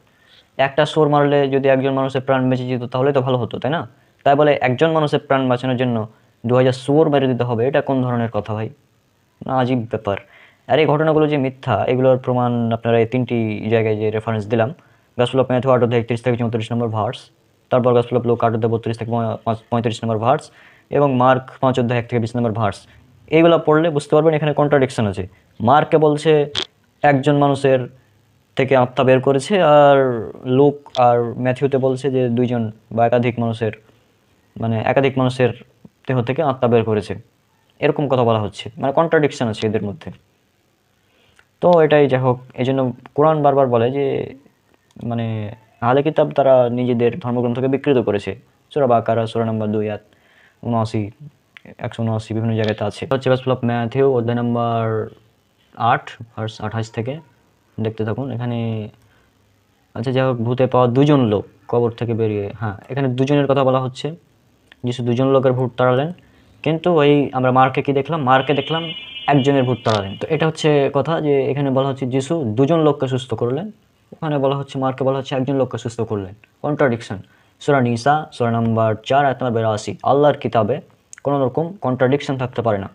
একটা শুয়োর মারলে যদি একজন মানুষের প্রাণ বেঁচে যেত তাহলে তো ভালো হতো, তাই না? তাই বলে একজন মানুষের প্রাণ বাঁচানোর জন্য 2000 শুয়োর মেরে দিতে হবে, এটা কোন ধরনের কথা ভাই? না, আজীব ব্যাপার। আর এই ঘটনাগুলো যে মিথ্যা, এগুলোর প্রমাণ আপনারা এই 3টি জায়গায় যে রেফারেন্স দিলাম, গসপেল অফ ম্যাথিউ 8 অধ্যায় 31 থেকে 34 নম্বর ভার্স, তারপর গসপেল অফ লুক 8 অধ্যায় 32 থেকে 35 নম্বর ভার্স, এবং মার্ক 5 অধ্যায় 1 থেকে 20 নম্বর ভার্স। এইগুলো পড়লে বুঝতে পারবেন এখানে কন্ট্রাডিকশন আছে। মার্কে বলছে একজন মানুষের থেকে আত্মা বের করেছে, আর লুক আর ম্যাথিউতে বলছে যে দুইজন বা একাধিক মানুষের দেহ থেকে আত্মা বের করেছে, এরকম কথা বলা হচ্ছে, মানে কন্ট্রাডিকশন আছে এদের মধ্যে। তো এটাই যাই হোক, এই জন্য কোরআন বারবার বলে যে মানে আহলে কিতাব তারা নিজেদের ধর্মগ্রন্থকে বিকৃত করেছে। সূরা বাকারা সূরা নাম্বার 2 আয়াত 79, 179 বিভিন্ন জায়গাতে আছে। হচ্ছে গসপেল অফ ম্যাথিউ অধ্যায় নাম্বার 8 ভার্স 28 থেকে দেখতে থাকুন। এখানে আচ্ছা যাই হোক, ভূতে পাওয়া দুজন লোক কবর থেকে বেরিয়ে, হ্যাঁ এখানে দুজনের কথা বলা হচ্ছে। যিশু দুজন লোকের ভূত তাড়ালেন, কিন্তু ওই আমরা মার্কে দেখলাম একজনের ভূত তাড়ালেন। তো এটা হচ্ছে কথা যে এখানে বলা হচ্ছে যিশু দুজন লোককে সুস্থ করলেন, ওখানে বলা হচ্ছে মার্কে বলা হচ্ছে একজন লোককে সুস্থ করলেন। কন্ট্রাডিকশন। সূরা নিসা সূরা নাম্বার 4 আয়াত নাম্বার 82। আল্লাহর কিতাবে কোনো রকম কন্ট্রাডিকশন থাকতে পারে না।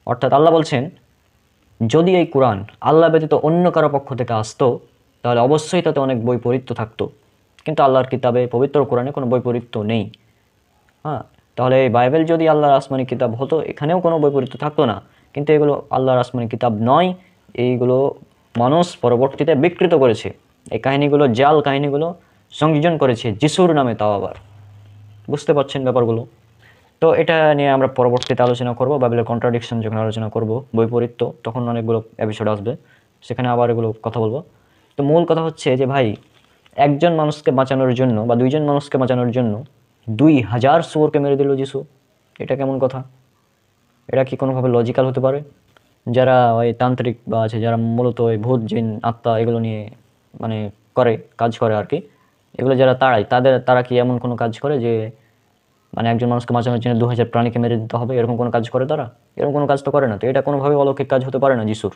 অর্থাৎ আল্লাহ বলছেন যদি এই কোরআন আল্লাহ ব্যতীত অন্য কারো পক্ষ থেকে আসতো তাহলে অবশ্যই তাতে অনেক বৈপরীত্য থাকতো, কিন্তু আল্লাহর কিতাবে পবিত্র কোরআনে কোনো বৈপরীত্য নেই। হ্যাঁ, তাহলে এই বাইবেল যদি আল্লাহর আসমানি কিতাব হতো এখানেও কোনো বৈপরীত্য থাকতো না, কিন্তু এগুলো আল্লাহর আসমানি কিতাব নয়, এইগুলো মানুষ পরবর্তীতে বিকৃত করেছে। এই কাহিনীগুলো জাল কাহিনীগুলো সংযোজন করেছে যিশুর নামে, তাও আবার। বুঝতে পারছেন ব্যাপারগুলো? তো এটা নিয়ে আমরা পরবর্তীতে আলোচনা করব, বাইবেলের কন্ট্রাডিকশন যখন আলোচনা করব, বৈপরীত্য, তখন অনেকগুলো এপিসোড আসবে, সেখানে আবার এগুলো কথা বলবো। তো মূল কথা হচ্ছে যে ভাই, একজন মানুষকে বাঁচানোর জন্য বা দুইজন মানুষকে বাঁচানোর জন্য 2000 শুয়োরকে মেরে দিল যিশু। এটা কেমন কথা? এটা কি কোনোভাবে লজিক্যাল হতে পারে? যারা ওই তান্ত্রিক বা আছে, যারা মূলত ওই ভূত জিন আত্মা এগুলো নিয়ে মানে কাজ করে আর কি, এগুলো যারা তাড়ায় তারা কি এমন কোনো কাজ করে যে মানে একজন মানুষকে বাঁচানোর জন্য 2000 প্রাণীকে মেরে দিতে হবে, এরকম কোনো কাজ করে তারা? এরকম কোনো কাজ তো করে না। তো এটা কোনোভাবে অলৌকিক কাজ হতে পারে না যিশুর।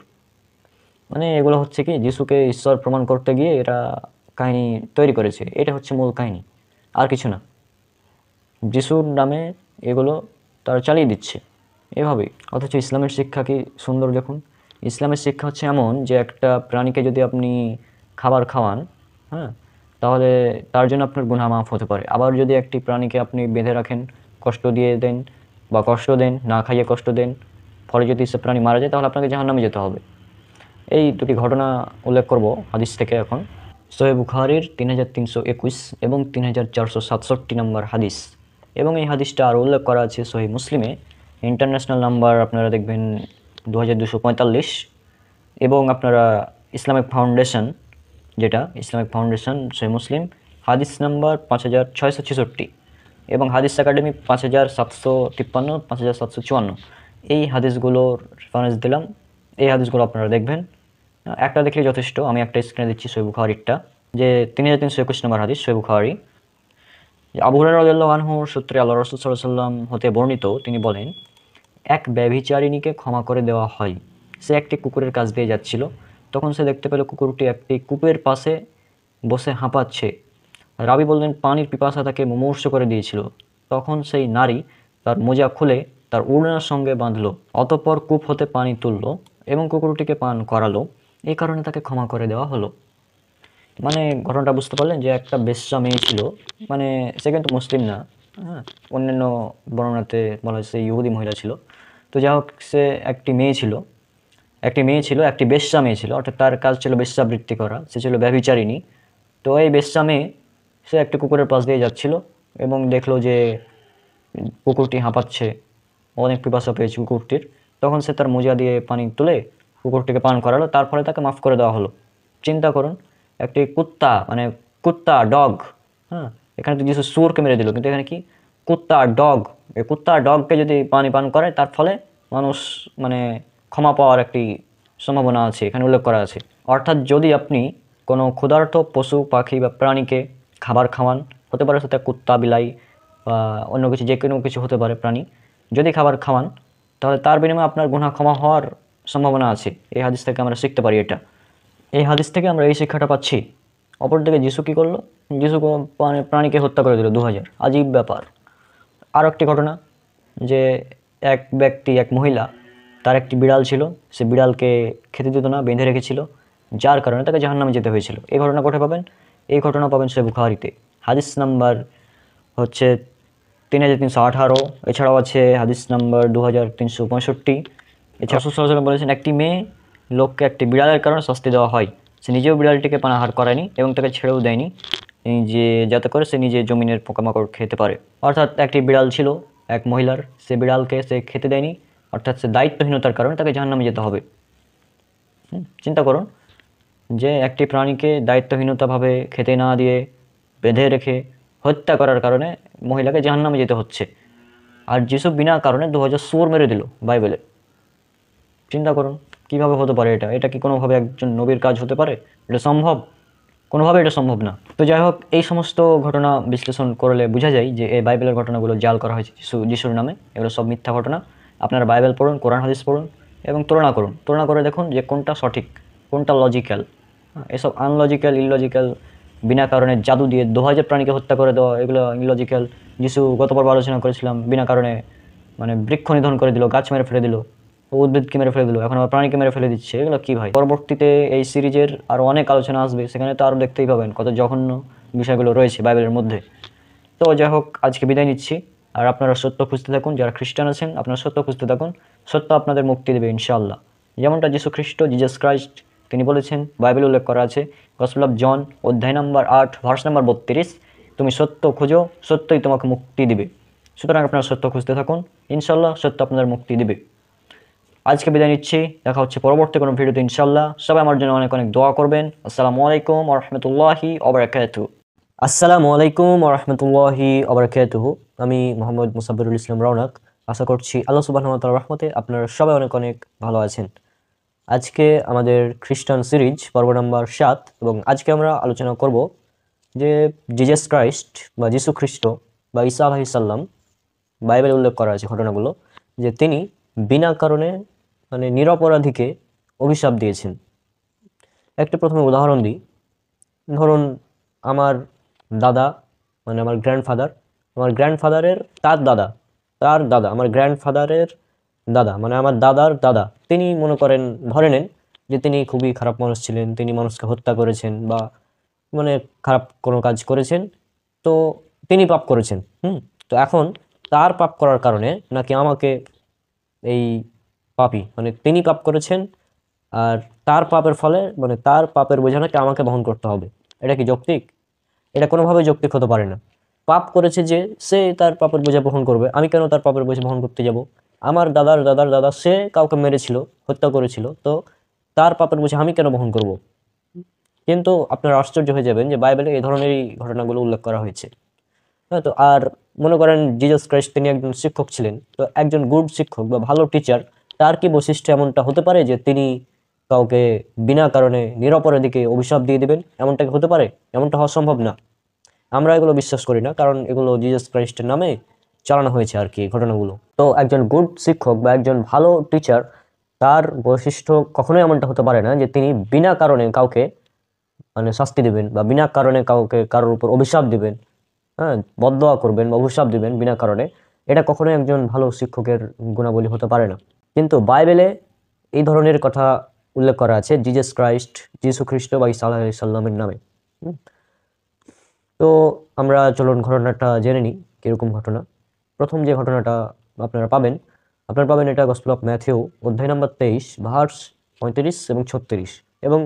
মানে এগুলো হচ্ছে কি যিশুকে ঈশ্বর প্রমাণ করতে গিয়ে এরা কাহিনী তৈরি করেছে, এটা হচ্ছে মূল কাহিনী, আর কিছু না। যিশুর নামে এগুলো তারা চালিয়ে দিচ্ছে এভাবেই। অথচ ইসলামের শিক্ষা কি সুন্দর দেখুন। ইসলামের শিক্ষা হচ্ছে এমন যে একটা প্রাণীকে যদি আপনি খাবার খাওয়ান, হ্যাঁ, তাহলে তার জন্য আপনার গুনাহ মাফ হতে পারে। আবার যদি একটি প্রাণীকে আপনি বেঁধে রাখেন, কষ্ট দিয়ে দেন বা কষ্ট দেন, না খাইয়ে কষ্ট দেন, ফলে যদি সে প্রাণী মারা যায় তাহলে আপনাকে জাহান্নামে যেতে হবে। এই দুটি ঘটনা উল্লেখ করব হাদিস থেকে এখন। সহিহ বুখারীর 3321 এবং 3467 নম্বর হাদিস, এবং এই হাদিসটা আরও উল্লেখ করা আছে সহিহ মুসলিমে, ইন্টারন্যাশনাল নাম্বার আপনারা দেখবেন 2245, এবং আপনারা ইসলামিক ফাউন্ডেশন সহিহ মুসলিম হাদিস নাম্বার 5666, এবং হাদিস একাডেমি 5753, 5754, এই হাদিসগুলোর রেফারেন্স দিলাম। এই হাদিসগুলো আপনারা দেখবেন, একটা দেখলে যথেষ্ট। আমি একটা স্ক্রিনে দিচ্ছি সহিহ বুখারীরটা, যে 3321 নম্বর হাদিস সহিহ বুখারী। আবু হুরায়রা রাদিয়াল্লাহু আনহুর সূত্রে আল্লাহ রাসূল সাল্লাল্লাহু আলাইহি ওয়াসাল্লাম হতে বর্ণিত, তিনি বলেন, এক ব্যভিচারিণীকে ক্ষমা করে দেওয়া হয়। সে একটি কুকুরের কাছ দিয়ে যাচ্ছিল, তখন সে দেখতে পেল কুকুরটি একটি কূপের পাশে বসে হাঁপাচ্ছে। রাবী বললেন, পানির পিপাসা তাকে মুমূর্ষ করে দিয়েছিল। তখন সেই নারী তার মোজা খুলে তার ওড়নার সঙ্গে বাঁধল, অতঃপর কূপ হতে পানি তুলল এবং কুকুরটিকে পান করালো। এই কারণে তাকে ক্ষমা করে দেওয়া হলো। মানে ঘটনাটা বুঝতে পারলেন যে একটা বেশ্যা মেয়ে ছিল, মানে সে কিন্তু মুসলিম না, হ্যাঁ, অন্যান্য বর্ণনাতে বলা হয়েছে ইহুদি মহিলা ছিল। তো যাই হোক, সে একটি বেশ্যা মেয়ে ছিল, অর্থাৎ তার কাজ ছিল বেশ্যাবৃত্তি করা, সে ছিল ব্যভিচারিণী। তো এই বেশ্যা মেয়ে, সে একটি কুকুরের পাশ দিয়ে যাচ্ছিল এবং দেখলো যে কুকুরটি হাঁপাচ্ছে, অনেক পিপাসা পেয়েছে কুকুরটির। তখন সে তার মোজা দিয়ে পানি তুলে কুকুরটিকে পান করালো, তার ফলে তাকে মাফ করে দেওয়া হলো। চিন্তা করুন, একটি কুত্তা ডগ, হ্যাঁ, এখানে তো যিশু শুয়োরকে মেরে দিল, কিন্তু এখানে কি ডগ, এই ডগকে যদি পানি পান করে তার ফলে মানুষ মানে ক্ষমা পাওয়ার একটি সম্ভাবনা আছে, এখানে উল্লেখ করা আছে। অর্থাৎ যদি আপনি কোনো ক্ষুধার্ত পশু পাখি বা প্রাণীকে খাবার খাওয়ান, হতে পারে সেটা কুত্তা বিলাই বা অন্য কিছু, যে কোনো কিছু হতে পারে প্রাণী, যদি খাবার খাওয়ান তাহলে তার বিনিময়ে আপনার গুনাহ ক্ষমা হওয়ার সম্ভাবনা আছে। এই হাদিস থেকে আমরা শিখতে পারি এটা। এই হাদিস থেকে আমরা এই শিক্ষাটা পাচ্ছি। অপরদিকে যিশু কী করলো? যিশু প্রাণীকে হত্যা করে দিল 2000। আজীব ব্যাপার। আরও একটি ঘটনা, যে এক মহিলা, তার একটি বিড়াল ছিল, সে বিড়ালকে খেতে দিত না, বেঁধে রেখেছিল, যার কারণে তাকে জাহান্নামে যেতে হয়েছিল। এই ঘটনা কোথায় পাবেন? এই ঘটনা পাবেন সহিহ বুখারীতে, হাদিস নাম্বার হচ্ছে 3318। এছাড়াও আছে হাদিস নাম্বার 2365। এছাড়া রাসূল সাল্লাল্লাহু আলাইহি ওয়াসাল্লাম বলেছেন, একটি মেয়ে লোককে একটি বিড়ালের কারণে শাস্তি দেওয়া হয়, সে নিজেও বিড়ালটিকে পানাহার করেনি এবং তাকে ছেড়েও দেয়নি, যে যাতে করে সে নিজে জমিনের পোকামাকড় খেতে পারে। অর্থাৎ একটি বিড়াল ছিল এক মহিলার, সে বিড়ালকে সে খেতে দেয়নি, অর্থাৎ সে দায়িত্বহীনতার কারণে তাকে জাহান্নামে যেতে হবে। চিন্তা করুন যে একটি প্রাণীকে দায়িত্বহীনতাভাবে খেতে না দিয়ে বেঁধে রেখে হত্যা করার কারণে মহিলাকে জাহান্নামে যেতে হচ্ছে, আর যিশু বিনা কারণে 2000 শুয়োর মেরে দিল বাইবেলে। চিন্তা করুন কিভাবে হতে পারে এটা? এটা কি কোনোভাবে একজন নবীর কাজ হতে পারে? এটা সম্ভব? কোনোভাবে এটা সম্ভব না। তো যাই হোক, এই সমস্ত ঘটনা বিশ্লেষণ করলে বোঝা যায় যে এই বাইবেলের ঘটনাগুলো জাল করা হয়েছে যিশুর নামে। এগুলো সব মিথ্যা ঘটনা। আপনারা বাইবেল পড়ুন, কোরআন হাদিস পড়ুন এবং তুলনা করুন। তুলনা করে দেখুন যে কোনটা সঠিক, কোনটা লজিক্যাল। এসব আনলজিক্যাল, ইললজিক্যাল, বিনা কারণে জাদু দিয়ে 2000 প্রাণীকে হত্যা করে দেওয়া, এগুলো ইললজিক্যাল। যিশু গত পর্ব আলোচনা করেছিলাম, বিনা কারণে বৃক্ষ নিধন করে দিল, গাছ মেরে ফেলে দিল, উদ্ভিদকে মেরে ফেলে দিল, এখন আবার প্রাণীকে মেরে ফেলে দিচ্ছে। এগুলো কি ভাই? পরবর্তীতে এই সিরিজের আরও অনেক আলোচনা আসবে, সেখানে তো আরও দেখতেই পাবেন কত জঘন্য বিষয়গুলো রয়েছে বাইবেলের মধ্যে। তো যাই হোক, আজকে বিদায় নিচ্ছি। আর আপনারা সত্য খুঁজতে থাকুন, যারা খ্রিস্টান আছেন আপনারা সত্য খুঁজতে থাকুন, সত্য আপনাদের মুক্তি দেবে ইনশাআল্লাহ। যেমনটা যিশু খ্রিস্ট, জিজাস ক্রাইস্ট, তিনি বলেছেন, বাইবেল উল্লেখ করা আছে, গসপেল অফ জন অধ্যায় নম্বর 8 ভার্স নম্বর 32, তুমি সত্য খুঁজো, সত্যই তোমাকে মুক্তি দিবে। সুতরাং আপনারা সত্য খুঁজতে থাকুন, ইনশাআল্লাহ সত্য আপনাদের মুক্তি দিবে। আজকে বিদায় নিচ্ছি, দেখা হচ্ছে পরবর্তী কোনো ভিডিওতে ইনশাআল্লাহ। সবাই আমার জন্য অনেক অনেক দোয়া করবেন। আসসালামু আলাইকুম ওয়া রাহমাতুল্লাহি ওয়া বারাকাতুহু। আসসালামু আলাইকুম ওয়া রাহমাতুল্লাহি ওয়া বারাকাতুহু। আমি মোহাম্মদ মুসাব্বিরুল ইসলাম রওনক। আশা করছি আল্লাহ সুবহানাহু ওয়া তাআলার রহমতে আপনারা সবাই অনেক অনেক ভালো আছেন। আজকে আমাদের খ্রিস্টান সিরিজ পর্ব নাম্বার 7 এবং আজকে আমরা আলোচনা করব যে জিজাস ক্রাইস্ট বা যিশু খ্রিস্ট বা ঈসা আলাইহিস সালাম, বাইবেলে উল্লেখ করা আছে ঘটনাগুলো, যে তিনি বিনা কারণে নিরপরাধীকে অভিশাপ দিয়েছেন। একটা প্রথমে উদাহরণ দিই। ধরুন আমার দাদা, আমার গ্র্যান্ডফাদারের তার দাদা আমার গ্র্যান্ডফাদারের দাদা, আমার দাদার দাদা, তিনি মনে করেন, ধরে নেন যে তিনি খুবই খারাপ মানুষ ছিলেন, তিনি মানুষকে হত্যা করেছেন বা খারাপ কোনো কাজ করেছেন, তো তিনি পাপ করেছেন। তো এখন তার পাপ করার কারণে নাকি আমাকে, এই পাপী তিনি পাপ করেছেন, আর তার পাপের ফলে তার পাপের বোঝা নাকি আমাকে বহন করতে হবে। এটা কি যৌক্তিক? এটা কোনোভাবে যৌক্তিক হতে পারে না। পাপ করেছে যে, সে তার পাপের বোঝা বহন করবে, আমি কেন তার পাপের বোঝা বহন করতে যাব? আমার দাদার দাদার দাদা সে কাউকে মেরেছিল, হত্যা করেছিল, তো তার পাপের বোঝা আমি কেন বহন করব? কিন্তু আপনারা আশ্চর্য হয়ে যাবেন যে বাইবেলে এই ধরনেরই ঘটনাগুলো উল্লেখ করা হয়েছে। হ্যাঁ, তো আর মনে করেন জিজাস ক্রাইস্ট তিনি একজন শিক্ষক ছিলেন, তো একজন গুড শিক্ষক বা ভালো টিচার, তার কি বৈশিষ্ট্য এমনটা হতে পারে যে তিনি কাউকে বিনা কারণে নিরপরাধীকে অভিশাপ দিয়ে দেবেন? এমনটা কি হতে পারে? এমনটা হওয়া সম্ভব না। আমরা এগুলো বিশ্বাস করি না, কারণ এগুলো জিজাস ক্রাইস্টের নামে চালানো হয়েছে আর কি ঘটনাগুলো। তো একজন গুড শিক্ষক বা একজন ভালো টিচার, তার বৈশিষ্ট্য কখনোই এমনটা হতে পারে না যে তিনি বিনা কারণে কাউকে শাস্তি দেবেন বা বিনা কারণে কারোর উপর অভিশাপ দিবেন, হ্যাঁ, বদদোয়া করবেন বা অভিশাপ দিবেন বিনা কারণে। এটা কখনোই একজন ভালো শিক্ষকের গুণাবলী হতে পারে না। কিন্তু বাইবেলে এই ধরনের কথা উল্লেখ করা আছে জিজাস ক্রাইস্ট, যিশু খ্রিস্ট বা ঈসা আলাইহিস সালামের নামে। তো আমরা চলুন ঘটনাটা জেনে নিই, কীরকম ঘটনা। প্রথম যে ঘটনাটা আপনারা পাবেন এটা গসপেল অফ ম্যাথিউ অধ্যায় নম্বর 23 ভার্স 35 এবং 36, এবং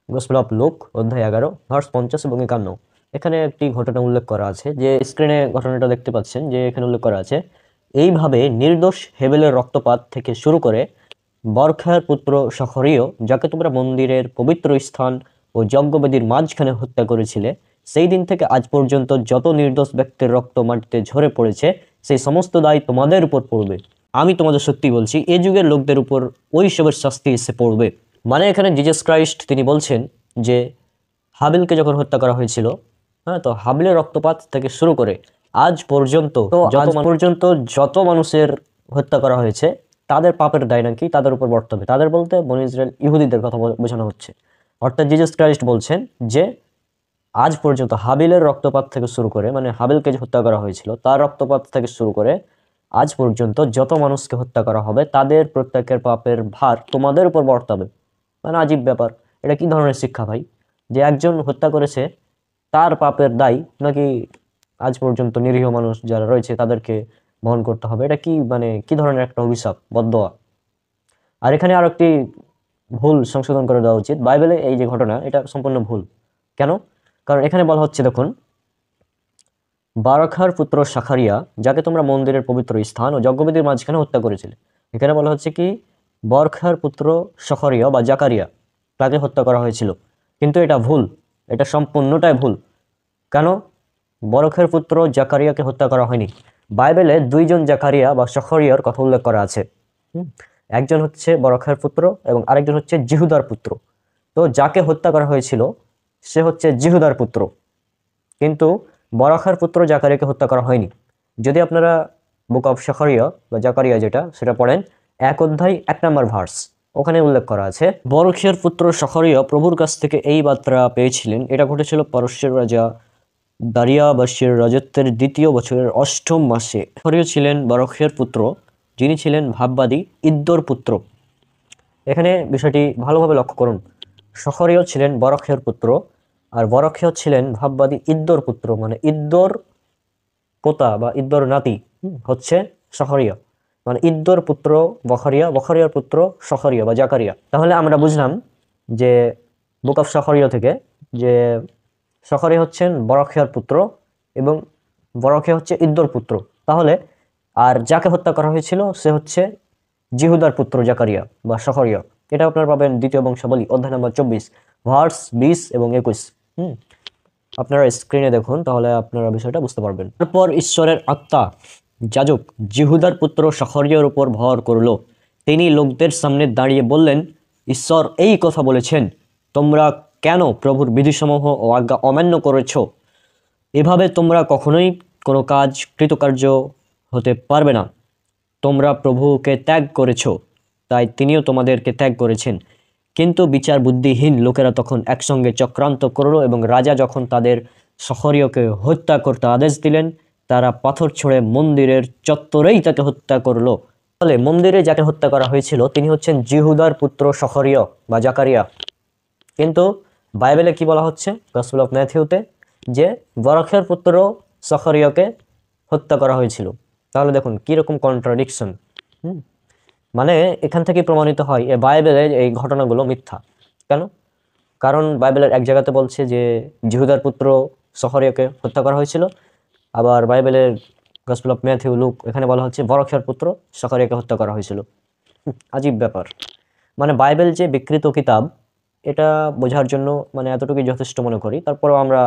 গসপেল অফ লুক অধ্যায় 11 ভার্স 50 এবং 51। এখানে একটি ঘটনা উল্লেখ করা আছে, যে স্ক্রিনে ঘটনাটা দেখতে পাচ্ছেন, যে এখানে উল্লেখ করা আছে, এইভাবে নির্দোষ হেবেলের রক্তপাত থেকে শুরু করে বরখার পুত্র সখরীয়, যাকে তোমরা মন্দিরের পবিত্র স্থান ও যজ্ঞবেদীর মাঝখানে হত্যা করেছিলে, সেই দিন থেকে আজ পর্যন্ত যত নির্দোষ ব্যক্তির রক্ত মাটিতে ঝরে পড়েছে, সেই সমস্ত দায় তোমাদের উপর পড়বে। আমি তোমাদের সত্যি বলছি, এ যুগের লোকদের উপর ওই সবের শাস্তি এসে পড়বে। এখানে জিজাস ক্রাইস্ট তিনি বলছেন যে হাবিলকে যখন হত্যা করা হয়েছিল, হ্যাঁ, তো হাবিলের রক্তপাত থেকে শুরু করে আজ পর্যন্ত যত মানুষের হত্যা করা হয়েছে, তাদের পাপের দায় নাকি তাদের উপর বর্তাবে হবে। তাদের বলতে বনী ইসরায়েল ইহুদিদের কথা বোঝানো হচ্ছে। অর্থাৎ জিজাস ক্রাইস্ট বলছেন যে আজ পর্যন্ত হাবিলের রক্তপাত থেকে শুরু করে, হাবিলকে যে হত্যা করা হয়েছিল তার রক্তপাত থেকে শুরু করে আজ পর্যন্ত যত মানুষকে হত্যা করা হবে, তাদের প্রত্যেকের পাপের ভার তোমাদের উপর বর্তাবে। আজীব ব্যাপার। এটা কি ধরনের শিক্ষা ভাই, যে একজন হত্যা করেছে তার পাপের দায় নাকি আজ পর্যন্ত নিরীহ মানুষ যারা রয়েছে তাদেরকে বহন করতে হবে? এটা কি কি ধরনের একটা অভিশাপ, বদদোয়া? আর এখানে আরো একটি ভুল সংশোধন করে দেওয়া উচিত। বাইবেলে এই যে ঘটনা, এটা সম্পূর্ণ ভুল। কেন? কারণ এখানে বলা হচ্ছে, দেখুন, বারাখার পুত্র শাখারিয়া, যাকে তোমরা মন্দিরের পবিত্র স্থান ও যজ্ঞবেদীর মাঝখানে হত্যা করেছিলে। এখানে বলা হচ্ছে কি, বরখার পুত্র শখরিয়া বা জাকারিয়া, তাকে হত্যা করা হয়েছিল। কিন্তু এটা ভুল, এটা সম্পূর্ণটাই ভুল। কেন? বরখের পুত্র জাকারিয়াকে হত্যা করা হয়নি। বাইবেলে দুইজন জাকারিয়া বা শখরিয়ার কথা উল্লেখ করা আছে। একজন হচ্ছে বরখের পুত্র এবং আরেকজন হচ্ছে জিহুদার পুত্র। তো যাকে হত্যা করা হয়েছিল সে হচ্ছে জিহুদার পুত্র, কিন্তু বরাখার পুত্র জাকারিয়াকে হত্যা করা হয়নি। যদি আপনারা বুক অফ শখরিয়া বা জাকারিয়া যেটা, সেটা পড়েন, 1 অধ্যায় 1 নম্বর ভার্স, ওখানে উল্লেখ করা আছে, বরখিয়ার পুত্র শখরিয়া প্রভুর কাছ থেকে এই বার্তা পেয়েছিলেন। এটা ঘটেছিল পারস্যের রাজা দারিয়াবাসের রাজত্বের 2য় বছরের 8ম মাসে। শখরিয়া ছিলেন বরখিয়ার পুত্র, যিনি ছিলেন ভাববাদী ইদ্দোর পুত্র। এখানে বিষয়টি ভালোভাবে লক্ষ্য করুন। শখরিয়া ছিলেন বরখিয়ার পুত্র, আর বরখিয়া ছিলেন ভাববাদী ইদ্দোর পুত্র। মানে ইদ্দোর পোতা বা ইদ্দোর নাতি হচ্ছে শখরিয়া, মানে ইদ্দোর পুত্র বখরিয়া, বখরিয়ার পুত্র শখরিয়া বা জাকারিয়া। তাহলে আমরা বুঝলাম যে বুক অফ শখরিয়া থেকে যে শখরিয়া হচ্ছেন বরখিয়ার পুত্র এবং বরখিয়া হচ্ছে ইদ্দোর পুত্র। তাহলে আর যাকে হত্যা করা হয়েছিল সে হচ্ছে জিহুদার পুত্র জাকারিয়া বা শখরিয়া। এটা আপনারা পাবেন 2য় বংশাবলী অধ্যায় নম্বর 24 ভার্স 20 এবং 21। আপনারা স্ক্রিনে দেখুন, তাহলে আপনারা বিষয়টা বুঝতে পারবেন। তারপর ঈশ্বরের আত্মা যাজক জিহুদার পুত্র শখরিয়ার উপর ভর করল। তিনি লোকদের সামনে দাঁড়িয়ে বললেন, ঈশ্বর এই কথা বলেছেন, তোমরা কেন প্রভুর বিধিসমূহ ও আজ্ঞা অমান্য করেছ? এভাবে তোমরা কখনোই কোনো কাজ কৃতকার্য হতে পারবে না। তোমরা প্রভুকে ত্যাগ করেছ, তাই তিনিও তোমাদেরকে ত্যাগ করেছেন। কিন্তু বিচার বুদ্ধিহীন লোকেরা তখন একসঙ্গে চক্রান্ত করল এবং রাজা যখন তাদের শখরিয়কে হত্যা করতে আদেশ দিলেন, তারা পাথর ছুঁড়ে মন্দিরের চত্বরেই তাকে হত্যা করলো। ফলে মন্দিরে যাকে হত্যা করা হয়েছিল তিনি হচ্ছেন জিহুদার পুত্র শখরিয় বা জাকারিয়া। কিন্তু বাইবেলে কি বলা হচ্ছে, গসপেল অফ ম্যাথিউতে, যে বরখের পুত্র শখরিয়কে হত্যা করা হয়েছিল। তাহলে দেখুন কিরকম কন্ট্রাডিকশন। মানে এখান থেকে প্রমাণিত হয় এই বাইবেলের এই ঘটনাগুলো মিথ্যা। কেন? কারণ বাইবেলের এক জায়গাতে বলছে যে জিহুদার পুত্র শখরিয়াকে হত্যা করা হয়েছিল, আবার বাইবেলের গসপেল অফ ম্যাথিউ, লুক, এখানে বলা হচ্ছে বরখিয়ার পুত্র শখরিয়াকে হত্যা করা হয়েছিল। আজীব ব্যাপার। মানে বাইবেল যে বিকৃত কিতাব, এটা বোঝার জন্য মানে এতটুকুই যথেষ্ট মনে করি। তারপরেও আমরা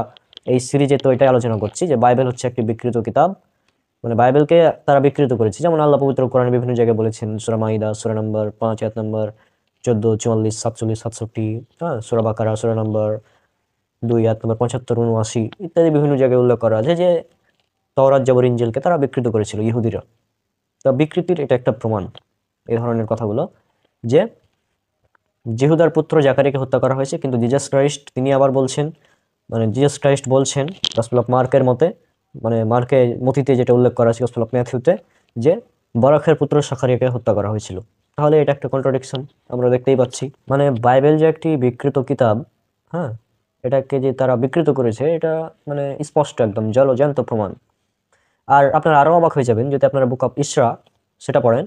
এই সিরিজে তো এটাই আলোচনা করছি যে বাইবেল হচ্ছে একটি বিকৃত কিতাব। মানে বাইবেলকে তারা বিকৃত করেছে, যেমন আল্লাহ পবিত্র কোরআনে বিভিন্ন জায়গায় বলেছেন, সূরা মাইদা সূরা নম্বর 5 আয়াত নম্বর 14, 44, 47, 67, হ্যাঁ, সূরা বাকারা সূরা নম্বর 2 আয়াত নম্বর 75, 79 ইত্যাদি বিভিন্ন জায়গায় উল্লেখ করা আছে যে তওরাত, জবর, ইনজিলকে তারা বিকৃত করেছিল ইহুদিরা। তা বিকৃতির এটা একটা প্রমাণ এই ধরনের কথাগুলো, যে জিহুদার পুত্র জাকারিয়াকে হত্যা করা হয়েছে, কিন্তু জিজাস ক্রাইস্ট তিনি আবার বলছেন, মানে জিজাস ক্রাইস্ট বলছেন গসপেল অফ মার্কের মতে, মানে মার্কে মথিতে যেটা উল্লেখ করা আছে গসপেল অফ ম্যাথিউতে, যে বরখের পুত্র শাখারিয়াকে হত্যা করা হয়েছিল। তাহলে এটা একটা কন্ট্রাডিকশন আমরা দেখতেই পাচ্ছি। মানে বাইবেল যে একটি বিকৃত কিতাব, হ্যাঁ, এটাকে যে তারা বিকৃত করেছে, এটা মানে স্পষ্ট একদম জলজ্যান্ত প্রমাণ। আর আপনারা আরও অবাক হয়ে যাবেন যদি আপনারা বুক অফ ইসরা সেটা পড়েন।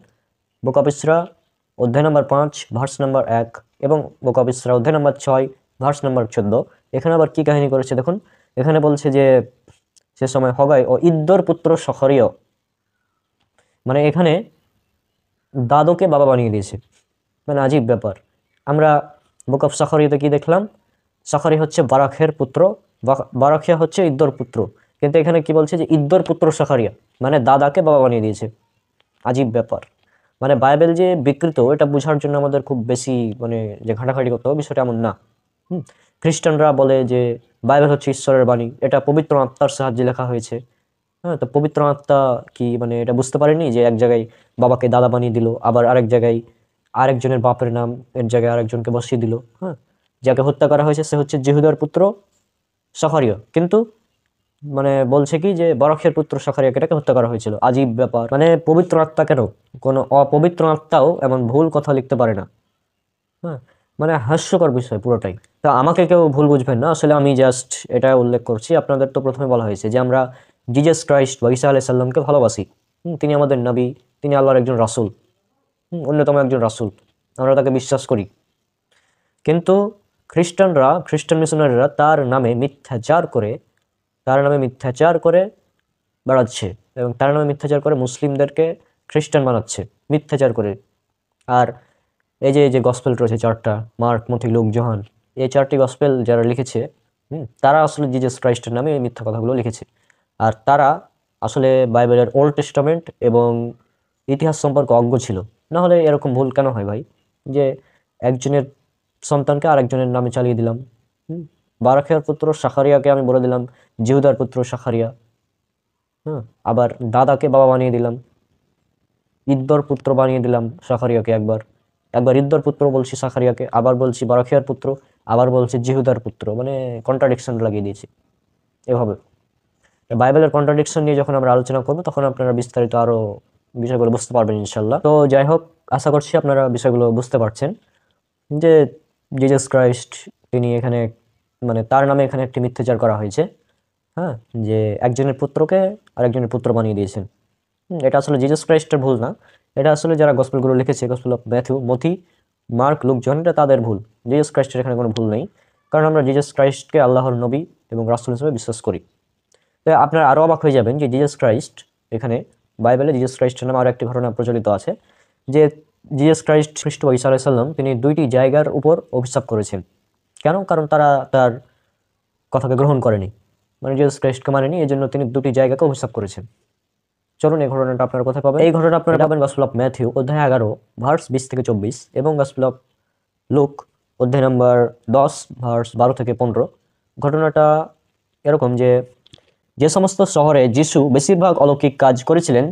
বুক অফ ইসরা অধ্যায় নম্বর 5 ভার্স নম্বর 1 এবং বুক অফ ইসরা অধ্যায় নম্বর 6 ভার্স নম্বর 14। এখানে আবার কি কাহিনী করেছে দেখুন। এখানে বলছে যে সে সময় হগাই ও ইদ্দোর পুত্র শখরিয়, মানে এখানে দাদোকে বাবা বানিয়ে দিয়েছে। মানে আজীব ব্যাপার। আমরা বুক অফ শখরিয়াতে কি দেখলাম, শখরি হচ্ছে বারাখের পুত্র, বারাখিয়া হচ্ছে ইদ্দোর পুত্র, কিন্তু এখানে কি বলছে যে ইদ্দোর পুত্র শখরিয়া, মানে দাদাকে বাবা বানিয়ে দিয়েছে। আজীব ব্যাপার। মানে বাইবেল যে বিকৃত, এটা বোঝার জন্য আমাদের খুব বেশি মানে যে ঘাটাঘাটি করতে হবে বিষয়টা এমন না। খ্রিস্টানরা বলে যে বাইবেল হচ্ছে ঈশ্বরের বাণী, এটা পবিত্র আত্মার সাহায্যে লেখা হয়েছে। হ্যাঁ, তো পবিত্র আত্মা কি মানে এটা বুঝতে পারেনি যে এক জায়গায় বাবাকে দাদা বানিয়ে দিল, আবার আরেক জায়গায় আরেকজনের বাপের নাম এর জায়গায় আরেকজনকে বসিয়ে দিল। হ্যাঁ, যাকে হত্যা করা হয়েছে সে হচ্ছে জিহুদার পুত্র শখরিয়, কিন্তু মানে বলছে কি যে বরখের পুত্র শখরিয়াকে এটাকে হত্যা করা হয়েছিল। আজীব ব্যাপার। মানে পবিত্র আত্মা কেন, কোনো অপবিত্র আত্মাও এমন ভুল কথা লিখতে পারে না। হ্যাঁ, মানে হাস্যকর বিষয় পুরোটাই। তা আমাকে কেউ ভুল বুঝবেন না, আসলে আমি জাস্ট এটা উল্লেখ করছি। আপনাদের তো প্রথমে বলা হয়েছে যে আমরা জিজাস ক্রাইস্ট বা ঈসা আলাইহিস সালামকে ভালোবাসি। তিনি আমাদের নবী, তিনি আল্লাহর একজন রাসূল, অন্যতম একজন রাসূল, আমরা তাকে বিশ্বাস করি। কিন্তু খ্রিস্টান মিশনারিরা তার নামে মিথ্যাচার করে বেড়াচ্ছে এবং তার নামে মিথ্যাচার করে মুসলিমদেরকে খ্রিস্টান বানাচ্ছে মিথ্যাচার করে। আর এই যে গসপেল রয়েছে চারটা, মার্ক, মথি, লুক, যোহান, এই চারটি গসপেল যারা লিখেছে, তারা আসলে জিজাস ক্রাইস্টের নামে এই মিথ্যা কথাগুলো লিখেছে। আর তারা আসলে বাইবেলের ওল্ড টেস্টামেন্ট এবং ইতিহাস সম্পর্কে অজ্ঞ ছিল। না হলে এরকম ভুল কেন হয় ভাই, যে একজনের সন্তানকে আরেকজনের নামে চালিয়ে দিলাম। বারাখিয়ার পুত্র শাখারিয়াকে আমি বলে দিলাম জিহুদার পুত্র শাখারিয়া। আবার দাদাকে বাবা বানিয়ে দিলাম, ইদ্দর পুত্র বানিয়ে দিলাম শাখারিয়াকে। একবার ইদ্দর পুত্র বলছি শাখারিয়াকে, আবার বলছি বারাখিয়ার পুত্র, আবার বলছি জিহুদার পুত্র, মানে কন্ট্রাডিকশন লাগিয়ে দিয়েছি। এভাবে বাইবেলের কন্ট্রাডিকশন নিয়ে যখন আমরা আলোচনা করবো তখন আপনারা বিস্তারিত আরো বিষয়গুলো বুঝতে পারবেন ইনশাল্লাহ। তো যাই হোক, আশা করছি আপনারা বিষয়গুলো বুঝতে পারছেন যে জিজাস ক্রাইস্ট তিনি এখানে মানে তার নামে এখানে একটি মিথ্যাচার করা হয়েছে। যে একজনের পুত্রকে আরেকজনের পুত্র বানিয়ে দিয়েছেন। এটা আসলে জিজাস ক্রাইস্টের ভুল না, এটা আসলে যারা গসপেলগুলো লিখেছে, গসপেল অফ ম্যাথিউ, মথি, মার্ক, লুক, জন, এটা তাদের ভুল। জিজাস ক্রাইস্টের এখানে কোনো ভুল নেই, কারণ আমরা জিজাস ক্রাইস্টকে আল্লাহর নবী এবং রাসূল হিসেবে বিশ্বাস করি। তো আপনারা আরও অবাক হয়ে যাবেন যে জিজাস ক্রাইস্ট এখানে বাইবেলে জিজাস ক্রাইস্টের নামে আরও একটি ঘটনা প্রচলিত আছে যে জিজাস ক্রাইস্ট খ্রিস্ট ঈসা আলাইহিস সালাম তিনি দুইটি জায়গার উপর অভিশাপ করেছেন। কেন? কারণ তারা তার কথাকে গ্রহণ করেনি, মানে জিজাস ক্রাইস্টকে মানেনি, এই জন্য তিনি দুটি জায়গাকে অভিশাপ করেছেন। চলুন এই ঘটনাটা আপনারা কোথায় পাবেন? এই ঘটনা আপনারা পাবেন গসপেল অফ ম্যাথিউ অধ্যায় 11 ভার্স 20 থেকে 24 এবং গসপেল অফ লুক অধ্যায় নম্বর 10 ভার্স 12 থেকে 15। ঘটনাটা এরকম যে সমস্ত শহরে যিশু বেশিরভাগ অলৌকিক কাজ করেছিলেন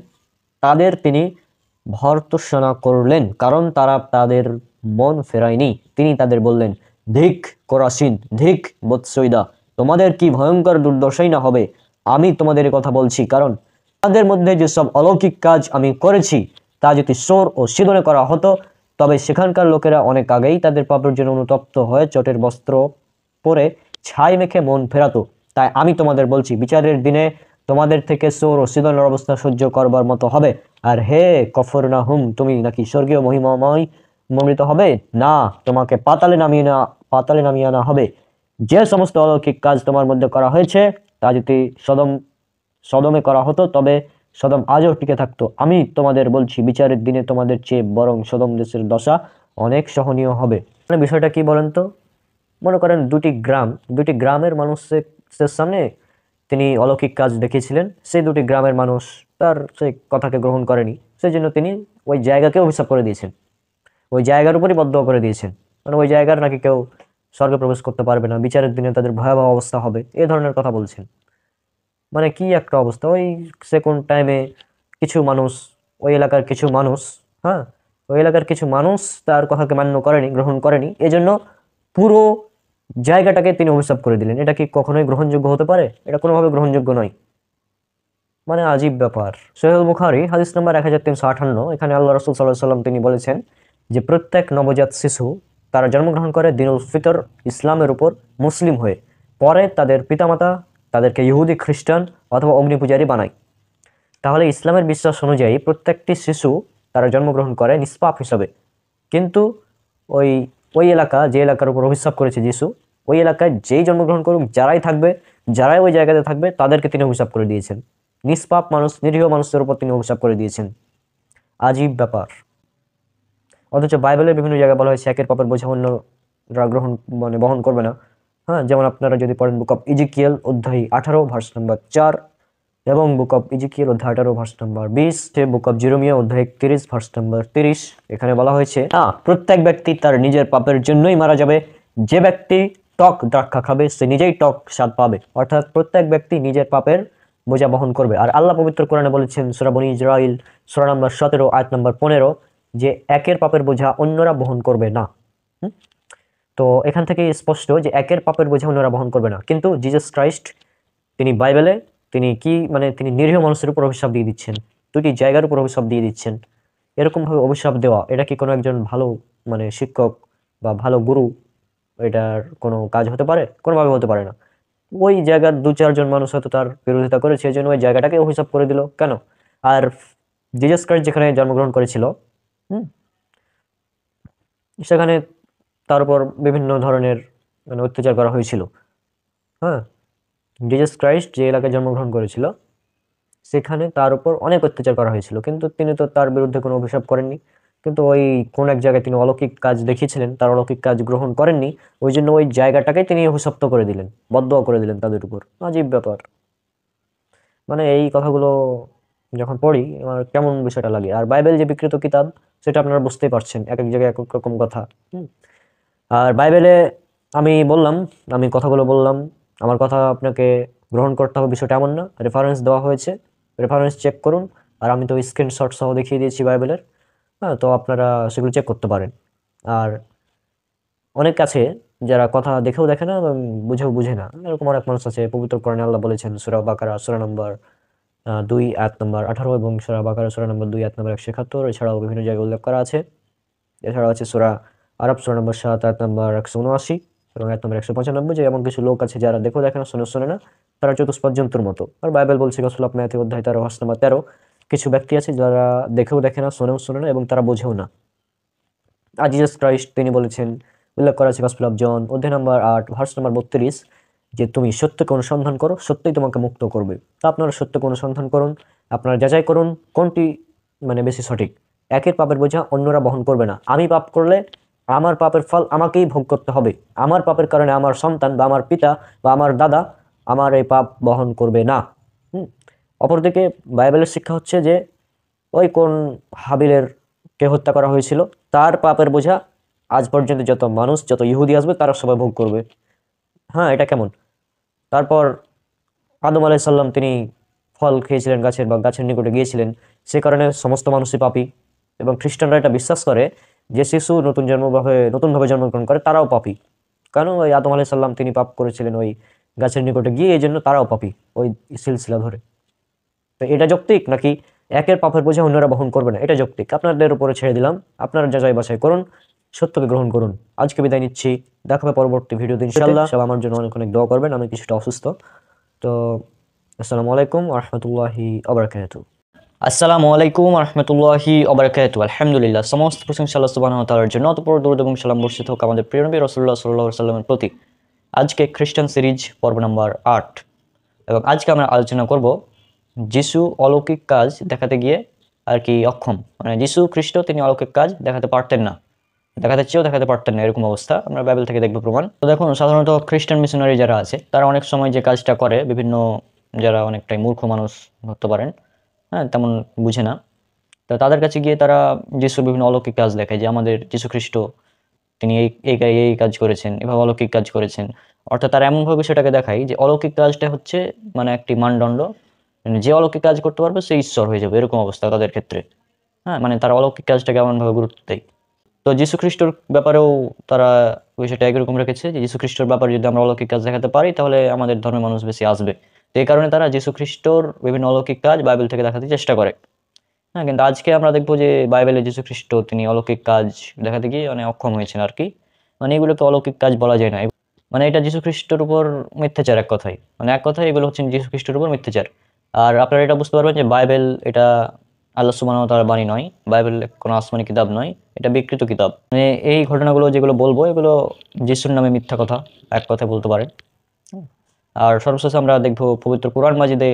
তাদের তিনি ভর্ৎসনা করলেন, কারণ তারা তাদের মন ফেরায়নি। তিনি তাদের বললেন, ধিক কোরাসিন, ধিক বৎসইদা, তোমাদের কি ভয়ঙ্কর দুর্দশাই না হবে। আমি তোমাদের কথা বলছি, কারণ তাদের মধ্যে যেসব অলৌকিক কাজ আমি করেছি তা যদি সোর ও সিদনে করা হতো, তবে সেখানকার লোকেরা অনেক আগেই তাদের পাপের জন্য অনুতপ্ত হয়ে চটের বস্ত্র পরে ছাই মেখে মন ফেরাতো। তাই আমি তোমাদের বলছি, বিচারের দিনে তোমাদের থেকে সোর ও সিদনের অবস্থা সহ্য করবার মতো হবে। আর হে কফরনাহুম, তুমি নাকি স্বর্গীয় মহিমাময় মণ্ডিত হবে? না, তোমাকে পাতালে নামিয়ে আনা হবে। যে সমস্ত অলৌকিক কাজ তোমার মধ্যে করা হয়েছে তা যদি সদমে করা হতো, তবে সদম আজও টিকে থাকতো। আমি তোমাদের বলছি, বিচারের দিনে তোমাদের চেয়ে বরং সদম দেশের দশা অনেক সহনীয় হবে। মানে বিষয়টা কি বলেন তো? মনে করেন দুটি গ্রামের মানুষের সামনে তিনি অলৌকিক কাজ দেখিয়েছিলেন, সেই দুটি গ্রামের মানুষ তার সেই কথাকে গ্রহণ করেনি, সেই জন্য তিনি ওই জায়গাকে অভিশাপ করে দিয়েছেন, ওই জায়গার উপরই বদ্ধ করে দিয়েছেন। মানে ওই জায়গার নাকি কেউ স্বর্গে প্রবেশ করতে পারবে না, বিচারের দিনে তাদের ভয়াবহ অবস্থা হবে, এই ধরনের কথা বলছেন। মানে কি একটা অবস্থা! ওই সেকেন্ড টাইমে কিছু মানুষ, ওই এলাকার কিছু মানুষ, ওই এলাকার কিছু মানুষ তার কথাকে গ্রহণ করেনি, এজন্য পুরো জায়গাটাকে তিনি অভিশাপ করে দিলেন। এটা কি কখনোই গ্রহণযোগ্য হতে পারে? এটা কোনোভাবে গ্রহণযোগ্য নয়। মানে আজীব ব্যাপার। সহিহ বুখারী হাদিস নম্বর 1358, এখানে আল্লাহ রাসূল সাল্লাল্লাহু আলাইহি ওয়াসাল্লাম তিনি বলেছেন যে প্রত্যেক নবজাত শিশু তারা জন্মগ্রহণ করে দিনুল ফিতর ইসলামের উপর মুসলিম হয়ে, পরে তাদের পিতামাতা তাদেরকে ইহুদি, খ্রিস্টান অথবা অগ্নিপূজারী বানায়। তাহলে ইসলামের বিশ্বাস অনুযায়ী প্রত্যেকটি শিশু তারা জন্মগ্রহণ করে নিষ্পাপ হিসাবে। কিন্তু ওই ওই এলাকা, যে এলাকার উপর অভিশাপ করেছে যিশু, ওই এলাকায় যেই জন্মগ্রহণ করুক, যারাই ওই জায়গাতে থাকবে তাদেরকে তিনি অভিশাপ করে দিয়েছেন। নিষ্পাপ মানুষ, নিরীহ মানুষের উপর তিনি অভিশাপ করে দিয়েছেন। আজীব ব্যাপার। অথচ বাইবেলের বিভিন্ন জায়গায় বলা হয়েছে একের পাপের বোঝা অন্যরা বহন করবে না। যেমন আপনারা যদি পড়েন বুক অফ ইজিকিয়েল অধ্যায় 18 ভার্স নম্বর 4 এবং বুক অফ ইজিকিয়েল অধ্যায় 18 verse number 20, book of Jeremiah অধ্যায় 31 ভার্স নম্বর 30, এখানে বলা হয়েছে প্রত্যেক ব্যক্তি তার নিজের পাপের জন্যই মারা যাবে। যে ব্যক্তি টক দ্রাক্ষা খাবে সে নিজেই টক স্বাদ পাবে। অর্থাৎ প্রত্যেক ব্যক্তি নিজের পাপের বোঝা বহন করবে। আর আল্লাহ পবিত্র কোরআনে বলেছেন সূরা বনী ইসরাঈল সূরা নম্বর 17 আয়াত নম্বর 15 যে একের পাপের বোঝা অন্যরা বহন করবে না। তো এখান থেকে স্পষ্ট যে একের পাপের বোঝা অন্যরা বহন করবে না। কিন্তু জিসাস ক্রাইস্ট তিনি বাইবেলে তিনি তিনি নিরীহ মানুষের উপর অভিশাপ দিয়ে দিচ্ছেন, দুটি জায়গার উপর অভিশাপ দিয়ে দিচ্ছেন। এরকমভাবে অভিশাপ দেওয়া, এটা কি কোনো একজন ভালো শিক্ষক বা ভালো গুরু এটার কোনো কাজ হতে পারে? কোনোভাবে হতে পারে না। ওই জায়গার 2-4 জন মানুষ হয়তো তার বিরোধিতা করেছে, এই জন্য ওই জায়গাটাকে অভিশাপ করে দিল। কেন? আর জিসাস ক্রাইস্ট যেখানে জন্মগ্রহণ করেছিল সেখানে তার উপর বিভিন্ন ধরনের মানে অত্যাচার করা হয়েছিল। হ্যাঁ, জিসাস ক্রাইস্ট যে এলাকায় জন্মগ্রহণ করেছিল সেখানে তার উপর অনেক অত্যাচার করা হয়েছিল, কিন্তু তিনি তো তার বিরুদ্ধে কোনো অভিযোগ করেননি। কিন্তু ওই কোন এক জায়গায় তিনি অলৌকিক কাজ দেখিয়েছিলেন, তার অলৌকিক কাজ গ্রহণ করেননি, ওই জন্য ওই জায়গাটাকে তিনি অভিশপ্ত করে দিলেন, বদদোয়া করে দিলেন তাদের উপর। আজীব ব্যাপার। মানে এই কথাগুলো যখন পড়ি আমার কেমন বিষয়টা লাগে। আর বাইবেল যে বিকৃত কিতাব সেটা আপনারা বুঝতেই পারছেন, এক এক জায়গায় এক এক রকম কথা। আর বাইবেলে আমি কথাগুলো বললাম, আমার কথা আপনাকে গ্রহণ করতে হবে বিষয়টা এমন না। রেফারেন্স দেওয়া হয়েছে, রেফারেন্স চেক করুন। আর আমি তো স্ক্রিনশট সহ দেখিয়ে দিয়েছি বাইবেলের। হ্যাঁ, তো আপনারা সেগুলো চেক করতে পারেন। আর অনেক আছে যারা কথা দেখেও দেখে না এবং বুঝেও বুঝে না, এরকম অনেক মানুষ আছে। পবিত্র কোরআনে আল্লাহ বলেছেন সূরা বাকারা সূরা নম্বর 2 আয়াত নম্বর 18 এবং সূরা বাকারা সূরা নম্বর 2 আয়াত নম্বর 171, এছাড়াও বিভিন্ন জায়গায় উল্লেখ করা আছে। এছাড়াও আছে সূরা আরব সূরা নম্বর 7 আয়াত নম্বর 179 এবং আয়াত নম্বর 195, যে এমন কিছু লোক আছে যারা দেখেও দেখে না, শোনে না, তারা চতুষ্পদ জন্তুর মতো। আর বাইবেল বলছে গসল অফ ম্যাথিউ অধ্যায় 13 ভার্স নম্বর 13, কিছু ব্যক্তি আছে যারা দেখেও দেখে না, শোনে না এবং তারা বোঝেও না। আর জিসাস ক্রাইস্ট তিনি বলেছেন, উল্লেখ করা আছে গসপেল অফ জন অধ্যায় নম্বর 8 ভার্স নম্বর 32, যে তুমি সত্যকে অনুসন্ধান করো, সত্যই তোমাকে মুক্ত করবে। তা আপনারা সত্যকে অনুসন্ধান করুন, আপনারা যাচাই করুন কোনটি মানে বেশি সঠিক। একের পাপের বোঝা অন্যরা বহন করবে না। আমি পাপ করলে আমার পাপের ফল আমাকেই ভোগ করতে হবে। আমার পাপের কারণে আমার সন্তান বা আমার পিতা বা আমার দাদা আমার এই পাপ বহন করবে না। অপরদিকে বাইবেলের শিক্ষা হচ্ছে যে ওই কোন হাবিলের কে হত্যা করা হয়েছিল, তার পাপের বোঝা আজ পর্যন্ত যত মানুষ, যত ইহুদি আসবে তারা সবাই ভোগ করবে। হ্যাঁ, এটা কেমন? তারপর আদম আলাইহিস সালাম তিনি ফল খেয়েছিলেন গাছের, বা গাছের নিকটে গিয়েছিলেন, সে কারণে সমস্ত মানুষই পাপী। এবং খ্রিস্টানরা এটা বিশ্বাস করে যে শিশু নতুনভাবে জন্মগ্রহণ করে তারাও পাপী। কারণ ওই আদম আলাইহিস সালাম তিনি পাপ করেছিলেন ওই গাছের নিকটে গিয়ে, এই জন্য তারাও পাপী ওই সিলসিলা ধরে। তো এটা যৌক্তিক নাকি একের পাপের বোঝা অন্যরা বহন করবে না? এটা যৌক্তিক। আপনাদের উপরে ছেড়ে দিলাম, আপনারা যাচাই বাছাই করুন, সত্যকে গ্রহণ করুন। আজকে বিদায় নিচ্ছি, দেখা হবে পরবর্তী ভিডিওতে ইনশাআল্লাহ। সব আমার জন্য অনেক অনেক দোয়া করবেন, আমি কিছুটা অসুস্থ। তো আসসালামু আলাইকুম ওয়া রাহমাতুল্লাহি ওয়া বারাকাতুহু। আসসালামু আলাইকুম রহমতুল্লাহি ওবরাকাতু। আলহামদুলিল্লাহ, সমস্ত প্রশংসা আল্লাহ সুবহানাহু ওয়া তাআলার জন্য। অতঃপর দরুদ এবং সালাম বর্ষিত হোক আমাদের প্রিয় নবী রাসূলুল্লাহ সাল্লাল্লাহু আলাইহি ওয়াসাল্লামের প্রতি। আজকে খ্রিস্টান সিরিজ পর্ব নাম্বার 8, এবং আজকে আমরা আলোচনা করব যিশু অলৌকিক কাজ দেখাতে গিয়ে আর কি অক্ষম। মানে যিশু খ্রিস্ট তিনি অলৌকিক কাজ দেখাতে পারতেন না, দেখাতে চেয়েও দেখাতে পারতেন না, এরকম অবস্থা। আমরা বাইবেল থেকে দেখব প্রমাণ। তো দেখুন, সাধারণত খ্রিস্টান মিশনারি যারা আছে তারা অনেক সময় যে কাজটা করে, বিভিন্ন যারা অনেকটাই মূর্খ মানুষ ধরতে পারেন, হ্যাঁ, তেমন বুঝে না, তো তাদের কাছে গিয়ে তারা যিশুর বিভিন্ন অলৌকিক কাজ দেখায় যে আমাদের যিশু খ্রিস্ট তিনি এই কাজ করেছেন, এভাবে অলৌকিক কাজ করেছেন। অর্থাৎ তারা এমনভাবে সেটাকে দেখায় যে অলৌকিক কাজটা হচ্ছে মানে একটি মানদণ্ড, মানে যে অলৌকিক কাজ করতে পারবে সে ঈশ্বর হয়ে যাবে, এরকম অবস্থা তাদের ক্ষেত্রে। হ্যাঁ, মানে তারা অলৌকিক কাজটাকে এমনভাবে গুরুত্ব দেয়। তো যীশু খ্রিস্টর ব্যাপারেও তারা বিষয়টা একরকম রেখেছে যে যীশু খ্রিস্টর ব্যাপারে যদি আমরা অলৌকিক কাজ দেখাতে পারি তাহলে আমাদের ধর্মের মানুষ বেশি আসবে। তো এই কারণে তারা যীশু খ্রিস্টর বিভিন্ন অলৌকিক কাজ বাইবেল থেকে দেখাতে চেষ্টা করে। হ্যাঁ, কিন্তু আজকে আমরা দেখবো যে বাইবেলে যীশু খ্রিস্ট তিনি অলৌকিক কাজ দেখাতে গিয়ে মানে অক্ষম হয়েছেন আর কি। মানে এগুলোকে অলৌকিক কাজ বলা যায় না। মানে এটা যীশু খ্রিস্টের উপর মিথ্যাচার, এক কথায়। মানে এক কথায় এগুলো হচ্ছে যীশু খ্রিস্টের উপর মিথ্যাচার। আর আপনারা এটা বুঝতে পারবেন যে বাইবেল এটা আল্লাহ সুবহানাহু ওয়া তাআলার বাণী নয়, বাইবেল কোনো আসমানি কিতাব নয়, এটা বিকৃত কিতাব। মানে এই ঘটনাগুলো যেগুলো বলবো এগুলো যিশুর নামে মিথ্যা কথা, এক কথায় বলতে পারেন। আর সর্বশেষে আমরা দেখবো পবিত্র কোরআন মাজিদে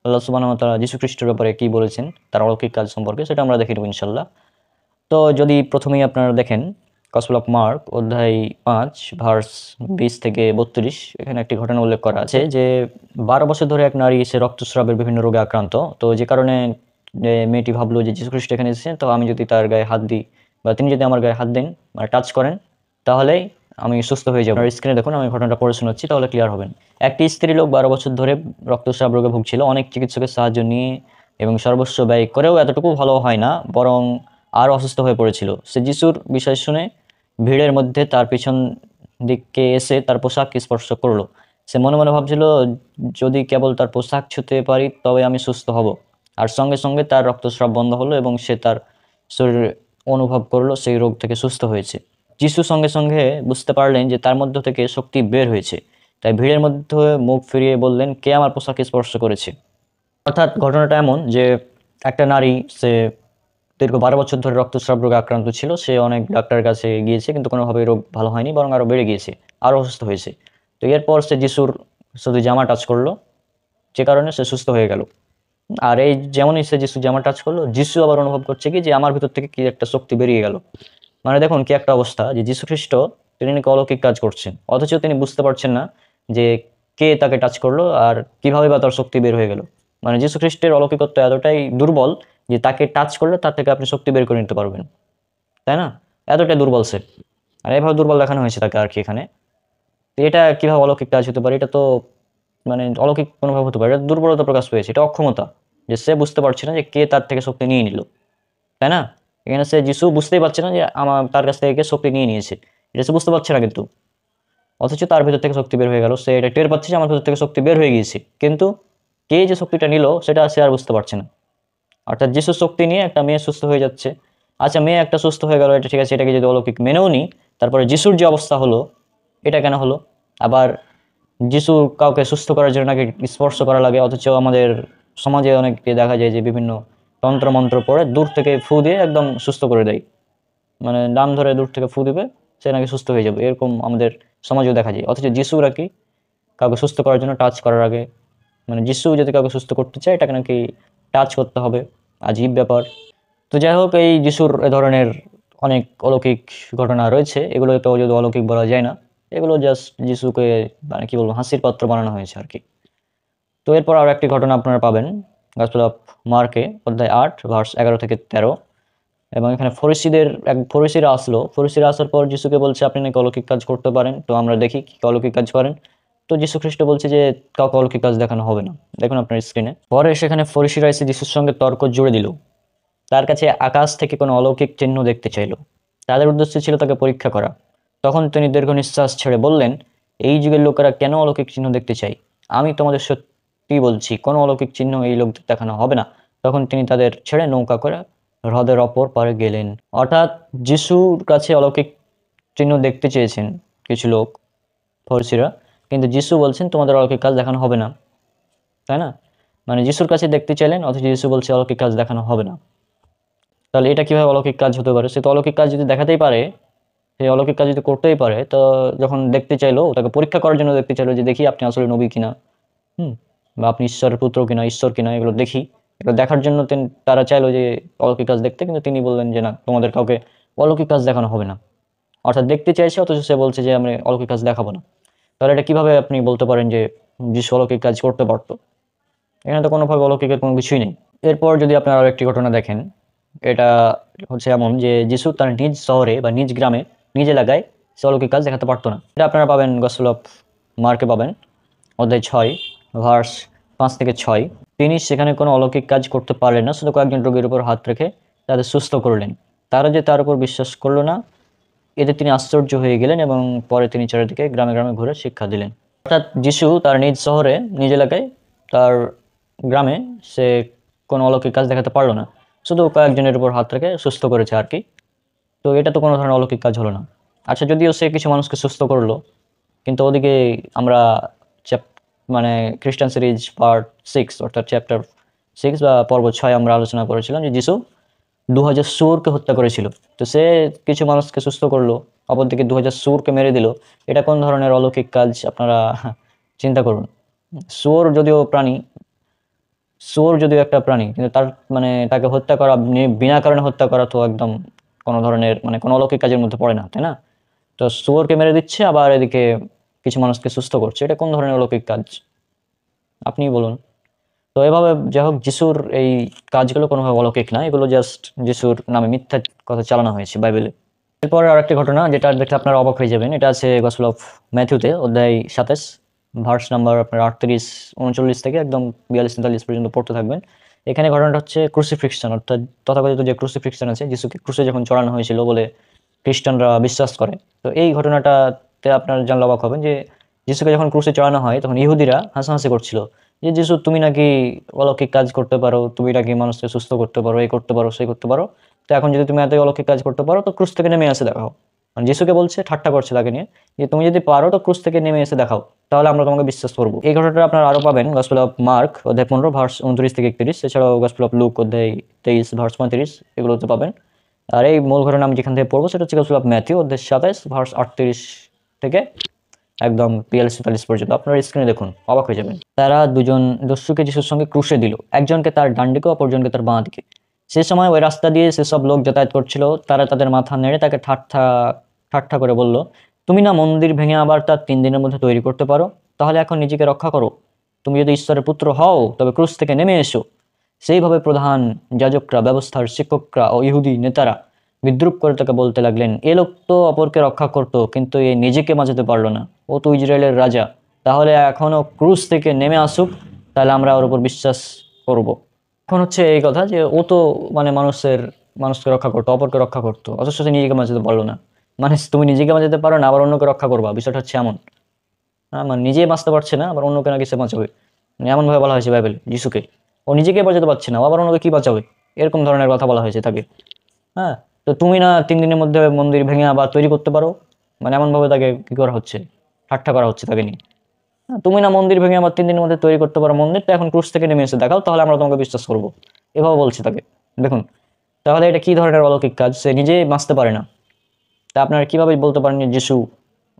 আল্লাহ সুবহানাহু ওয়া তাআলা যীশু খ্রিস্টের ব্যাপারে কি বলেছেন তার অলৌকিক কাজ সম্পর্কে, সেটা আমরা দেখে নেব ইনশাল্লাহ। তো যদি প্রথমেই আপনারা দেখেন গসপেল অফ মার্ক অধ্যায় 5 ভার্স 20 থেকে 32, এখানে একটি ঘটনা উল্লেখ করা আছে যে 12 বছর ধরে এক নারী সে রক্তস্রাবের বিভিন্ন রোগে আক্রান্ত। তো যে কারণে মেয়েটি ভাবলো যে যীশু খ্রিস্ট এখানে এসেছেন, তো আমি যদি তার গায়ে হাত দিই বা তিনি যদি আমার গায়ে হাত দেন মানে টাচ করেন তাহলেই আমি সুস্থ হয়ে যাবো। স্ক্রিনে দেখুন, আমি ঘটনাটা পড়ে শোনাচ্ছি তাহলে ক্লিয়ার হবেন। একটি স্ত্রী লোক 12 বছর ধরে রক্তস্রাব রোগে ভুগছিল। অনেক চিকিৎসকের সাহায্য নিয়ে এবং সর্বস্ব ব্যয় করেও এতটুকু ভালো হয় না, বরং আরও অসুস্থ হয়ে পড়েছিল। সে যিশুর বিষয় শুনে ভিড়ের মধ্যে তার পিছন দিকে এসে তার পোশাক স্পর্শ করলো। সে মনে মনে ভাবছিল, যদি কেবল তার পোশাক ছুঁতে পারি তবে আমি সুস্থ হব। আর সঙ্গে সঙ্গে তার রক্তস্রাব বন্ধ হলো এবং সে তার শরীরে অনুভব করলো সেই রোগ থেকে সুস্থ হয়েছে। যিশু সঙ্গে সঙ্গে বুঝতে পারলেন যে তার মধ্য থেকে শক্তি বের হয়েছে। তাই ভিড়ের মধ্যে মুখ ফিরিয়ে বললেন, কে আমার পোশাক স্পর্শ করেছে? অর্থাৎ ঘটনাটা এমন যে একটা নারী সে দীর্ঘ 12 বছর ধরে রক্তস্রাব রোগে আক্রান্ত ছিল। সে অনেক ডাক্তারের কাছে গিয়েছে, কিন্তু কোনোভাবেই রোগ ভালো হয়নি, বরং আরো বেড়ে গিয়েছে, আরো অসুস্থ হয়েছে। তো এরপর সে যিশুর শুধু জামা টাচ করলো, যে কারণে সে সুস্থ হয়ে গেল। আর এই যেমনই সে যিশু জামা টাচ করলো, যিশু আবার অনুভব করছে কি যে আমার ভিতর থেকে কি একটা শক্তি বেরিয়ে গেল। মানে দেখুন কি একটা অবস্থা, যে যিশু খ্রিস্ট তিনি নাকি অলৌকিক কাজ করছেন, অথচ তিনি বুঝতে পারছেন না যে কে তাকে টাচ করলো আর কিভাবে বা তার শক্তি বের হয়ে গেল। মানে যিশু খ্রিস্টের অলৌকিকত্ব এতটাই দুর্বল যে তাকে টাচ করলে তার থেকে আপনি শক্তি বের করে নিতে পারবেন, তাই না? এতটাই দুর্বল সে, আর এভাবে দুর্বল দেখানো হয়েছে তাকে আর কি এখানে। তো এটা কিভাবে অলৌকিক কাজ হতে পারে? এটা তো মানে অলৌকিক কোনোভাবে হতে পারে, এটা দুর্বলতা প্রকাশ পেয়েছে, এটা অক্ষমতা, যে সে বুঝতে পারছে না যে কে তার থেকে শক্তি নিয়ে নিল, তাই না? এখানে সে যিশু বুঝতেই পারছে না যে আমার তার কাছ থেকে কে শক্তি নিয়ে নিয়েছে, এটা সে বুঝতে পারছে না কিন্তু, অথচ তার ভিতর থেকে শক্তি বের হয়ে গেল। সে এটা টের পাচ্ছে যে আমার ভিতর থেকে শক্তি বের হয়ে গিয়েছে, কিন্তু কে যে শক্তিটা নিল সেটা সে আর বুঝতে পারছে না। অর্থাৎ যিশুর শক্তি নিয়ে একটা মেয়ে সুস্থ হয়ে যাচ্ছে। আচ্ছা, মেয়ে একটা সুস্থ হয়ে গেল, এটা ঠিক আছে, এটাকে যদি অলৌকিক মেনেও নিই, তারপরে যিশুর যে অবস্থা হলো এটা কেন হলো? আবার যিশু কাউকে সুস্থ করার জন্য নাকি স্পর্শ করা লাগে, অথচ আমাদের সমাজে অনেককে দেখা যায় যে বিভিন্ন তন্ত্র মন্ত্র পড়ে দূর থেকে ফু দিয়ে একদম সুস্থ করে দেয়। মানে নাম ধরে দূর থেকে ফু দিবে, সে নাকি সুস্থ হয়ে যাবে, এরকম আমাদের সমাজেও দেখা যায়। অথচ যিশুরা কি কাউকে সুস্থ করার জন্য টাচ করার আগে, মানে যিশু যদি কাউকে সুস্থ করতে চায় এটাকে নাকি টাচ করতে হবে, আজীব ব্যাপার। তো যাই হোক, এই যিশুর এ ধরনের অনেক অলৌকিক ঘটনা রয়েছে, এগুলো তো যদি অলৌকিক বলা যায় না, এগুলো জাস্ট যিশুকে মানে কি বলবো হাসির পাত্র বানানো হয়েছে আর কি। তো এরপর আরো একটি ঘটনা আপনারা পাবেন গসপেল অফ মার্কে অধ্যায় 8 ভার্স 11 থেকে 13। এবং এখানে ফরিসিরা আসলো, ফরিসিরা আসার পর যিশুকে বলছে আপনি নাকি অলৌকিক কাজ করতে পারেন, তো আমরা দেখি কি অলৌকিক কাজ করেন। তো যিশু খ্রিস্ট বলছে যে কাউকে অলৌকিক কাজ দেখানো হবে না। দেখুন আপনার স্ক্রিনে। পরে সেখানে ফরিসিরা এসে যিশুর সঙ্গে তর্ক জুড়ে দিল, তার কাছে আকাশ থেকে কোনো অলৌকিক চিহ্ন দেখতে চাইল। তাদের উদ্দেশ্য ছিল তাকে পরীক্ষা করা। তখন তিনি দীর্ঘ নিঃশ্বাস ছেড়ে বললেন, এই যুগের লোকেরা কেন অলৌকিক চিহ্ন দেখতে চায়? আমি তোমাদের সত্যি বলছি, কোনো অলৌকিক চিহ্ন এই লোকদের দেখানো হবে না। তখন তিনি তাদের ছেড়ে নৌকা করে হ্রদের অপর পারে গেলেন। অর্থাৎ যিশুর কাছে অলৌকিক চিহ্ন দেখতে চেয়েছেন কিছু লোক, ফরিসিরা, কিন্তু যিশু বলছেন তোমাদের অলৌকিক কাজ দেখানো হবে না, তাই না? মানে যিশুর কাছে দেখতে চাইলেন, অথচ যিশু বলছে অলৌকিক কাজ দেখানো হবে না। তাহলে এটা কিভাবে অলৌকিক কাজ হতে পারে? সে তো অলৌকিক কাজ যদি দেখাতেই পারে, সে অলৌকিক কাজ যদি করতেই পারে, তো যখন দেখতে চাইলো, তাকে পরীক্ষা করার জন্য দেখতে চাইলো যে দেখি আপনি আসলে নবী কিনা, হুম, বা আপনি ঈশ্বরের পুত্র কিনা, ঈশ্বর কিনা, এগুলো দেখি। এগুলো দেখার জন্য তারা চাইলো যে অলৌকিক কাজ দেখতে, কিন্তু তিনি বললেন যে না, তোমাদের কাউকে অলৌকিক কাজ দেখানো হবে না। অর্থাৎ দেখতে চাইছে, অথচ সে বলছে যে আমি অলৌকিক কাজ দেখাবো না। তাহলে এটা কিভাবে আপনি বলতে পারেন যে যিশু অলৌকিক কাজ করতে পারতো? এখানে তো কোনোভাবে অলৌকিকের কোনো কিছুই নেই। এরপর যদি আপনারা আরো একটি ঘটনা দেখেন, এটা হচ্ছে এমন যে যিশু তার নিজ শহরে বা নিজ গ্রামে, নিজ এলাকায় সে অলৌকিক কাজ দেখাতে পারতো না। এটা আপনারা পাবেন গসপেল অফ মার্কে পাবেন অধ্যায় 6 ভার্স 5 থেকে 6। তিনি সেখানে কোনো অলৌকিক কাজ করতে পারলেন না, শুধু কয়েকজন রোগীর উপর হাত রেখে তাদের সুস্থ করলেন। তারা যে তার উপর বিশ্বাস করলো না, এতে তিনি আশ্চর্য হয়ে গেলেন, এবং পরে তিনি চারিদিকে গ্রামে গ্রামে ঘুরে শিক্ষা দিলেন। অর্থাৎ যিশু তার নিজ শহরে, নিজ এলাকায়, তার গ্রামে সে কোনো অলৌকিক কাজ দেখাতে পারলো না, শুধু কয়েকজনের উপর হাত রেখে সুস্থ করেছে আর কি। তো এটা তো কোনো ধরনের অলৌকিক কাজ হলো না। আচ্ছা, যদিও সে কিছু মানুষকে সুস্থ করলো, কিন্তু ওদিকে আমরা মানে খ্রিস্টান সিরিজ পার্ট 6 অর্থাৎ চ্যাপ্টার 6 বা পর্ব 6 আমরা আলোচনা করেছিলাম যে যিশু 2000 শুয়োরকে হত্যা করেছিল। তো সে কিছু মানুষকে সুস্থ করলো, অপরদিকে 2000 শুয়োরকে মেরে দিল। এটা কোন ধরনের অলৌকিক কাজ আপনারা চিন্তা করুন। শুয়োর যদিও প্রাণী, শুয়োর যদিও একটা প্রাণী, কিন্তু তার মানে তাকে হত্যা করা, বিনা কারণে হত্যা করা তো একদম কোনো ধরনের মানে কোনো অলৌকিক কাজের মধ্যে পড়ে না, তাই না? তো শুয়োরকে মেরে দিচ্ছে, আবার এদিকে কিছু মানুষকে সুস্থ করছে, এটা কোন ধরনের অলৌকিক কাজ আপনিই বলুন। তো এভাবে যাই হোক, যিশুর এই কাজগুলো কোনোভাবে অলৌকিক না, এগুলো জাস্ট যিশুর নামে মিথ্যা কথা চালানো হয়েছে বাইবেলে। এরপরে আরেকটি ঘটনা যেটা দেখলে আপনারা অবাক হয়ে যাবেন, এটা আছে গসপেল অফ ম্যাথিউতে অধ্যায় 27 ভার্স নাম্বার আপনার 38 39 থেকে একদম 42 43 পর্যন্ত পড়তে থাকবেন। এখানে ঘটনাটা হচ্ছে ক্রুসিফিক্সন, অর্থাৎ তথাকথিত যে ক্রুসিফিক্সন আছে, যিশুকে ক্রুশে যখন চড়ানো হয়েছিল বলে খ্রিস্টানরা বিশ্বাস করে। তো এই ঘটনাটাতে আপনারা জানলে অবাক হবেন যে যিশুকে যখন ক্রুশে চড়ানো হয় তখন ইহুদিরা হাসাহাসি করছিল যে যিশু, তুমি নাকি অলৌকিক কাজ করতে পারো, তুমি নাকি মানুষকে সুস্থ করতে পারো, এই করতে পারো, সেই করতে পারো। তো এখন যদি তুমি এতই অলৌকিক কাজ করতে পারো, তো ক্রুশ থেকে নেমে আসে দেখাও। মানে যিশুকে বলছে, ঠাট্টা করছে তাকে নিয়ে, যে তুমি যদি পারো তো ক্রুশ থেকে নেমে এসে দেখাও, তাহলে আমরা তোমাকে বিশ্বাস করবো। এই ঘটনাটা আপনারা আরো পাবেন গসপেল অফ মার্ক অধ্যায় 15 ভার্স 29 থেকে 31, এছাড়াও গসপেল অফ লুক অধ্যায় 23 ভার্স 35, এগুলোতে পাবেন। আর এই মূল ঘটনা আমি যেখান থেকে পড়বো সেটা হচ্ছে গসপেল অফ ম্যাথিউ অধ্যায় 27 ভার্স 38 থেকে একদম 42-43 পর্যন্ত। আপনারা স্ক্রিনে দেখুন, অবাক হয়ে যাবেন। তারা দুজন দস্যুকে যিশুর সঙ্গে ক্রুশে দিল, একজনকে তার ডান দিকে, অপরজনকে তার বাঁ দিকে। সে সময় ওই রাস্তা দিয়ে সেসব লোক যাতায়াত করছিল। তারা তাদের মাথা নেড়ে তাকে ঠাট্টা ঠাট্টা করে বলল, তুমি না মন্দির ভেঙে আবার তা 3 দিনের মধ্যে তৈরি করতে পারো? তাহলে এখন নিজেকে রক্ষা করো। তুমি যদি ঈশ্বরের পুত্র হও তবে ক্রুশ থেকে নেমে এসো। সেইভাবে প্রধান যাজকরা, ব্যবস্থার শিক্ষকরা ও ইহুদি নেতারা বিদ্রুপ করে তাকে বলতে লাগলেন, এ লোক তো অপরকে রক্ষা করত, কিন্তু এ নিজেকে বাঁচাতে পারলো না। ও তো ইসরায়েলের রাজা, তাহলে এখনো ক্রুশ থেকে নেমে আসুক, তাহলে আমরা ওর উপর বিশ্বাস করব। এখন হচ্ছে এই কথা যে ও তো মানে মানুষকে রক্ষা করতো, অপরকে রক্ষা করতো, অথচ সে নিজেকে বাঁচাতে পারলো না। মানে তুমি নিজেকে বাঁচাতে পারো না, আবার অন্যকে রক্ষা করবা, বিষয়টা হচ্ছে এমন। হ্যাঁ, মানে নিজেই বাঁচতে পারছে না, আবার অন্যকে নাকি সে বাঁচাবে, মানে এমন ভাবে বলা হয়েছে বাইবেলে যিশুকে। ও নিজেকে বাঁচাতে পারছে না, ও আবার অন্যকে কি বাঁচাবে, এরকম ধরনের কথা বলা হয়েছে তাকে। হ্যাঁ, তো তুমি না 3 দিনের মধ্যে মন্দির ভেঙে আবার তৈরি করতে পারো? মানে এমন ভাবে তাকে কি করা হচ্ছে, ঠাট্টা করা হচ্ছে তাকে নিয়ে। হ্যাঁ, তুমি না মন্দির ভেঙে আবার 3 দিনের মধ্যে তৈরি করতে পারো মন্দির, তো এখন ক্রুশ থেকে নেমে এসে দেখাও, তাহলে আমরা তোমাকে বিশ্বাস করবো। এভাবে বলছে তাকে। দেখুন, তাহলে এটা কি ধরনের অলৌকিক কাজ? সে নিজেই বাঁচতে পারে না, তা আপনারা কিভাবে বলতে পারেন যে যিশু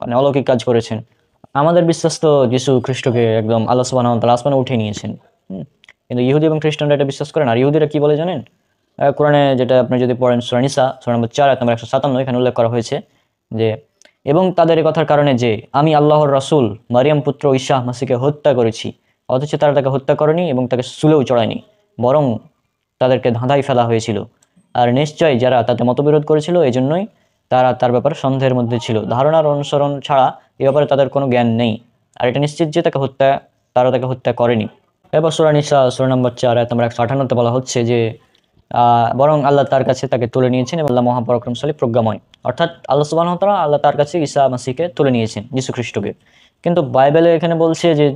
মানে অলৌকিক কাজ করেছেন? আমাদের বিশ্বাস তো যিশু খ্রিস্টকে একদম আল্লাহ সুবহানাহু ওয়া তাআলা আসমানে উঠিয়ে নিয়েছেন। কিন্তু ইহুদি এবং খ্রিস্টানরা এটা বিশ্বাস করেন। আর ইহুদিরা কি বলে জানেন? কোরআনে যেটা আপনি যদি পড়েন সূরা নিসা সূরা নম্বর 4 আয়াত নম্বর 157, এখানে উল্লেখ করা হয়েছে যে, এবং তাদের এই কথার কারণে যে আমি আল্লাহর রাসূল মারিয়াম পুত্র ঈসা মাসীহকে হত্যা করেছি, অথচ তারা তাকে হত্যা করেনি এবং তাকে শুলেও চড়ায়নি, বরং তাদেরকে ধাঁধায় ফেলা হয়েছিল। আর নিশ্চয় যারা তাতে মতবিরোধ করেছিল, এজন্যই তারা তার ব্যাপারে সন্দেহের মধ্যে ছিল। ধারণার অনুসরণ ছাড়া এ ব্যাপারে তাদের কোনো জ্ঞান নেই। আর এটা নিশ্চিত যে তারা তাকে হত্যা করেনি। এবার সূরা নিসা সূরা নম্বর 4 আয়াত নম্বর 158 বলা হচ্ছে যে বরং আল্লাহ তার কাছে তাকে তুলে নিয়েছেন এবং আল্লাহ মহাপরাক্রমশালী, প্রজ্ঞাময়। অর্থাৎ আল্লাহ সুবহানাহু ওয়া তাআলা আল্লাহ তার কাছে ঈসা মাসীহকে তুলে নিয়েছেন, যীশু খ্রিস্টকে। কিন্তু বাইবেলে এখানে বলছে যে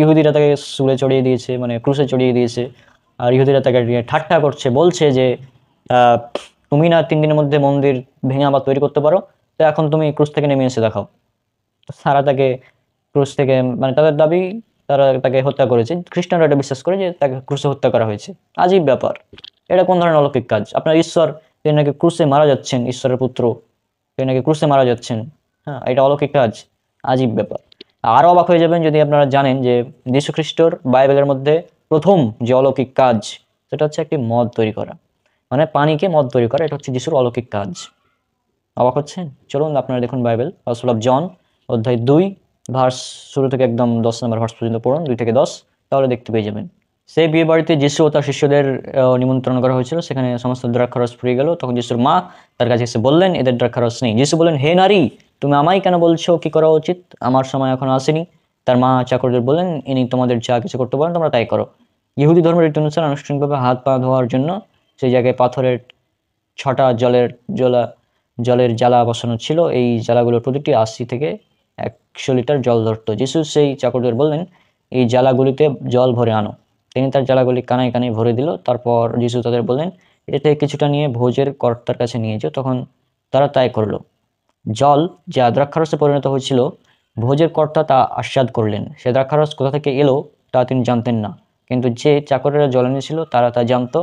ইহুদিরা তাকে শুলে চড়িয়ে দিয়েছে, মানে ক্রুশে চড়িয়ে দিয়েছে। আর ইহুদিরা তাকে নিয়ে ঠাট্টা করছে, বলছে যে আহ, তুমি না 3 দিনের মধ্যে মন্দির ভেঙে আবার তৈরি করতে পারো, তো এখন তুমি ক্রুশ থেকে নেমে এসে দেখাও। তো তারা তাকে ক্রুশ থেকে, মানে তাদের দাবি তারা তাকে হত্যা করেছে। খ্রিস্টানরা এটা বিশ্বাস করে যে তাকে ক্রুশে হত্যা করা হয়েছে। আজীব ব্যাপার। এটা কোন ধরনের অলৌকিক কাজ? আপনার ঈশ্বর, তিনি নাকি ক্রুশে মারা যাচ্ছেন, ঈশ্বরের পুত্র তিনি নাকি ক্রুশে মারা যাচ্ছেন। হ্যাঁ, এটা অলৌকিক কাজ। আজীব ব্যাপার। আরো অবাক হয়ে যাবেন যদি আপনারা জানেন যে যীশু খ্রিস্টর বাইবেলের মধ্যে প্রথম যে অলৌকিক কাজ, সেটা হচ্ছে একটি মদ তৈরি করা। মানে পানিকে মদ তৈরি করা, এটা হচ্ছে যিশুর অলৌকিক কাজ। অবাক হচ্ছেন? চলুন আপনারা দেখুন বাইবেল, গসপেল অফ জন অধ্যায় 2 ভার্স শুরু থেকে একদম 10 নম্বর ভার্স পর্যন্ত পড়ুন, 2 থেকে 10, তাহলে দেখতে পেয়ে যাবেন। সেই বিয়ে বাড়িতে যিশু ও তার শিষ্যদের নিমন্ত্রণ করা হয়েছিল। সেখানে সমস্ত দ্রাক্ষারস ফুরিয়ে গেল। তখন যিশুর মা তার কাছে এসে বললেন, এদের দ্রাক্ষারস নেই। যিশু বললেন, হে নারী, তুমি আমায় কেন বলছো কি করা উচিত? আমার সময় এখনো আসেনি। তার মা চাকরদের বললেন, ইনি তোমাদের যা কিছু করতে পারেন তোমরা তাই করো। ইহুদি ধর্মের রীতি অনুসারে আনুষ্ঠানিকভাবে হাত পা ধোয়ার জন্য সেই জায়গায় পাথরের 6টা জলের জ্বালা বসানো ছিল। এই জ্বালাগুলোর প্রতিটি 80 থেকে 100 লিটার জল ধরত। যিশু সেই চাকরদের বললেন, এই জ্বালাগুলিতে জল ভরে আনো। তিনি তার জ্বালাগুলি কানায় কানায় ভরে দিল। তারপর যিশু তাদের বললেন, এতে কিছুটা নিয়ে ভোজের কর্তার কাছে নিয়ে যাও। তখন তারা তাই করলো। জল যা দ্রাক্ষারসে পরিণত হয়েছিল, ভোজের কর্তা তা আস্বাদ করলেন। সে দ্রাক্ষারস কোথা থেকে এলো তা তিনি জানতেন না, কিন্তু যে চাকরেরা জল এনেছিল তারা তা জানতো।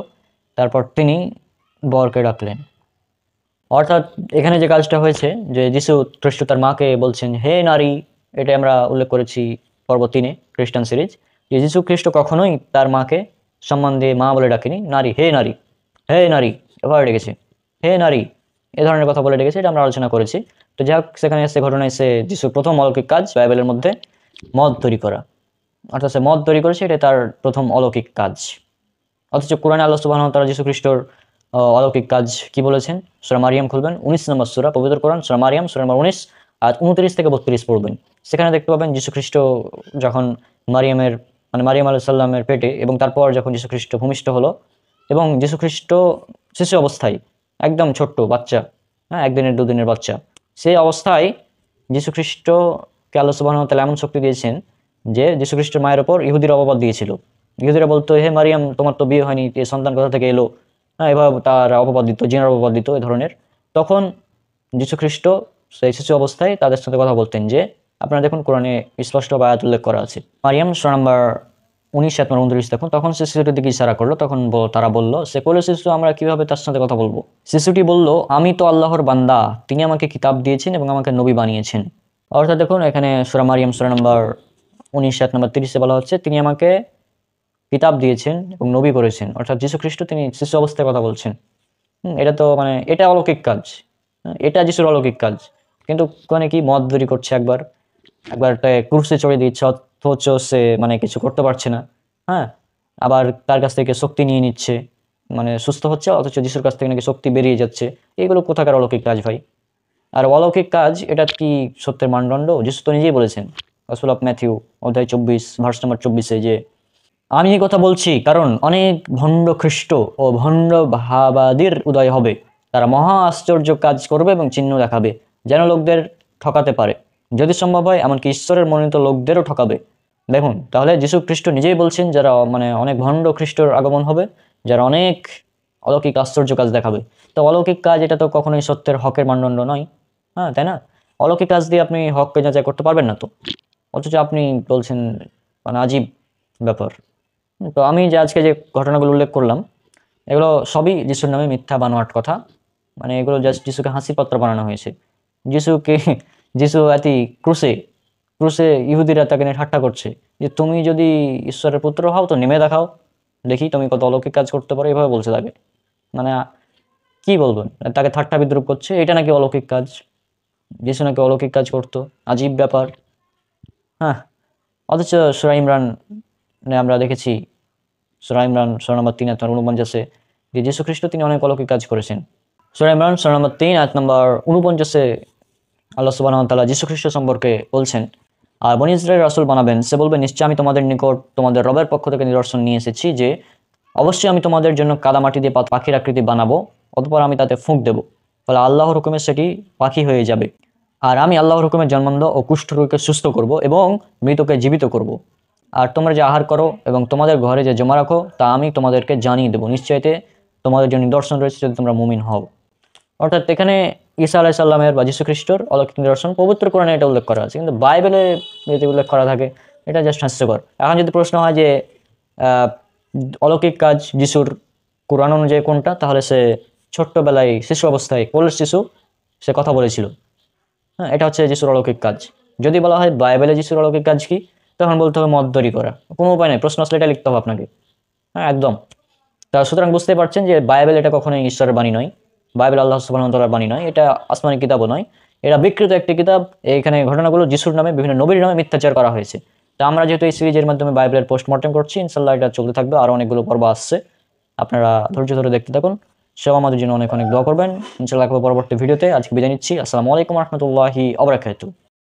তারপর তিনি বরকে ডাকলেন। অর্থাৎ এখানে যে কাজটা হয়েছে, যে যিশু খ্রিস্ট তার মাকে বলছেন, হে নারী। এটা আমরা উল্লেখ করেছি পর্ব 3 খ্রিস্টান সিরিজ, যে যিশু খ্রিস্ট কখনোই তার মাকে সম্মান দিয়ে মা বলে ডাকেনি। নারী, হে নারী, হে নারী এভাবে ডেকেছে, হে নারী, এ ধরনের কথা বলে ডেকেছে। এটা আমরা আলোচনা করেছি। তো যাই হোক, সেখানে এসে ঘটনা এসে যিশুর প্রথম অলৌকিক কাজ বাইবেলের মধ্যে মদ তৈরি করা। অর্থাৎ সে মদ তৈরি করেছে, এটা তার প্রথম অলৌকিক কাজ। অথচ কোরআনে আল্লাহ সুবহানাহু ওয়া তাআলা যীশু খ্রিস্টর অলৌকিক কাজ কি বলেছেন? সূরা মারিয়াম খুলবেন, 19 নম্বর সূরা, পবিত্র কোরআন সূরা মারিয়াম সূরা নম্বর 19 আর 29 থেকে 32 পড়বেন। সেখানে দেখতে পাবেন যীশু খ্রিস্ট যখন মারিয়াম আলাইহিস সালামের পেটে, এবং তারপর যখন যীশু খ্রিস্ট ভূমিষ্ঠ হলো, এবং যীশু খ্রিস্ট শিশু অবস্থায়, একদম ছোট্ট বাচ্চা, হ্যাঁ, 1 দিনের 2 দিনের বাচ্চা, সেই অবস্থায় যীশু খ্রিস্টকে আল্লাহ সুবহানাহু ওয়া তাআলা এমন শক্তি দিয়েছেন যে যীশু খ্রিস্টের মায়ের ওপর ইহুদিরা অপবাদ দিয়েছিল। ইহুদিরা বলতো, হে মারিয়াম, তোমার তো বিয়ে হয়নি, এই সন্তান কোথা থেকে এলো? হ্যাঁ, এভাবে তার অপবাদ দিত, জিনের অপবাদ দিত, এই ধরনের। তখন যীশু খ্রিস্ট সেই শিশু অবস্থায় তাদের সাথে কথা বলতেন, যে আপনারা দেখুন কোরআনে স্পষ্ট আয়াত উল্লেখ করা আছে। মারিয়াম সূরা নাম্বার 19 আয়াত নম্বর 29 দেখুন, তখন সে শিশুটির দিকে ইশারা করলো, তখন তারা বলল, সে কোলে শিশু, আমরা কিভাবে তার সাথে কথা বলবো? শিশুটি বলল, আমি তো আল্লাহর বান্দা, তিনি আমাকে কিতাব দিয়েছেন এবং আমাকে নবী বানিয়েছেন। অর্থাৎ দেখুন এখানে সূরা মারিয়াম সূরা নাম্বার 19 আয়াত নম্বর 30 বলা হচ্ছে, তিনি আমাকে কিতাব দিয়েছেন এবং নবী করেছেন। অর্থাৎ যীশু খ্রিস্ট তিনি শিশু অবস্থায় কথা বলছেন। এটা তো মানে এটা অলৌকিক কাজ। এটা যিশুর অলৌকিক কাজ। কিন্তু ওখানে কি মত তৈরি করছে, একবার ক্রুশে চড়ে দিচ্ছে, অথচ সে মানে কিছু করতে পারছে না। হ্যাঁ, আবার তার কাছ থেকে শক্তি নিয়ে নিচ্ছে, মানে সুস্থ হচ্ছে, অথচ যিশুর কাছ থেকে নাকি শক্তি বেরিয়ে যাচ্ছে। এগুলো কোথাকার অলৌকিক কাজ ভাই? আর অলৌকিক কাজ, এটা কি সত্যের মানদণ্ড? যিশু তো নিজেই বলেছেন, গসপেল অফ ম্যাথিউ অধ্যায় 24 ভার্স নাম্বার 24 যে আমি এই কথা বলছি কারণ অনেক ভণ্ড খ্রিস্ট ও ভণ্ড ভাবাদীর উদয় হবে, তারা মহা আশ্চর্য কাজ করবে এবং চিহ্ন দেখাবে, যেন লোকদের ঠকাতে পারে, যদি সম্ভব হয় এমনকি ঈশ্বরের মনোনীত লোকদেরও ঠকাবে। দেখুন, তাহলে যীশু খ্রিস্ট নিজেই বলছেন যারা মানে অনেক ভণ্ড খ্রিস্টর আগমন হবে, যারা অনেক অলৌকিক আশ্চর্য কাজ দেখাবে। তো অলৌকিক কাজ এটা তো কখনোই সত্যের হকের মানদণ্ড নয়। হ্যাঁ, তাই না? অলৌকিক কাজ দিয়ে আপনি হককে যাচাই করতে পারবেন না তো, অথচ আপনি বলছেন মানে আজীব ব্যাপার। তো আমি যে আজকে যে ঘটনাগুলো উল্লেখ করলাম, এগুলো সবই যিশুর নামে মিথ্যা বানোয়াট কথা। মানে এগুলো জাস্ট যিশুকে হাসি পাত্র বানানো হয়েছে। যিশুকে যিশু এতি ক্রুশে ক্রুশে ইহুদিরা তাকে নিয়ে ঠাট্টা করছে যে তুমি যদি ঈশ্বরের পুত্র হও তো নেমে দেখাও, দেখি তুমি কত অলৌকিক কাজ করতে পারো, এভাবে বলছে তাকে। মানে কি বলবেন, তাকে ঠাট্টা বিদ্রুপ করছে, এটা নাকি অলৌকিক কাজ? যিশু নাকি অলৌকিক কাজ করতো, আজীব ব্যাপার। হ্যাঁ, অথচ সূরা ইমরান আমরা দেখেছি, সূরা ইমরান সূরা নম্বর 3 আয়াত নম্বর 49 যে যীশু খ্রিস্ট তিনি অনেক অলৌকিক কাজ করেছেন। সূরা ইমরান সূরা নম্বর 3 আয়াত নম্বর 49 আল্লাহ সুবহানাহু ওয়া তাআলা যীশু খ্রিস্ট সম্পর্কে বলছেন, আর বনী ইসরাইল রাসূল বানাবেন, সে বলবে নিশ্চয় আমি তোমাদের নিকট তোমাদের রবের পক্ষ থেকে নিদর্শন নিয়ে এসেছি যে অবশ্যই আমি তোমাদের জন্য কাদামাটি দিয়ে পাখির আকৃতি বানাবো, অতঃপর আমি তাতে ফুঁক দেব, ফলে আল্লাহর হুকুমে সেটি পাখি হয়ে যাবে। আর আমি আল্লাহর হুকুমে জন্মান্ধ ও কুষ্ঠরোগীকে সুস্থ করব এবং মৃতকে জীবিত করব। আর তোমরা যে আহার করো এবং তোমাদের ঘরে যে জমা রাখো তা আমি তোমাদেরকে জানিয়ে দেবো, নিশ্চয়তে তোমাদের জন্য নিদর্শন রয়েছে যদি তোমরা মুমিন হও। অর্থাৎ এখানে ঈসা আলাইহিস সালামের বা যীশু খ্রিস্টর অলৌকিক নিদর্শন পবিত্র কোরআনে এটা উল্লেখ করা আছে, কিন্তু বাইবেলে যদি উল্লেখ করা থাকে এটা জাস্ট হাস্যকর। এখন যদি প্রশ্ন হয় যে আহ, অলৌকিক কাজ যিশুর কোরআন অনুযায়ী কোনটা, তাহলে সে ছোট্টবেলায় শিশু অবস্থায় কোলের শিশু সে কথা বলেছিল। হ্যাঁ, এটা হচ্ছে যিশুর অলৌকিক কাজ। যদি বলা হয় বাইবেলে যিশুর অলৌকিক কাজ কি, তখন বলতে হবে মত তৈরি করা, কোনো উপায় নেই, প্রশ্ন আসলে এটা লিখতে হবে আপনাকে। হ্যাঁ, একদম। তা সুতরাং বুঝতে পারছেন যে বাইবেল এটা কখনোই ঈশ্বরের বাণী নয়, বাইবেল আল্লাহ সুবহানাহু ওয়া তাআলার বাণী নয়, এটা আসমানি কিতাবও নয়, এটা বিকৃত একটি কিতাব। এখানে ঘটনাগুলো যিশুর নামে বিভিন্ন নবীর নামে মিথ্যাচার করা হয়েছে। তা আমরা যেহেতু এই সিরিজের মাধ্যমে বাইবেলের পোস্টমর্টেম করছি, ইনশাল্লাহ এটা চলতে থাকবে, আরও অনেকগুলো পর্ব আসছে, আপনারা ধৈর্য ধরে দেখতে থাকুন। সব আমাদের জন্য অনেক অনেক দোয়া করবেন। ইনশাল্লাহ পরবর্তী ভিডিওতে। আজকে বিদায় নিচ্ছি। আসসালামু আলাইকুম রহমতুল্লাহি ওয়া বারাকাতুহু।